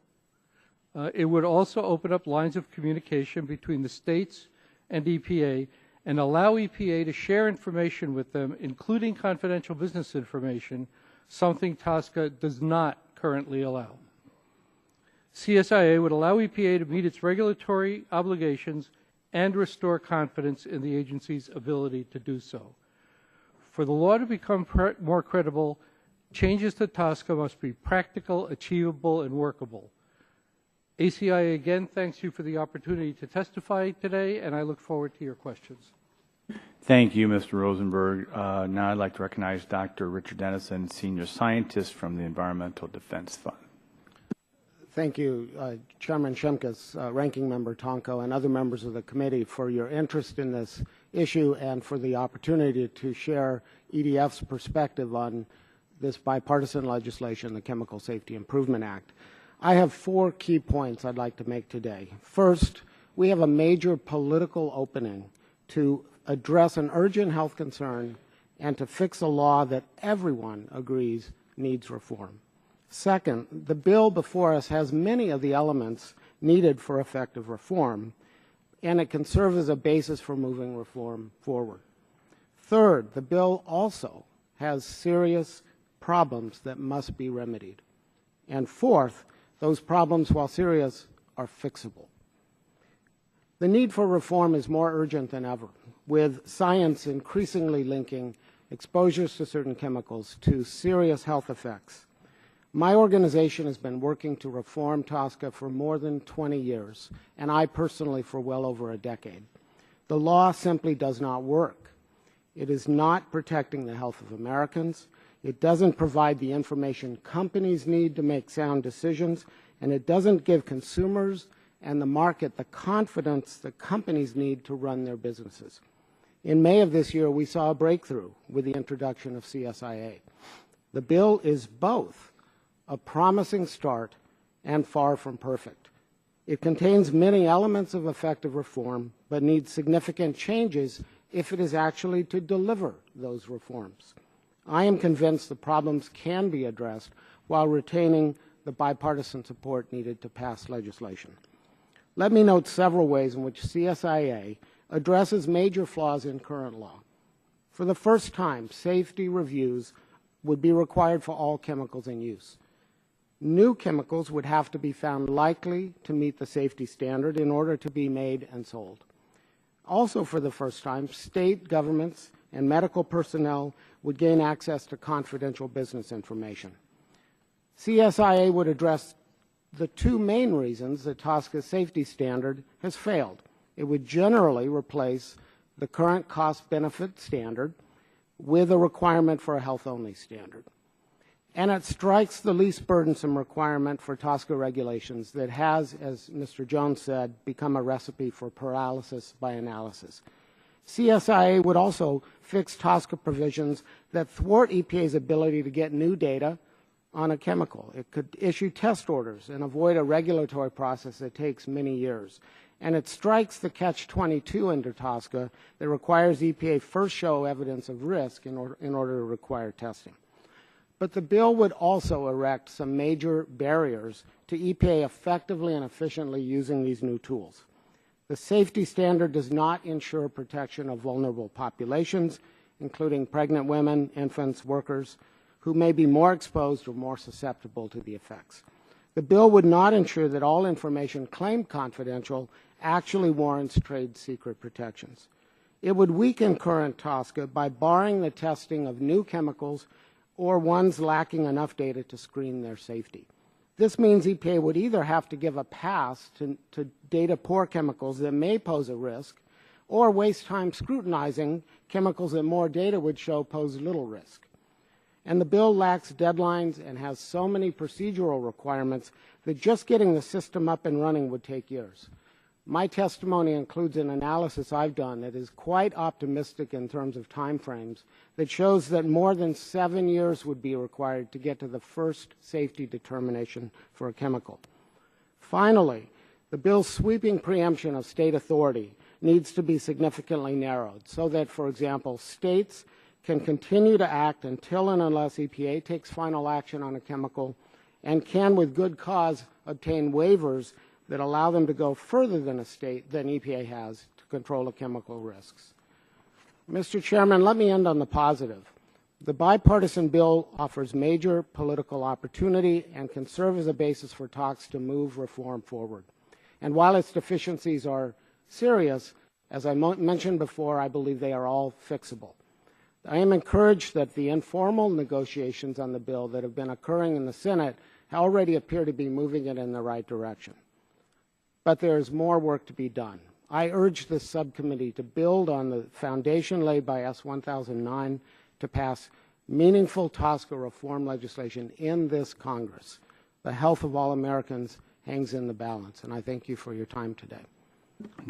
It would also open up lines of communication between the states and EPA and allow EPA to share information with them, including confidential business information, something TSCA does not currently allow. CSIA would allow EPA to meet its regulatory obligations and restore confidence in the agency's ability to do so. For the law to become more credible, changes to TSCA must be practical, achievable, and workable. ACIA again thanks you for the opportunity to testify today, and I look forward to your questions. Thank you, Mr. Rosenberg. Now I'd like to recognize Dr. Richard Dennison, Senior Scientist from the Environmental Defense Fund. Thank you, Chairman Shimkus, Ranking Member Tonko, and other members of the committee for your interest in this issue and for the opportunity to share EDF's perspective on this bipartisan legislation, the Chemical Safety Improvement Act. I have 4 key points I'd like to make today. First, we have a major political opening to address an urgent health concern and to fix a law that everyone agrees needs reform. Second, the bill before us has many of the elements needed for effective reform, and it can serve as a basis for moving reform forward. Third, the bill also has serious problems that must be remedied. And fourth, those problems, while serious, are fixable. The need for reform is more urgent than ever, with science increasingly linking exposures to certain chemicals to serious health effects. My organization has been working to reform TSCA for more than 20 years, and I personally for well over a decade. The law simply does not work. It is not protecting the health of Americans. It doesn't provide the information companies need to make sound decisions, and it doesn't give consumers and the market the confidence that companies need to run their businesses. In May of this year, we saw a breakthrough with the introduction of CSIA. The bill is both a promising start and far from perfect. It contains many elements of effective reform, but needs significant changes if it is actually to deliver those reforms. I am convinced the problems can be addressed while retaining the bipartisan support needed to pass legislation. Let me note several ways in which CSIA addresses major flaws in current law. For the first time, safety reviews would be required for all chemicals in use. New chemicals would have to be found likely to meet the safety standard in order to be made and sold. Also, for the first time, state governments and medical personnel would gain access to confidential business information. CSIA would address the 2 main reasons that TSCA's safety standard has failed. It would generally replace the current cost-benefit standard with a requirement for a health-only standard. And it strikes the least burdensome requirement for TSCA regulations that has, as Mr. Jones said, become a recipe for paralysis by analysis. CSIA would also fix TSCA provisions that thwart EPA's ability to get new data on a chemical. It could issue test orders and avoid a regulatory process that takes many years. And it strikes the catch-22 under TSCA that requires EPA first show evidence of risk in order to require testing. But the bill would also erect some major barriers to EPA effectively and efficiently using these new tools. The safety standard does not ensure protection of vulnerable populations, including pregnant women, infants, workers, who may be more exposed or more susceptible to the effects. The bill would not ensure that all information claimed confidential actually warrants trade secret protections. It would weaken current TSCA by barring the testing of new chemicals or ones lacking enough data to screen their safety. This means EPA would either have to give a pass to data-poor chemicals that may pose a risk, or waste time scrutinizing chemicals that more data would show pose little risk. And the bill lacks deadlines and has so many procedural requirements that just getting the system up and running would take years. My testimony includes an analysis I've done that is quite optimistic in terms of timeframes that shows that more than 7 years would be required to get to the first safety determination for a chemical. Finally, the bill's sweeping preemption of state authority needs to be significantly narrowed so that, for example, states can continue to act until and unless EPA takes final action on a chemical and can, with good cause, obtain waivers that allow them to go further than EPA has to control the chemical risks. Mr. Chairman, let me end on the positive. The bipartisan bill offers major political opportunity and can serve as a basis for talks to move reform forward. And while its deficiencies are serious, as I mentioned before, I believe they are all fixable. I am encouraged that the informal negotiations on the bill that have been occurring in the Senate already appear to be moving it in the right direction. But there is more work to be done. I urge this subcommittee to build on the foundation laid by S1009 to pass meaningful TSCA reform legislation in this Congress. The health of all Americans hangs in the balance, and I thank you for your time today.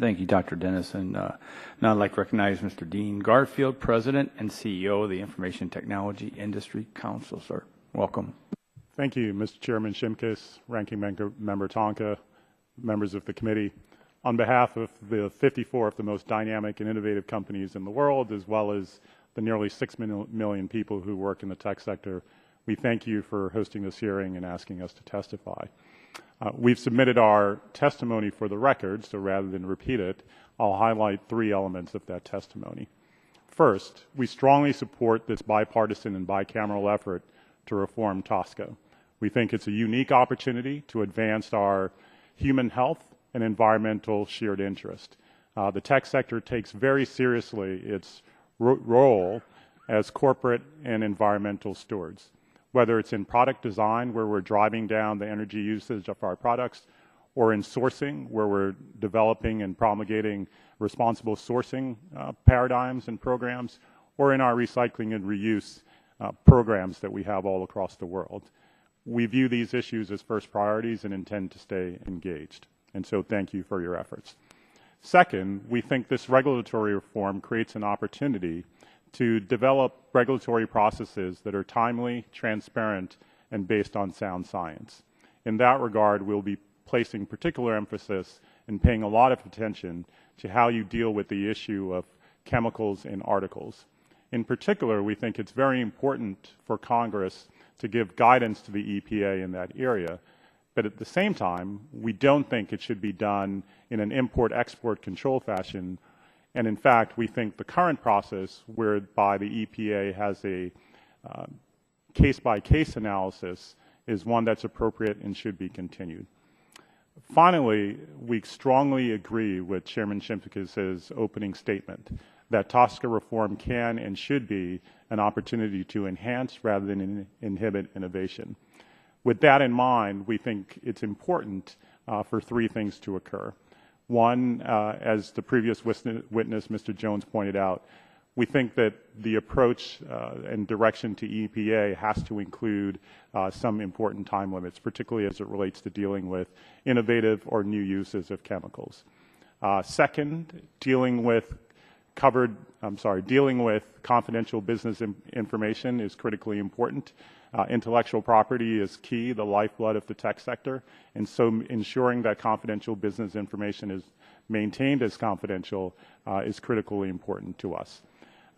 Thank you, Dr. Dennis. And now I'd like to recognize Mr. Dean Garfield, President and CEO of the Information Technology Industry Council. Sir, welcome. Thank you, Mr. Chairman Shimkus, Ranking Member Tonka, members of the committee. On behalf of the 54 of the most dynamic and innovative companies in the world, as well as the nearly 6 million people who work in the tech sector, we thank you for hosting this hearing and asking us to testify. We've submitted our testimony for the record, so rather than repeat it, I'll highlight 3 elements of that testimony. First, we strongly support this bipartisan and bicameral effort to reform TSCA. We think it's a unique opportunity to advance our human health and environmental shared interest. The tech sector takes very seriously its role as corporate and environmental stewards, whether it's in product design, where we're driving down the energy usage of our products, or in sourcing, where we're developing and promulgating responsible sourcing paradigms and programs, or in our recycling and reuse programs that we have all across the world. We view these issues as first priorities and intend to stay engaged. And so thank you for your efforts. Second, we think this regulatory reform creates an opportunity to develop regulatory processes that are timely, transparent, and based on sound science. In that regard, we'll be placing particular emphasis and paying a lot of attention to how you deal with the issue of chemicals in articles. In particular, we think it's very important for Congress to give guidance to the EPA in that area, but at the same time, we don't think it should be done in an import-export control fashion. And in fact, we think the current process whereby the EPA has a case-by-case analysis is one that's appropriate and should be continued. Finally, we strongly agree with Chairman Shimkus' opening statement that TSCA reform can and should be an opportunity to enhance rather than inhibit innovation. With that in mind, we think it's important for 3 things to occur. One, as the previous witness, Mr. Jones, pointed out, we think that the approach and direction to EPA has to include some important time limits, particularly as it relates to dealing with innovative or new uses of chemicals. Second, dealing with confidential business information is critically important. Intellectual property is key, the lifeblood of the tech sector, and so ensuring that confidential business information is maintained as confidential is critically important to us.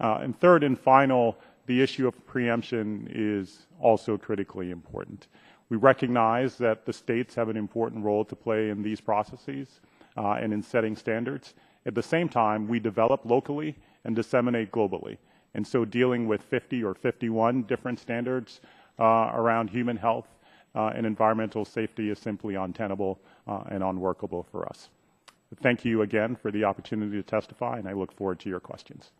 And third and final, the issue of preemption is also critically important. We recognize that the states have an important role to play in these processes and in setting standards. At the same time, we develop locally and disseminate globally. And so dealing with 50 or 51 different standards around human health and environmental safety is simply untenable and unworkable for us. Thank you again for the opportunity to testify, and I look forward to your questions.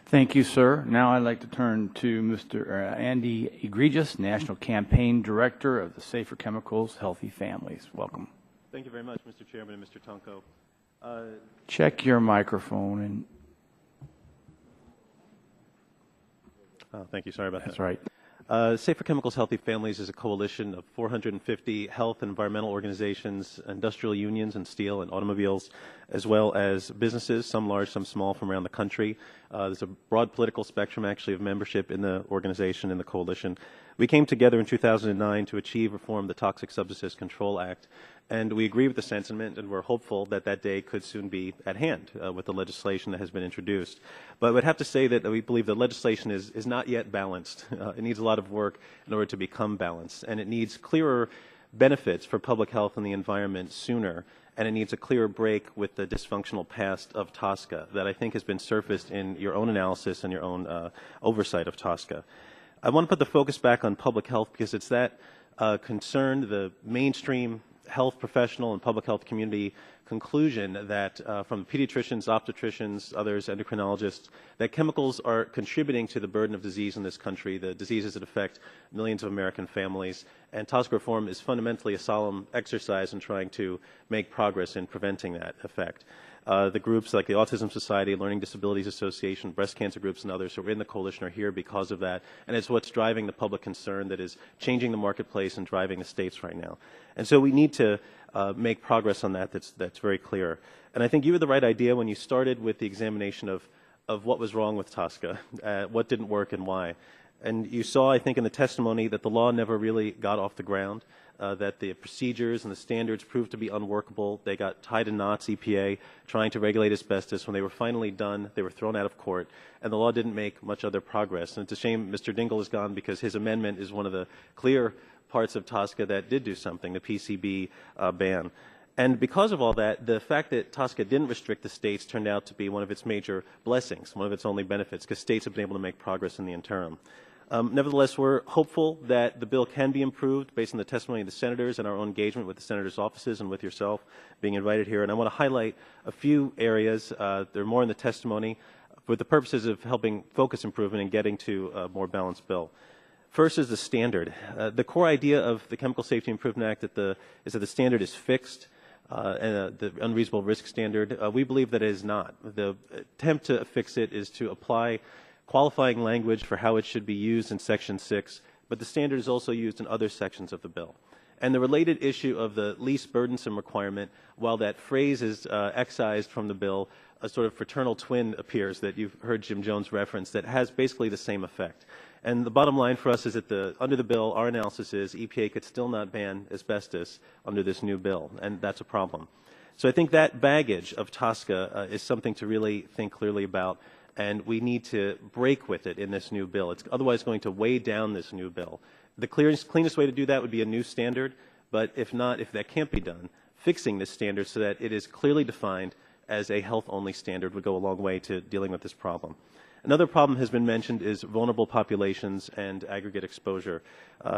Thank you, sir. Now I'd like to turn to Mr. Andy Egregious, National Campaign Director of the Safer Chemicals, Healthy Families. Welcome. Thank you very much, Mr. Chairman and Mr. Tonko. Check your microphone. Thank you. Sorry about that. That's right. Safer Chemicals, Healthy Families is a coalition of 450 health and environmental organizations, industrial unions in steel and automobiles, as well as businesses, some large, some small, from around the country. There's a broad political spectrum, actually, of membership in the organization, in the coalition. We came together in 2009 to achieve reform of the Toxic Substances Control Act, and we agree with the sentiment, and we're hopeful that that day could soon be at hand with the legislation that has been introduced. But I would have to say that we believe the legislation is not yet balanced. It needs a lot of work in order to become balanced, and it needs clearer benefits for public health and the environment sooner, and it needs a clearer break with the dysfunctional past of TSCA that I think has been surfaced in your own analysis and your own oversight of TSCA. I want to put the focus back on public health because it's that concern, the mainstream health professional and public health community conclusion that from pediatricians, obstetricians, others, endocrinologists, that chemicals are contributing to the burden of disease in this country, the diseases that affect millions of American families. And TSCA reform is fundamentally a solemn exercise in trying to make progress in preventing that effect. The groups like the Autism Society, Learning Disabilities Association, breast cancer groups, and others who are in the coalition are here because of that, and it's what's driving the public concern that is changing the marketplace and driving the states right now. And so we need to make progress on that. That's very clear. And I think you had the right idea when you started with the examination of what was wrong with TSCA, what didn't work and why. And you saw, I think, in the testimony that the law never really got off the ground, that the procedures and the standards proved to be unworkable. They got tied in knots, EPA, trying to regulate asbestos. When they were finally done, they were thrown out of court, and the law didn't make much other progress. And it's a shame Mr. Dingell is gone because his amendment is one of the clear parts of TSCA that did do something, the PCB ban. And because of all that, the fact that TSCA didn't restrict the states turned out to be one of its major blessings, one of its only benefits, because states have been able to make progress in the interim. Nevertheless, we're hopeful that the bill can be improved based on the testimony of the senators and our own engagement with the senators' offices and with yourself being invited here. And I want to highlight a few areas. There are more in the testimony for the purposes of helping focus improvement and getting to a more balanced bill. First is the standard. The core idea of the Chemical Safety Improvement Act is that the standard is fixed, and the unreasonable risk standard. We believe that it is not. The attempt to fix it is to apply qualifying language for how it should be used in Section 6, but the standard is also used in other sections of the bill. And the related issue of the least burdensome requirement, while that phrase is excised from the bill, a sort of fraternal twin appears that you've heard Jim Jones reference that has basically the same effect. And the bottom line for us is that under the bill, our analysis is EPA could still not ban asbestos under this new bill, and that's a problem. So I think that baggage of TSCA is something to really think clearly about, and we need to break with it in this new bill. It's otherwise going to weigh down this new bill. The cleanest way to do that would be a new standard, but if not, if that can't be done, fixing this standard so that it is clearly defined as a health-only standard would go a long way to dealing with this problem. Another problem has been mentioned is vulnerable populations and aggregate exposure.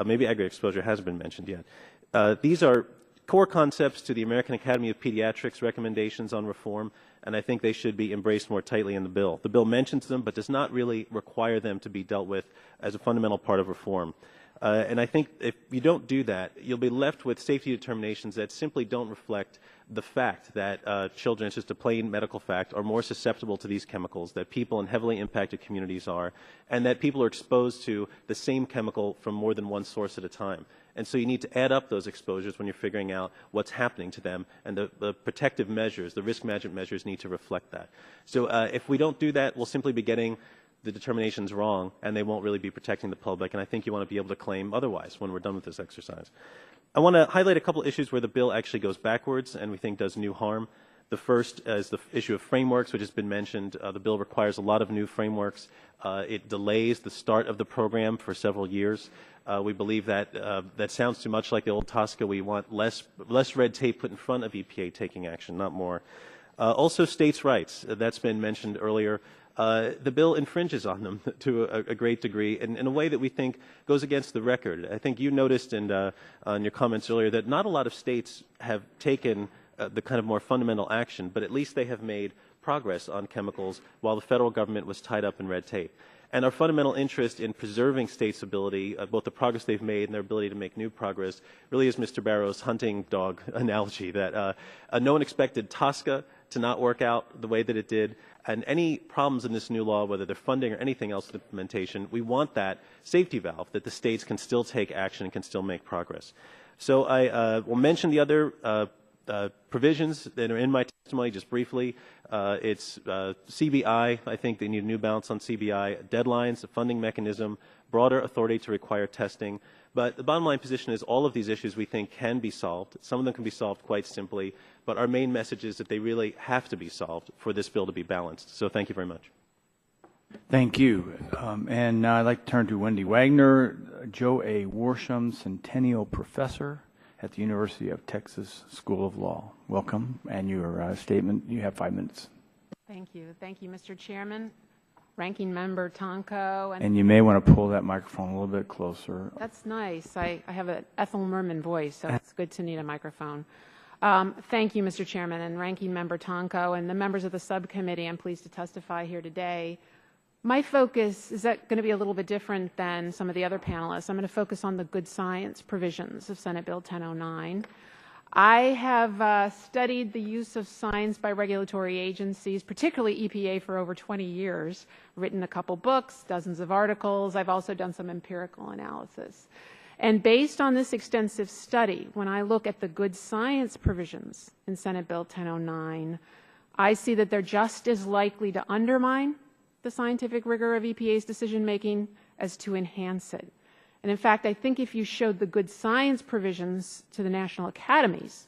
Maybe aggregate exposure hasn't been mentioned yet. These are core concepts to the American Academy of Pediatrics recommendations on reform, and I think they should be embraced more tightly in the bill. The bill mentions them, but does not really require them to be dealt with as a fundamental part of reform. And I think if you don't do that, you'll be left with safety determinations that simply don't reflect the fact that children, it's just a plain medical fact, are more susceptible to these chemicals, that people in heavily impacted communities are, and that people are exposed to the same chemical from more than one source at a time. And so you need to add up those exposures when you're figuring out what's happening to them, and the protective measures, the risk management measures need to reflect that. So if we don't do that, we'll simply be getting the determinations wrong, and they won't really be protecting the public, and I think you want to be able to claim otherwise when we're done with this exercise. I want to highlight a couple issues where the bill actually goes backwards and we think does new harm. The first is the issue of frameworks, which has been mentioned. The bill requires a lot of new frameworks. It delays the start of the program for several years. We believe that that sounds too much like the old TSCA. We want less red tape put in front of EPA taking action, not more. Also, states' rights. That's been mentioned earlier. The bill infringes on them to a great degree in a way that we think goes against the record. I think you noticed in your comments earlier that not a lot of states have taken the kind of more fundamental action, but at least they have made progress on chemicals while the federal government was tied up in red tape. And our fundamental interest in preserving states' ability, both the progress they've made and their ability to make new progress, really is Mr. Barrow's hunting dog analogy, that no one expected TSCA to not work out the way that it did, and any problems in this new law, whether they're funding or anything else with implementation, we want that safety valve that the states can still take action and can still make progress. So I will mention the other provisions that are in my testimony just briefly. It's CBI. I think they need a new balance on CBI, deadlines, a funding mechanism, broader authority to require testing. But the bottom line position is all of these issues we think can be solved. Some of them can be solved quite simply, but our main message is that they really have to be solved for this bill to be balanced. So thank you very much. Thank you. And now I'd like to turn to Wendy Wagner, Joe A. Worsham Centennial Professor at the University of Texas School of Law. Welcome, and your statement. You have 5 minutes. Thank you. Thank you, Mr. Chairman, Ranking Member Tonko. And you may want to pull that microphone a little bit closer. That's nice. I have an Ethel Merman voice, so it's good to need a microphone. Thank you, Mr. Chairman, and Ranking Member Tonko, and the members of the subcommittee. I'm pleased to testify here today. My focus is going to be a little bit different than some of the other panelists. I'm going to focus on the good science provisions of Senate Bill 1009. I have studied the use of science by regulatory agencies, particularly EPA, for over 20 years, written a couple books, dozens of articles. I've also done some empirical analysis. And based on this extensive study, when I look at the good science provisions in Senate Bill 1009, I see that they're just as likely to undermine the scientific rigor of EPA's decision-making as to enhance it. And in fact, I think if you showed the good science provisions to the national academies,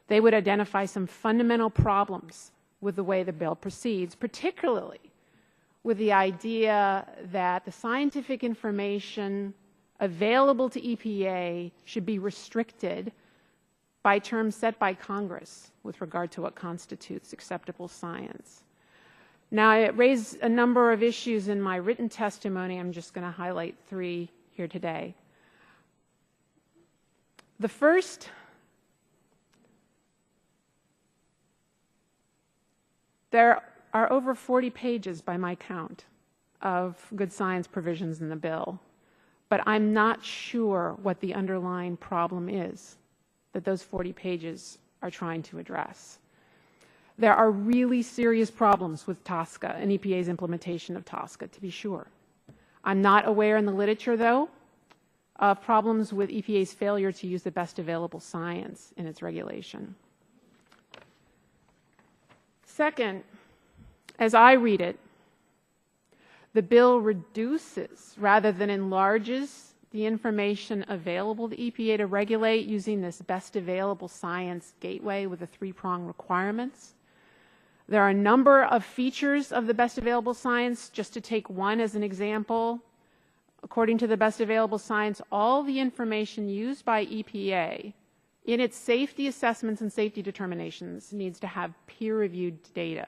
they would identify some fundamental problems with the way the bill proceeds, particularly with the idea that the scientific information available to EPA should be restricted by terms set by Congress with regard to what constitutes acceptable science. Now, I raised a number of issues in my written testimony. I'm just going to highlight 3 here today. The first, there are over 40 pages by my count of good science provisions in the bill, but I'm not sure what the underlying problem is that those 40 pages are trying to address. There are really serious problems with TSCA and EPA's implementation of TSCA, to be sure. I'm not aware in the literature, though, of problems with EPA's failure to use the best available science in its regulation. Second, as I read it, the bill reduces rather than enlarges the information available to EPA to regulate using this best available science gateway with the 3-prong requirements. There are a number of features of the best available science. Just to take one as an example, according to the best available science, all the information used by EPA in its safety assessments and safety determinations needs to have peer-reviewed data.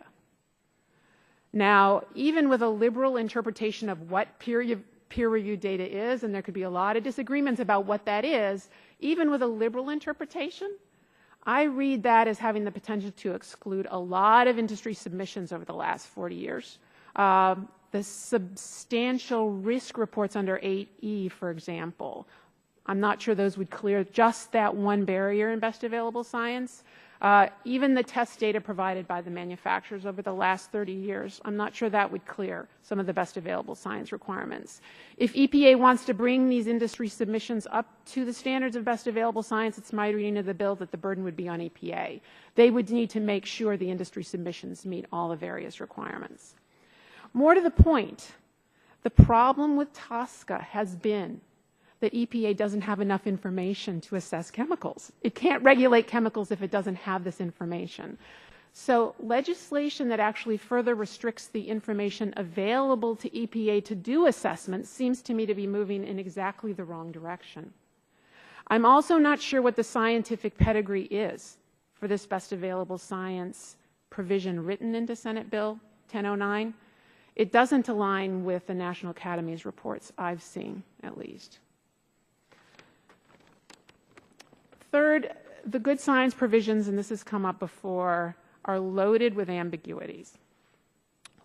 Now, even with a liberal interpretation of what peer-reviewed data is, and there could be a lot of disagreements about what that is, even with a liberal interpretation, I read that as having the potential to exclude a lot of industry submissions over the last 40 years. the substantial risk reports under 8E, for example. I'm not sure those would clear just that one barrier in best available science. Even the test data provided by the manufacturers over the last 30 years, I'm not sure that would clear some of the best available science requirements. If EPA wants to bring these industry submissions up to the standards of best available science, it's my reading of the bill that the burden would be on EPA. They would need to make sure the industry submissions meet all the various requirements. More to the point, the problem with TSCA has been that EPA doesn't have enough information to assess chemicals. It can't regulate chemicals if it doesn't have this information. So legislation that actually further restricts the information available to EPA to do assessments seems to me to be moving in exactly the wrong direction. I'm also not sure what the scientific pedigree is for this best available science provision written into Senate Bill 1009. It doesn't align with the National Academy's reports I've seen, at least. Third, the good science provisions, and this has come up before, are loaded with ambiguities.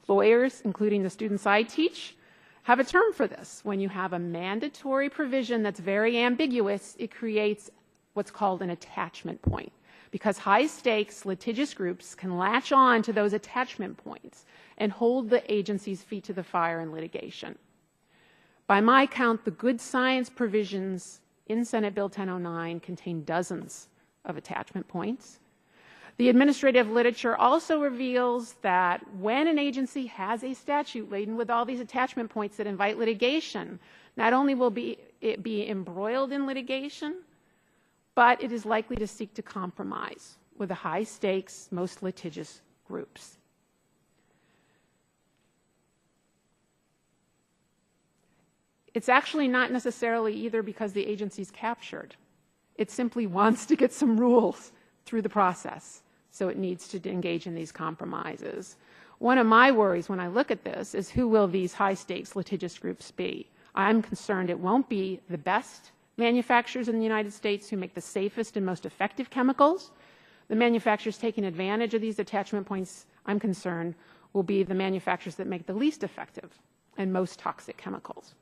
Lawyers, including the students I teach, have a term for this. When you have a mandatory provision that's very ambiguous, it creates what's called an attachment point, because high-stakes litigious groups can latch on to those attachment points and hold the agency's feet to the fire in litigation. By my count, the good science provisions in Senate Bill 1009 contain dozens of attachment points. The administrative literature also reveals that when an agency has a statute laden with all these attachment points that invite litigation, not only will it be embroiled in litigation, but it is likely to seek to compromise with the high-stakes, most litigious groups. It's actually not necessarily either because the agency's captured. It simply wants to get some rules through the process, so it needs to engage in these compromises. One of my worries when I look at this is who will these high-stakes litigious groups be? I'm concerned it won't be the best manufacturers in the United States who make the safest and most effective chemicals. The manufacturers taking advantage of these attachment points, I'm concerned, will be the manufacturers that make the least effective and most toxic chemicals.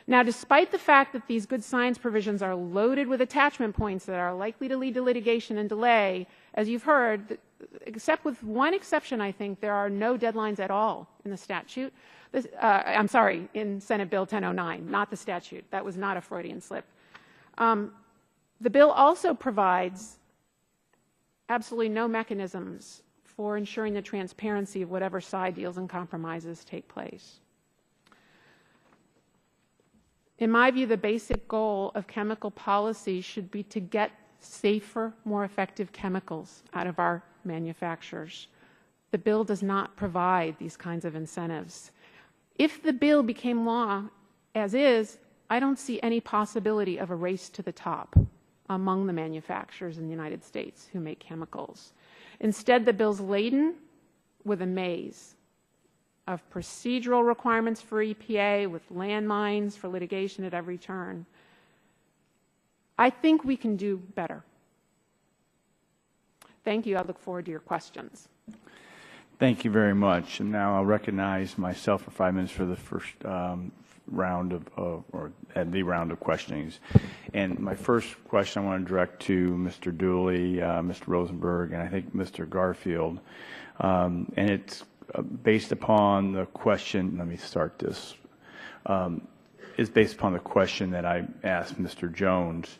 Now, despite the fact that these good science provisions are loaded with attachment points that are likely to lead to litigation and delay, as you've heard, except with one exception, I think, there are no deadlines at all in the statute. I'm sorry, in Senate Bill 1009, not the statute. That was not a Freudian slip. The bill also provides absolutely no mechanisms for ensuring the transparency of whatever side deals and compromises take place. In my view, the basic goal of chemical policy should be to get safer, more effective chemicals out of our manufacturers. The bill does not provide these kinds of incentives. If the bill became law as is, I don't see any possibility of a race to the top among the manufacturers in the United States who make chemicals. Instead, the bill's laden with a maze of procedural requirements for EPA, with landmines for litigation at every turn. I think we can do better. Thank you. I look forward to your questions. Thank you very much. And now I'll recognize myself for 5 minutes for the first round of questionings. And my first question I want to direct to Mr. Dooley, Mr. Rosenberg, and I think Mr. Garfield. And it's based upon the question, let me start this, is based upon the question that I asked Mr. Jones.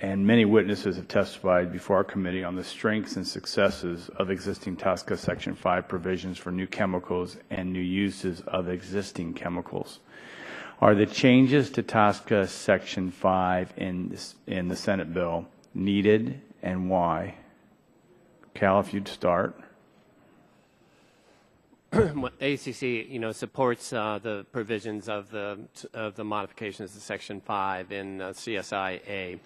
And many witnesses have testified before our committee on the strengths and successes of existing TSCA Section 5 provisions for new chemicals and new uses of existing chemicals. Are the changes to TSCA Section 5 in the Senate bill needed, and why? Cal, if you'd start. ACC, supports the provisions of the modifications to Section 5 in CSIA.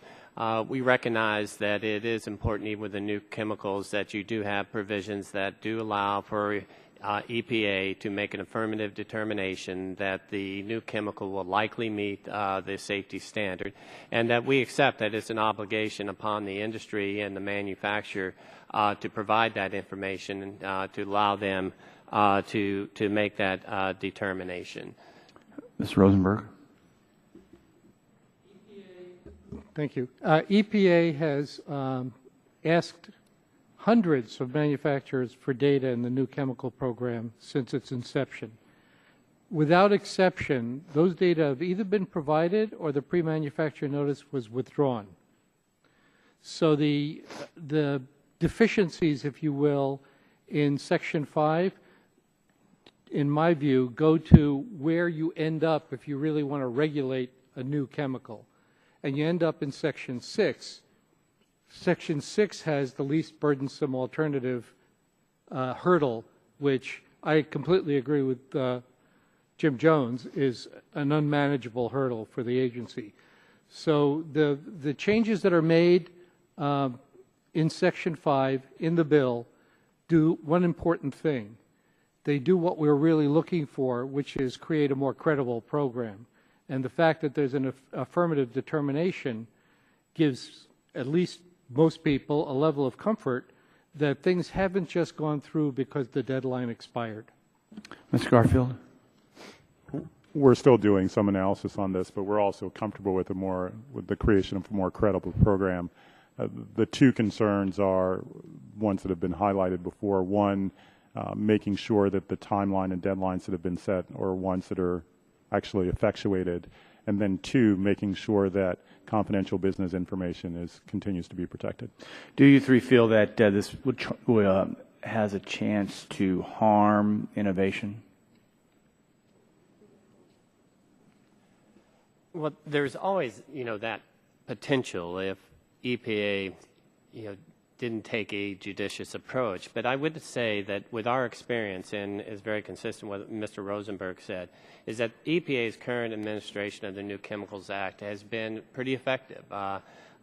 We recognize that it is important, even with the new chemicals, that you do have provisions that do allow for EPA to make an affirmative determination that the new chemical will likely meet the safety standard, and that we accept that it's an obligation upon the industry and the manufacturer to provide that information to allow them to make that determination. Mr. Rosenberg. Thank you. EPA has asked hundreds of manufacturers for data in the new chemical program since its inception. Without exception, those data have either been provided or the pre-manufacture notice was withdrawn. So the deficiencies, if you will, in Section 5, in my view, go to where you end up if you really want to regulate a new chemical. And you end up in Section 6. Section 6 has the least burdensome alternative hurdle, which I completely agree with Jim Jones is an unmanageable hurdle for the agency. So the changes that are made in Section 5 in the bill do one important thing. They do what we're really looking for, which is create a more credible program. And the fact that there's an affirmative determination gives at least most people a level of comfort that things haven't just gone through because the deadline expired. Mr. Garfield. We're still doing some analysis on this, but we're also comfortable with the creation of a more credible program. The two concerns are ones that have been highlighted before. One, making sure that the timeline and deadlines that have been set are ones that are actually effectuated. And then two, making sure that confidential business information continues to be protected. Do you three feel that this has a chance to harm innovation? Well, there's always, that potential if EPA, didn't take a judicious approach. But I would say that with our experience, and is very consistent with what Mr. Rosenberg said, is that EPA's current administration of the New Chemicals Act has been pretty effective,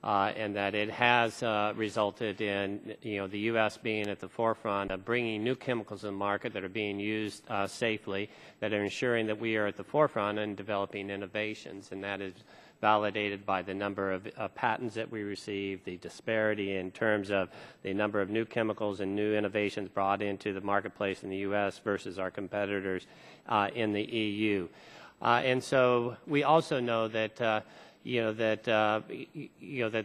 and that it has resulted in, the U.S. being at the forefront of bringing new chemicals to the market that are being used safely, that are ensuring that we are at the forefront in developing innovations, and that is validated by the number of patents that we receive, the disparity in terms of the number of new chemicals and new innovations brought into the marketplace in the U.S. versus our competitors in the EU. And so we also know that that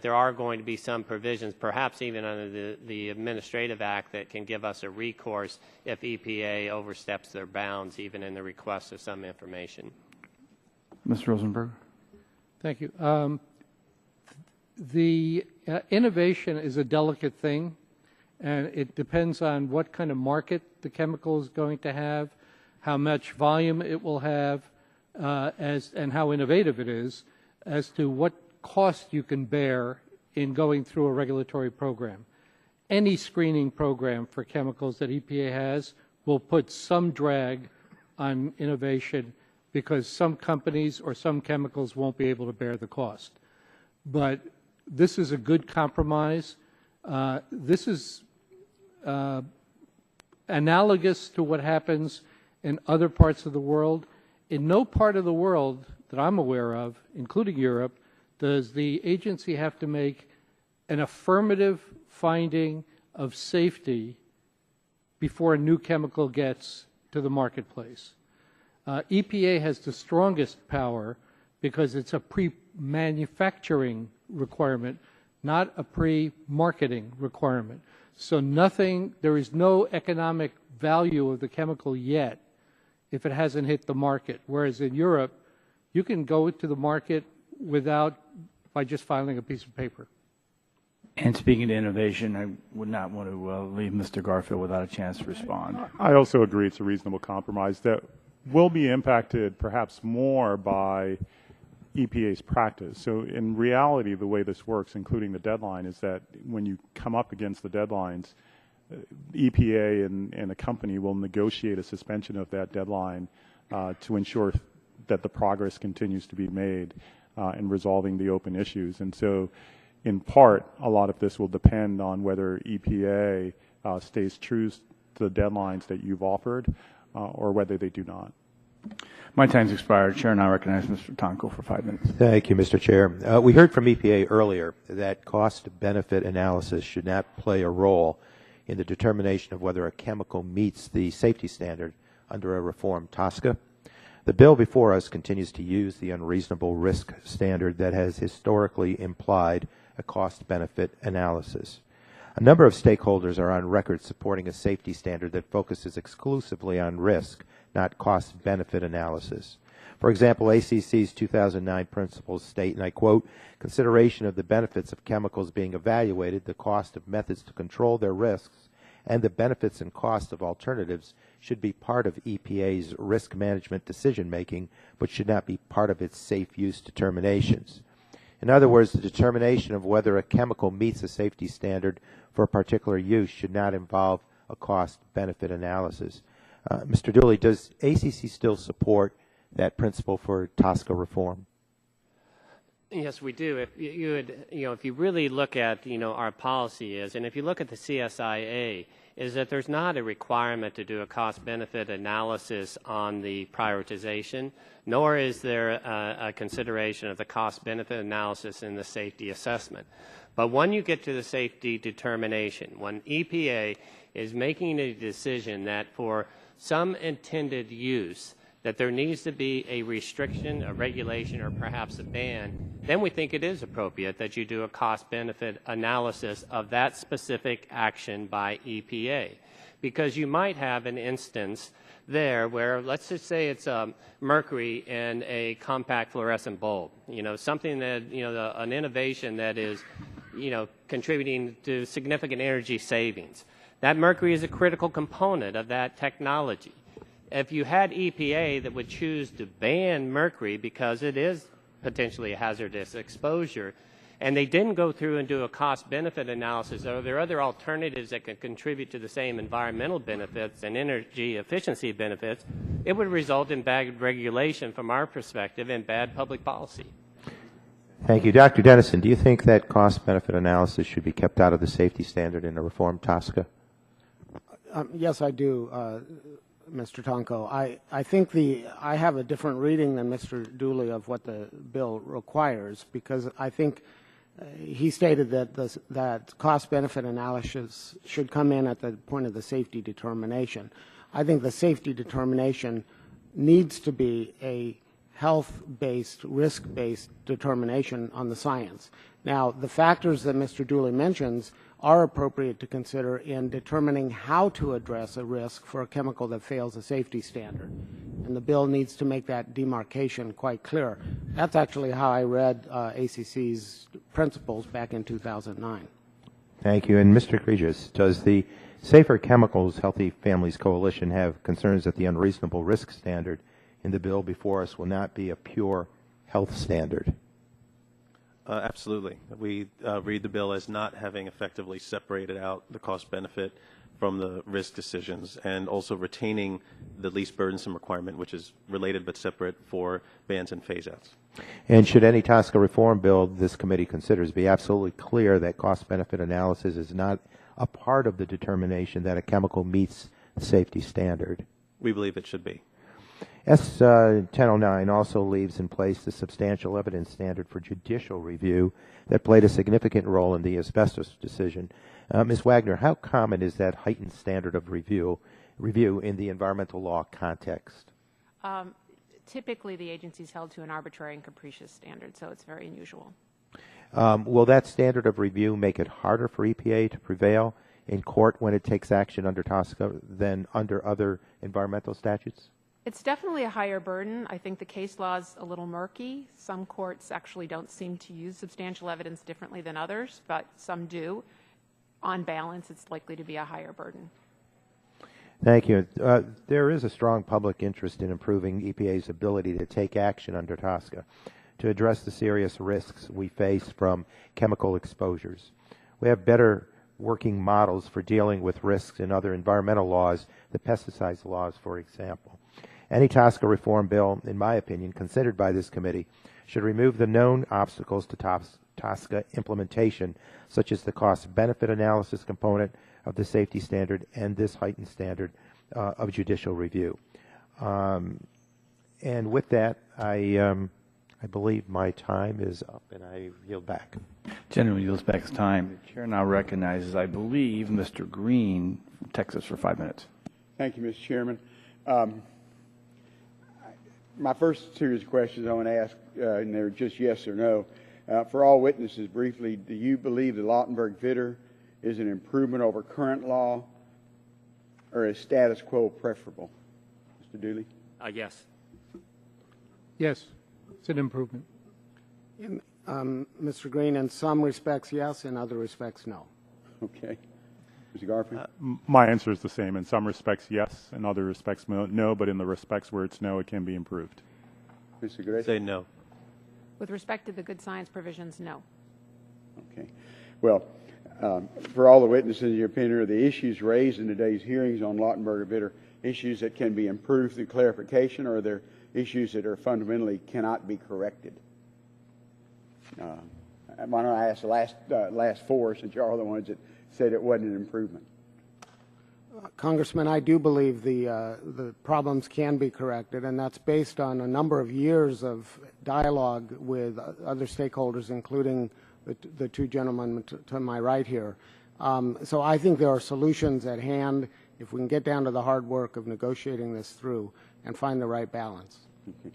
there are going to be some provisions, perhaps even under the Administrative Act, that can give us a recourse if EPA oversteps their bounds, even in the request of some information. Mr. Rosenberg. Thank you. The innovation is a delicate thing, and it depends on what kind of market the chemical is going to have, how much volume it will have, and how innovative it is, as to what cost you can bear in going through a regulatory program. Any screening program for chemicals that EPA has will put some drag on innovation because some companies or some chemicals won't be able to bear the cost. But this is a good compromise. This is analogous to what happens in other parts of the world. In no part of the world that I'm aware of, including Europe, does the agency have to make an affirmative finding of safety before a new chemical gets to the marketplace. EPA has the strongest power because it's a pre-manufacturing requirement, not a pre-marketing requirement. So there is no economic value of the chemical yet if it hasn't hit the market. Whereas in Europe, you can go to the market by just filing a piece of paper. And speaking to innovation, I would not want to leave Mr. Garfield without a chance to respond. I also agree it's a reasonable compromise that will be impacted perhaps more by EPA's practice. So in reality, the way this works, including the deadline, is that when you come up against the deadlines, EPA and a company will negotiate a suspension of that deadline to ensure that the progress continues to be made in resolving the open issues. And so in part, a lot of this will depend on whether EPA stays true to the deadlines that you've offered or whether they do not. My time's expired. Chair, and I recognize Mr. Tonko for 5 minutes. Thank you, Mr. Chair. We heard from EPA earlier that cost-benefit analysis should not play a role in the determination of whether a chemical meets the safety standard under a reformed TSCA. The bill before us continues to use the unreasonable risk standard that has historically implied a cost-benefit analysis. A number of stakeholders are on record supporting a safety standard that focuses exclusively on risk, not cost-benefit analysis. For example, ACC's 2009 principles state, and I quote, "Consideration of the benefits of chemicals being evaluated, the cost of methods to control their risks, and the benefits and cost of alternatives should be part of EPA's risk management decision-making, but should not be part of its safe use determinations." In other words, the determination of whether a chemical meets a safety standard for a particular use should not involve a cost-benefit analysis. Mr. Dooley, does ACC still support that principle for TSCA reform? Yes, we do. If you would, if you really look at, our policy is, and if you look at the CSIA, is that there's not a requirement to do a cost-benefit analysis on the prioritization, nor is there a consideration of the cost-benefit analysis in the safety assessment. But when you get to the safety determination, when EPA is making a decision that for some intended use, that there needs to be a restriction, a regulation, or perhaps a ban, then we think it is appropriate that you do a cost-benefit analysis of that specific action by EPA. Because you might have an instance there where, let's just say it's mercury in a compact fluorescent bulb, something that, an innovation that is, contributing to significant energy savings. That mercury is a critical component of that technology. If you had EPA that would choose to ban mercury because it is potentially a hazardous exposure, and they didn't go through and do a cost-benefit analysis, are there other alternatives that can contribute to the same environmental benefits and energy efficiency benefits, it would result in bad regulation from our perspective and bad public policy. Thank you. Dr. Dennison, do you think that cost-benefit analysis should be kept out of the safety standard in a reformed TSCA? Yes, I do. Mr. Tonko. I think I have a different reading than Mr. Dooley of what the bill requires, because I think he stated that that cost-benefit analysis should come in at the point of the safety determination. I think the safety determination needs to be a health-based, risk-based determination on the science. Now, the factors that Mr. Dooley mentions are appropriate to consider in determining how to address a risk for a chemical that fails a safety standard. And the bill needs to make that demarcation quite clear. That's actually how I read ACC's principles back in 2009. Thank you. And Mr. Kregis, does the Safer Chemicals Healthy Families Coalition have concerns that the unreasonable risk standard in the bill before us will not be a pure health standard? Absolutely. We read the bill as not having effectively separated out the cost-benefit from the risk decisions, and also retaining the least burdensome requirement, which is related but separate for bans and phase-outs. And should any TSCA reform bill this committee considers be absolutely clear that cost-benefit analysis is not a part of the determination that a chemical meets the safety standard? We believe it should be. S. 1009 also leaves in place the substantial evidence standard for judicial review that played a significant role in the asbestos decision. Ms. Wagner, how common is that heightened standard of review in the environmental law context? Typically, the agency is held to an arbitrary and capricious standard, so it's very unusual. Will that standard of review make it harder for EPA to prevail in court when it takes action under TSCA than under other environmental statutes? It's definitely a higher burden. I think the case law is a little murky. Some courts actually don't seem to use substantial evidence differently than others, but some do. On balance, it's likely to be a higher burden. Thank you. There is a strong public interest in improving EPA's ability to take action under TSCA to address the serious risks we face from chemical exposures. We have better working models for dealing with risks in other environmental laws, the pesticides laws, for example. Any TSCA reform bill, in my opinion, considered by this committee, should remove the known obstacles to TSCA implementation, such as the cost-benefit analysis component of the safety standard and this heightened standard of judicial review. And with that, I I believe my time is up, and I yield back. Gentleman yields back his time. The chair now recognizes, I believe, Mr. Green from Texas for 5 minutes. Thank you, Mr. Chairman. My first series of questions I want to ask, and they're just yes or no. For all witnesses, briefly, do you believe the Lautenberg-Vitter is an improvement over current law, or is status quo preferable? Mr. Dooley? Yes. Yes, it's an improvement. Mr. Green, in some respects, yes. In other respects, no. Okay. Mr. Garfield? My answer is the same. In some respects, yes. In other respects, no. But in the respects where it's no, it can be improved. Mr. Gray? Say no. With respect to the good science provisions, no. Okay. Well, for all the witnesses, in your opinion, are the issues raised in today's hearings on Lautenberg-Vitter issues that can be improved through clarification, or are there issues that are fundamentally cannot be corrected? Why don't I ask the last four, since you're all the ones that said it wasn't an improvement? Congressman, I do believe the problems can be corrected, and that's based on a number of years of dialogue with other stakeholders, including the two gentlemen to my right here. So I think there are solutions at hand if we can get down to the hard work of negotiating this through and find the right balance. Okay.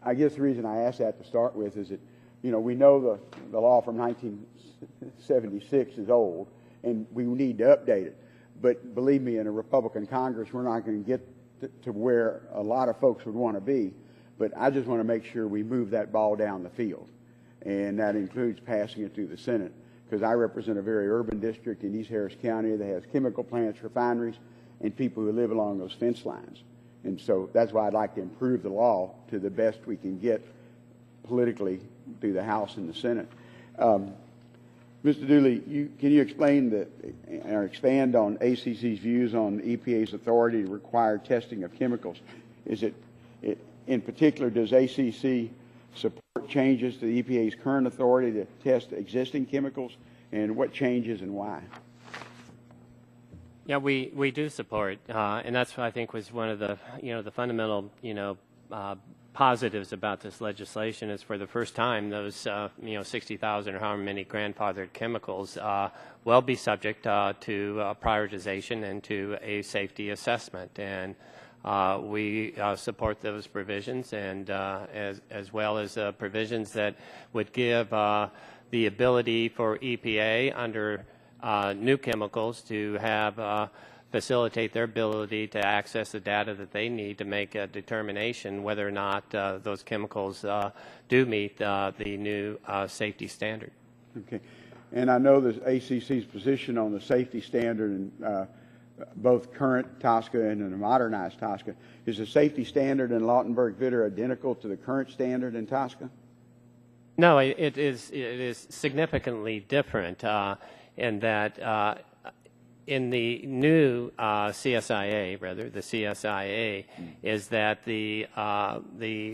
I guess the reason I asked that to start with is that, you know, we know the law from 1976 is old, and we need to update it. But believe me, in a Republican Congress, we're not going to get to where a lot of folks would want to be. But I just want to make sure we move that ball down the field, and that includes passing it through the Senate, because I represent a very urban district in East Harris County that has chemical plants, refineries, and people who live along those fence lines. And so that's why I'd like to improve the law to the best we can get politically through the House and the Senate. Mr. Dooley, can you explain or expand on ACC's views on EPA's authority to require testing of chemicals? Is it, in particular, does ACC support changes to the EPA's current authority to test existing chemicals, and what changes and why? Yeah, we do support, and that's what I think was one of the the fundamental positives about this legislation is for the first time those 60,000 or however many grandfathered chemicals will be subject to prioritization and to a safety assessment, and we support those provisions, and as well as provisions that would give the ability for EPA under new chemicals to have facilitate their ability to access the data that they need to make a determination whether or not those chemicals do meet the new safety standard. Okay. And I know the ACC's position on the safety standard in both current TSCA and in the modernized TSCA. Is the safety standard in Lautenberg-Vitter identical to the current standard in TSCA? No, it is significantly different in that in the new CSIA, rather, the CSIA, is that the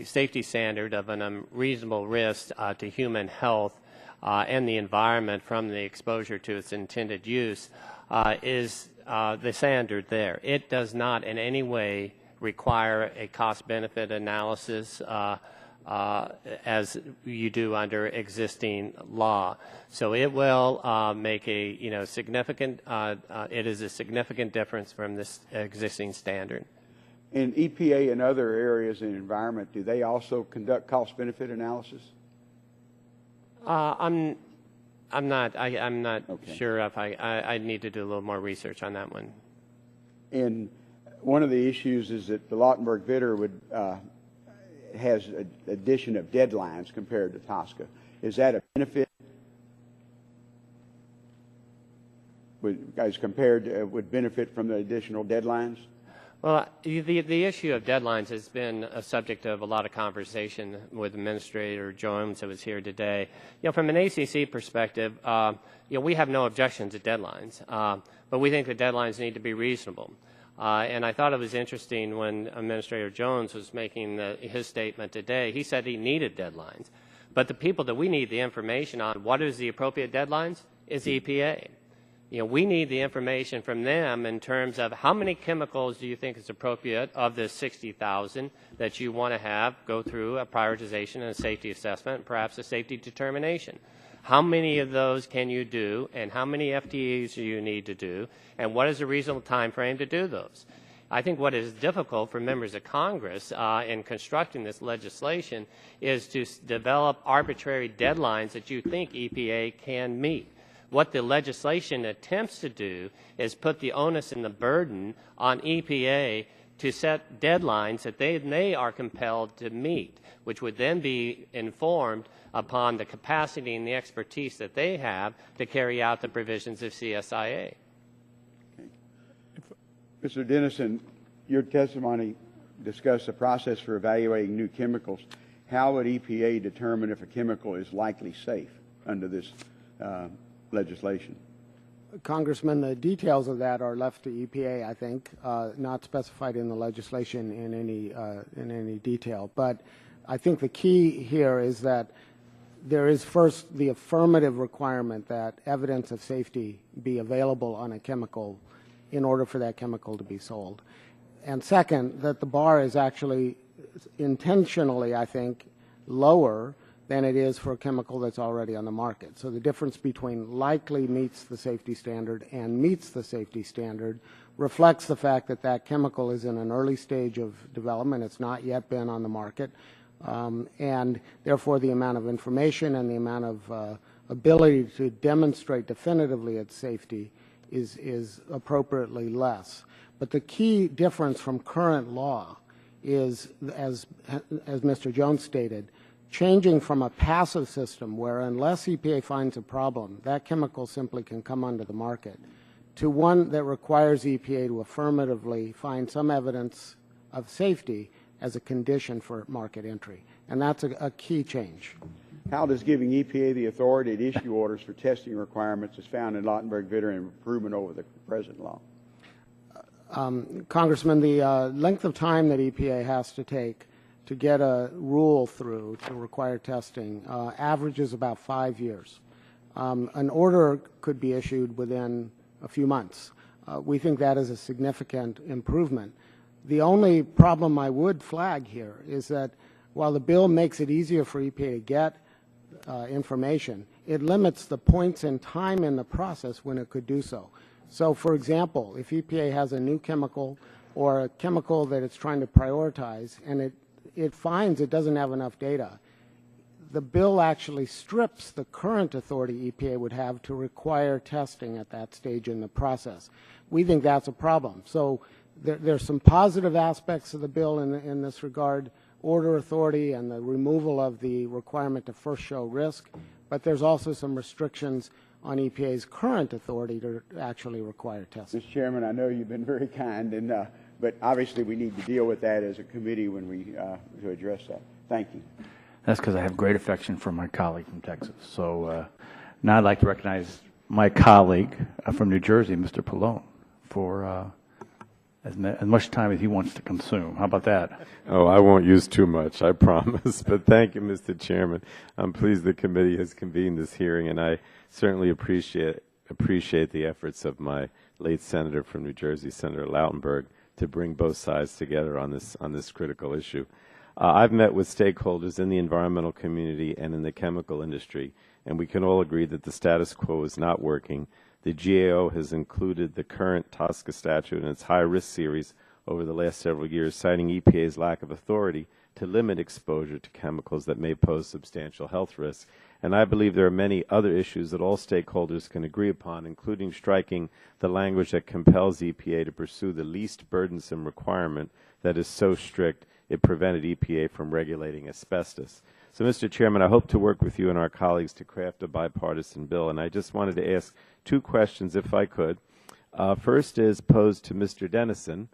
safety standard of an unreasonable risk to human health and the environment from the exposure to its intended use is the standard there. It does not in any way require a cost-benefit analysis as you do under existing law. So it will make a significant. It is a significant difference from this existing standard. And EPA and other areas in the environment, do they also conduct cost-benefit analysis? I'm not sure if I need to do a little more research on that one. And one of the issues is that the Lautenberg-Vitter would has an addition of deadlines compared to TSCA. Is that a benefit? As compared, would benefit from the additional deadlines? Well, the issue of deadlines has been a subject of a lot of conversation with Administrator Jones, who was here today. From an ACC perspective, we have no objection to deadlines, but we think the deadlines need to be reasonable. And I thought it was interesting when Administrator Jones was making his statement today. He said he needed deadlines, but the people that we need the information on what is the appropriate deadlines is EPA. We need the information from them in terms of how many chemicals do you think is appropriate of the 60,000 that you want to have go through a prioritization and a safety assessment, perhaps a safety determination. How many of those can you do, and how many FTEs do you need to do, and what is a reasonable time frame to do those? I think what is difficult for members of Congress in constructing this legislation is to develop arbitrary deadlines that you think EPA can meet. What the legislation attempts to do is put the onus and the burden on EPA to set deadlines that they are compelled to meet, which would then be informed upon the capacity and the expertise that they have to carry out the provisions of CSIA. Mr. Dennison, your testimony discussed the process for evaluating new chemicals. How would EPA determine if a chemical is likely safe under this legislation? Congressman, the details of that are left to EPA, I think, not specified in the legislation in any detail. But I think the key here is that there is first the affirmative requirement that evidence of safety be available on a chemical in order for that chemical to be sold. And second, that the bar is actually intentionally, I think, lower than it is for a chemical that's already on the market. So the difference between likely meets the safety standard and meets the safety standard reflects the fact that that chemical is in an early stage of development. It's not yet been on the market. And therefore, the amount of information and the amount of ability to demonstrate definitively its safety is appropriately less. But the key difference from current law is, as Mr. Jones stated, changing from a passive system where unless EPA finds a problem, that chemical simply can come onto the market, to one that requires EPA to affirmatively find some evidence of safety as a condition for market entry. And that's a key change. How does giving EPA the authority to issue orders for testing requirements as found in Lautenberg-Vitter an improvement over the present law? Congressman, the length of time that EPA has to take to get a rule through to require testing averages about 5 years. An order could be issued within a few months. We think that is a significant improvement. The only problem I would flag here is that while the bill makes it easier for EPA to get information, it limits the points in time in the process when it could do so. So, for example, if EPA has a new chemical or a chemical that it's trying to prioritize and it finds it doesn't have enough data, the bill actually strips the current authority EPA would have to require testing at that stage in the process. We think that's a problem. So there's some positive aspects of the bill in this regard, order authority and the removal of the requirement to first show risk, but there's also some restrictions on EPA's current authority to actually require testing. Mr. Chairman, I know you've been very kind, but obviously we need to deal with that as a committee when we to address that. Thank you. That's because I have great affection for my colleague from Texas. So now I'd like to recognize my colleague from New Jersey, Mr. Pallone, for as much time as he wants to consume. How about that? Oh, I won't use too much, I promise. But thank you, Mr. Chairman. I'm pleased the committee has convened this hearing, and I certainly appreciate the efforts of my late senator from New Jersey, Senator Lautenberg, to bring both sides together on this critical issue. I've met with stakeholders in the environmental community and in the chemical industry, and we can all agree that the status quo is not working. The GAO has included the current TSCA statute in its high-risk series over the last several years, citing EPA's lack of authority to limit exposure to chemicals that may pose substantial health risks. And I believe there are many other issues that all stakeholders can agree upon, including striking the language that compels EPA to pursue the least burdensome requirement that is so strict it prevented EPA from regulating asbestos. So, Mr. Chairman, I hope to work with you and our colleagues to craft a bipartisan bill, and I just wanted to ask two questions, if I could. First is posed to Mr. Dennison,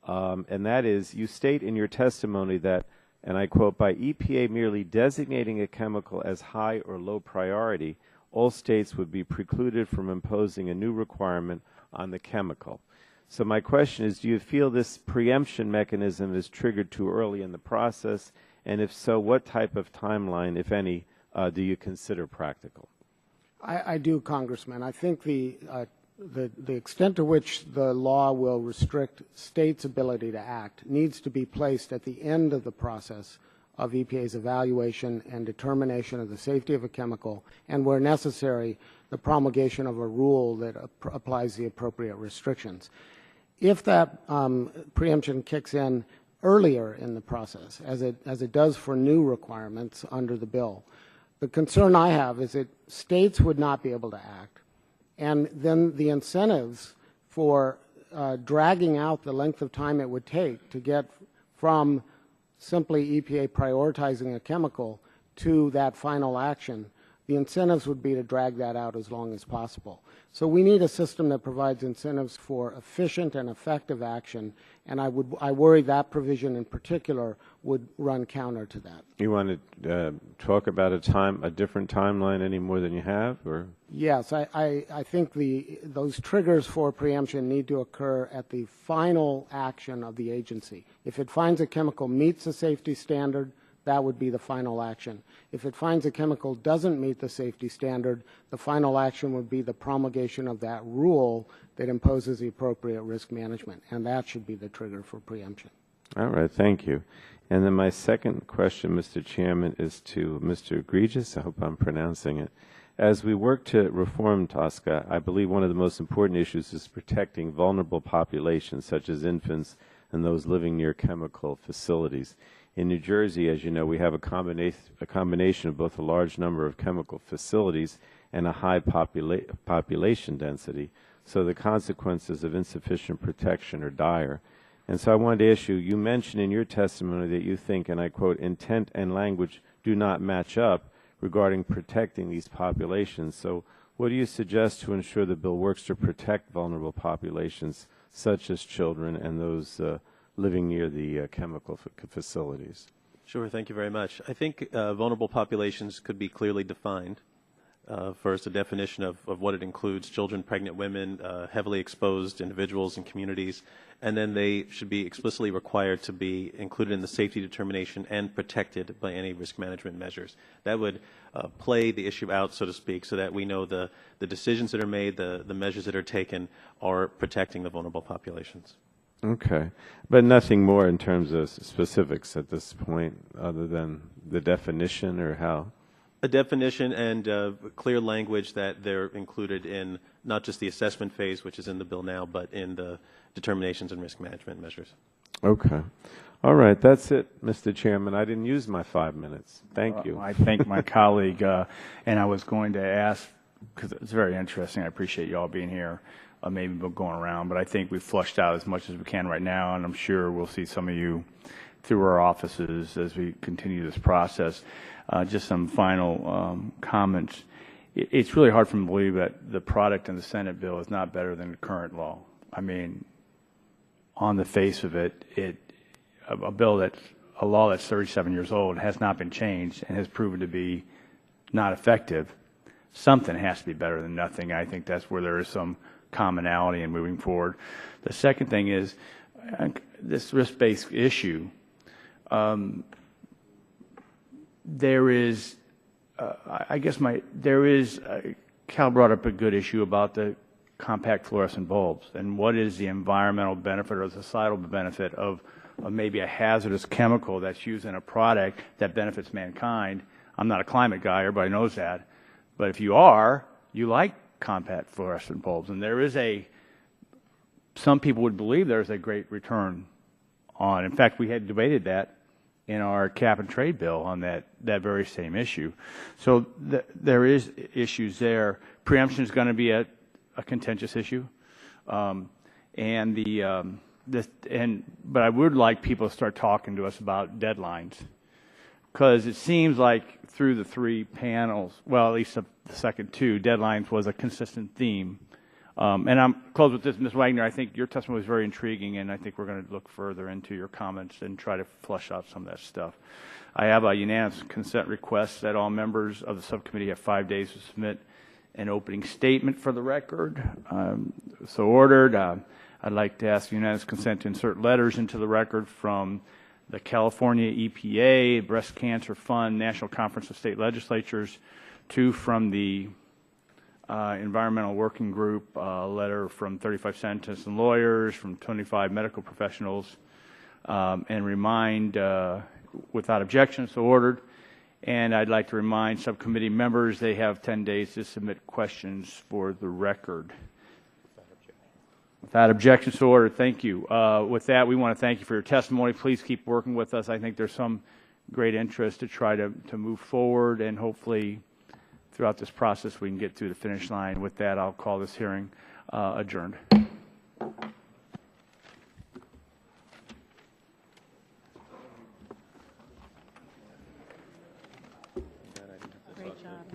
and that is, you state in your testimony that, and I quote, by EPA merely designating a chemical as high or low priority, all states would be precluded from imposing a new requirement on the chemical. So my question is, do you feel this preemption mechanism is triggered too early in the process? And if so, what type of timeline, if any, do you consider practical? I do, Congressman. I think the the extent to which the law will restrict states' ability to act needs to be placed at the end of the process of EPA's evaluation and determination of the safety of a chemical, and where necessary, the promulgation of a rule that applies the appropriate restrictions. If that preemption kicks in earlier in the process, as it does for new requirements under the bill, the concern I have is that states would not be able to act, and then the incentives for dragging out the length of time it would take to get from simply EPA prioritizing a chemical to that final action, the incentives would be to drag that out as long as possible. So we need a system that provides incentives for efficient and effective action, and I worry that provision in particular would run counter to that. You want to talk about a different timeline any more than you have, or? Yes, I think those triggers for preemption need to occur at the final action of the agency. If it finds a chemical meets a safety standard, that would be the final action. If it finds a chemical doesn't meet the safety standard, the final action would be the promulgation of that rule that imposes the appropriate risk management, and that should be the trigger for preemption. All right, thank you. And then my second question, Mr. Chairman, is to Mr. Egregious. I hope I'm pronouncing it. As we work to reform TSCA, I believe one of the most important issues is protecting vulnerable populations, such as infants and those living near chemical facilities. In New Jersey, as you know, we have a combination of both a large number of chemical facilities and a high population density, so the consequences of insufficient protection are dire. And so I wanted to ask you, you mentioned in your testimony that you think, and I quote, intent and language do not match up regarding protecting these populations. So what do you suggest to ensure the bill works to protect vulnerable populations, such as children and those living near the chemical facilities? Sure, thank you very much. I think vulnerable populations could be clearly defined. First, a definition of what it includes: children, pregnant women, heavily exposed individuals and communities, and then they should be explicitly required to be included in the safety determination and protected by any risk management measures. That would play the issue out, so to speak, so that we know the decisions that are made, the measures that are taken are protecting the vulnerable populations. Okay. But nothing more in terms of specifics at this point, other than the definition, or how? A definition and clear language that they're included in not just the assessment phase, which is in the bill now, but in the determinations and risk management measures. Okay. All right. That's it, Mr. Chairman. I didn't use my 5 minutes. Thank you. I thank my colleague, and I was going to ask, because it's very interesting, I appreciate you all being here. Maybe we're going around, but I think we've flushed out as much as we can right now, and I'm sure we'll see some of you through our offices as we continue this process. Just some final comments. It's really hard for me to believe that the product in the Senate bill is not better than the current law. I mean, on the face of it, a law that's 37 years old has not been changed and has proven to be not effective. Something has to be better than nothing. I think that's where there is some commonality in moving forward. The second thing is this risk-based issue. There is, Cal brought up a good issue about the compact fluorescent bulbs and what is the environmental benefit or societal benefit of maybe a hazardous chemical that's used in a product that benefits mankind. I'm not a climate guy, everybody knows that. But if you are, you like compact fluorescent bulbs, and some people would believe there's a great return on. In fact, we had debated that in our cap and trade bill on that very same issue. So there is issues there. Preemption is going to be a contentious issue, but I would like people to start talking to us about deadlines, because it seems like through the three panels, well, at least the second two, deadlines was a consistent theme. And I'm close with this, Ms. Wagner. I think your testimony was very intriguing, and I think we're going to look further into your comments and try to flush out some of that stuff. I have a unanimous consent request that all members of the subcommittee have 5 days to submit an opening statement for the record. So ordered. I'd like to ask unanimous consent to insert letters into the record from the California EPA, Breast Cancer Fund, National Conference of State Legislatures, two from the Environmental Working Group, a letter from 35 scientists and lawyers, from 25 medical professionals, and remind, without objection, so ordered. And I'd like to remind subcommittee members they have 10 days to submit questions for the record. Without objection, so ordered. Thank you. With that, we want to thank you for your testimony. Please keep working with us. I think there's some great interest to try to move forward, and hopefully throughout this process we can get through the finish line. With that, I'll call this hearing adjourned.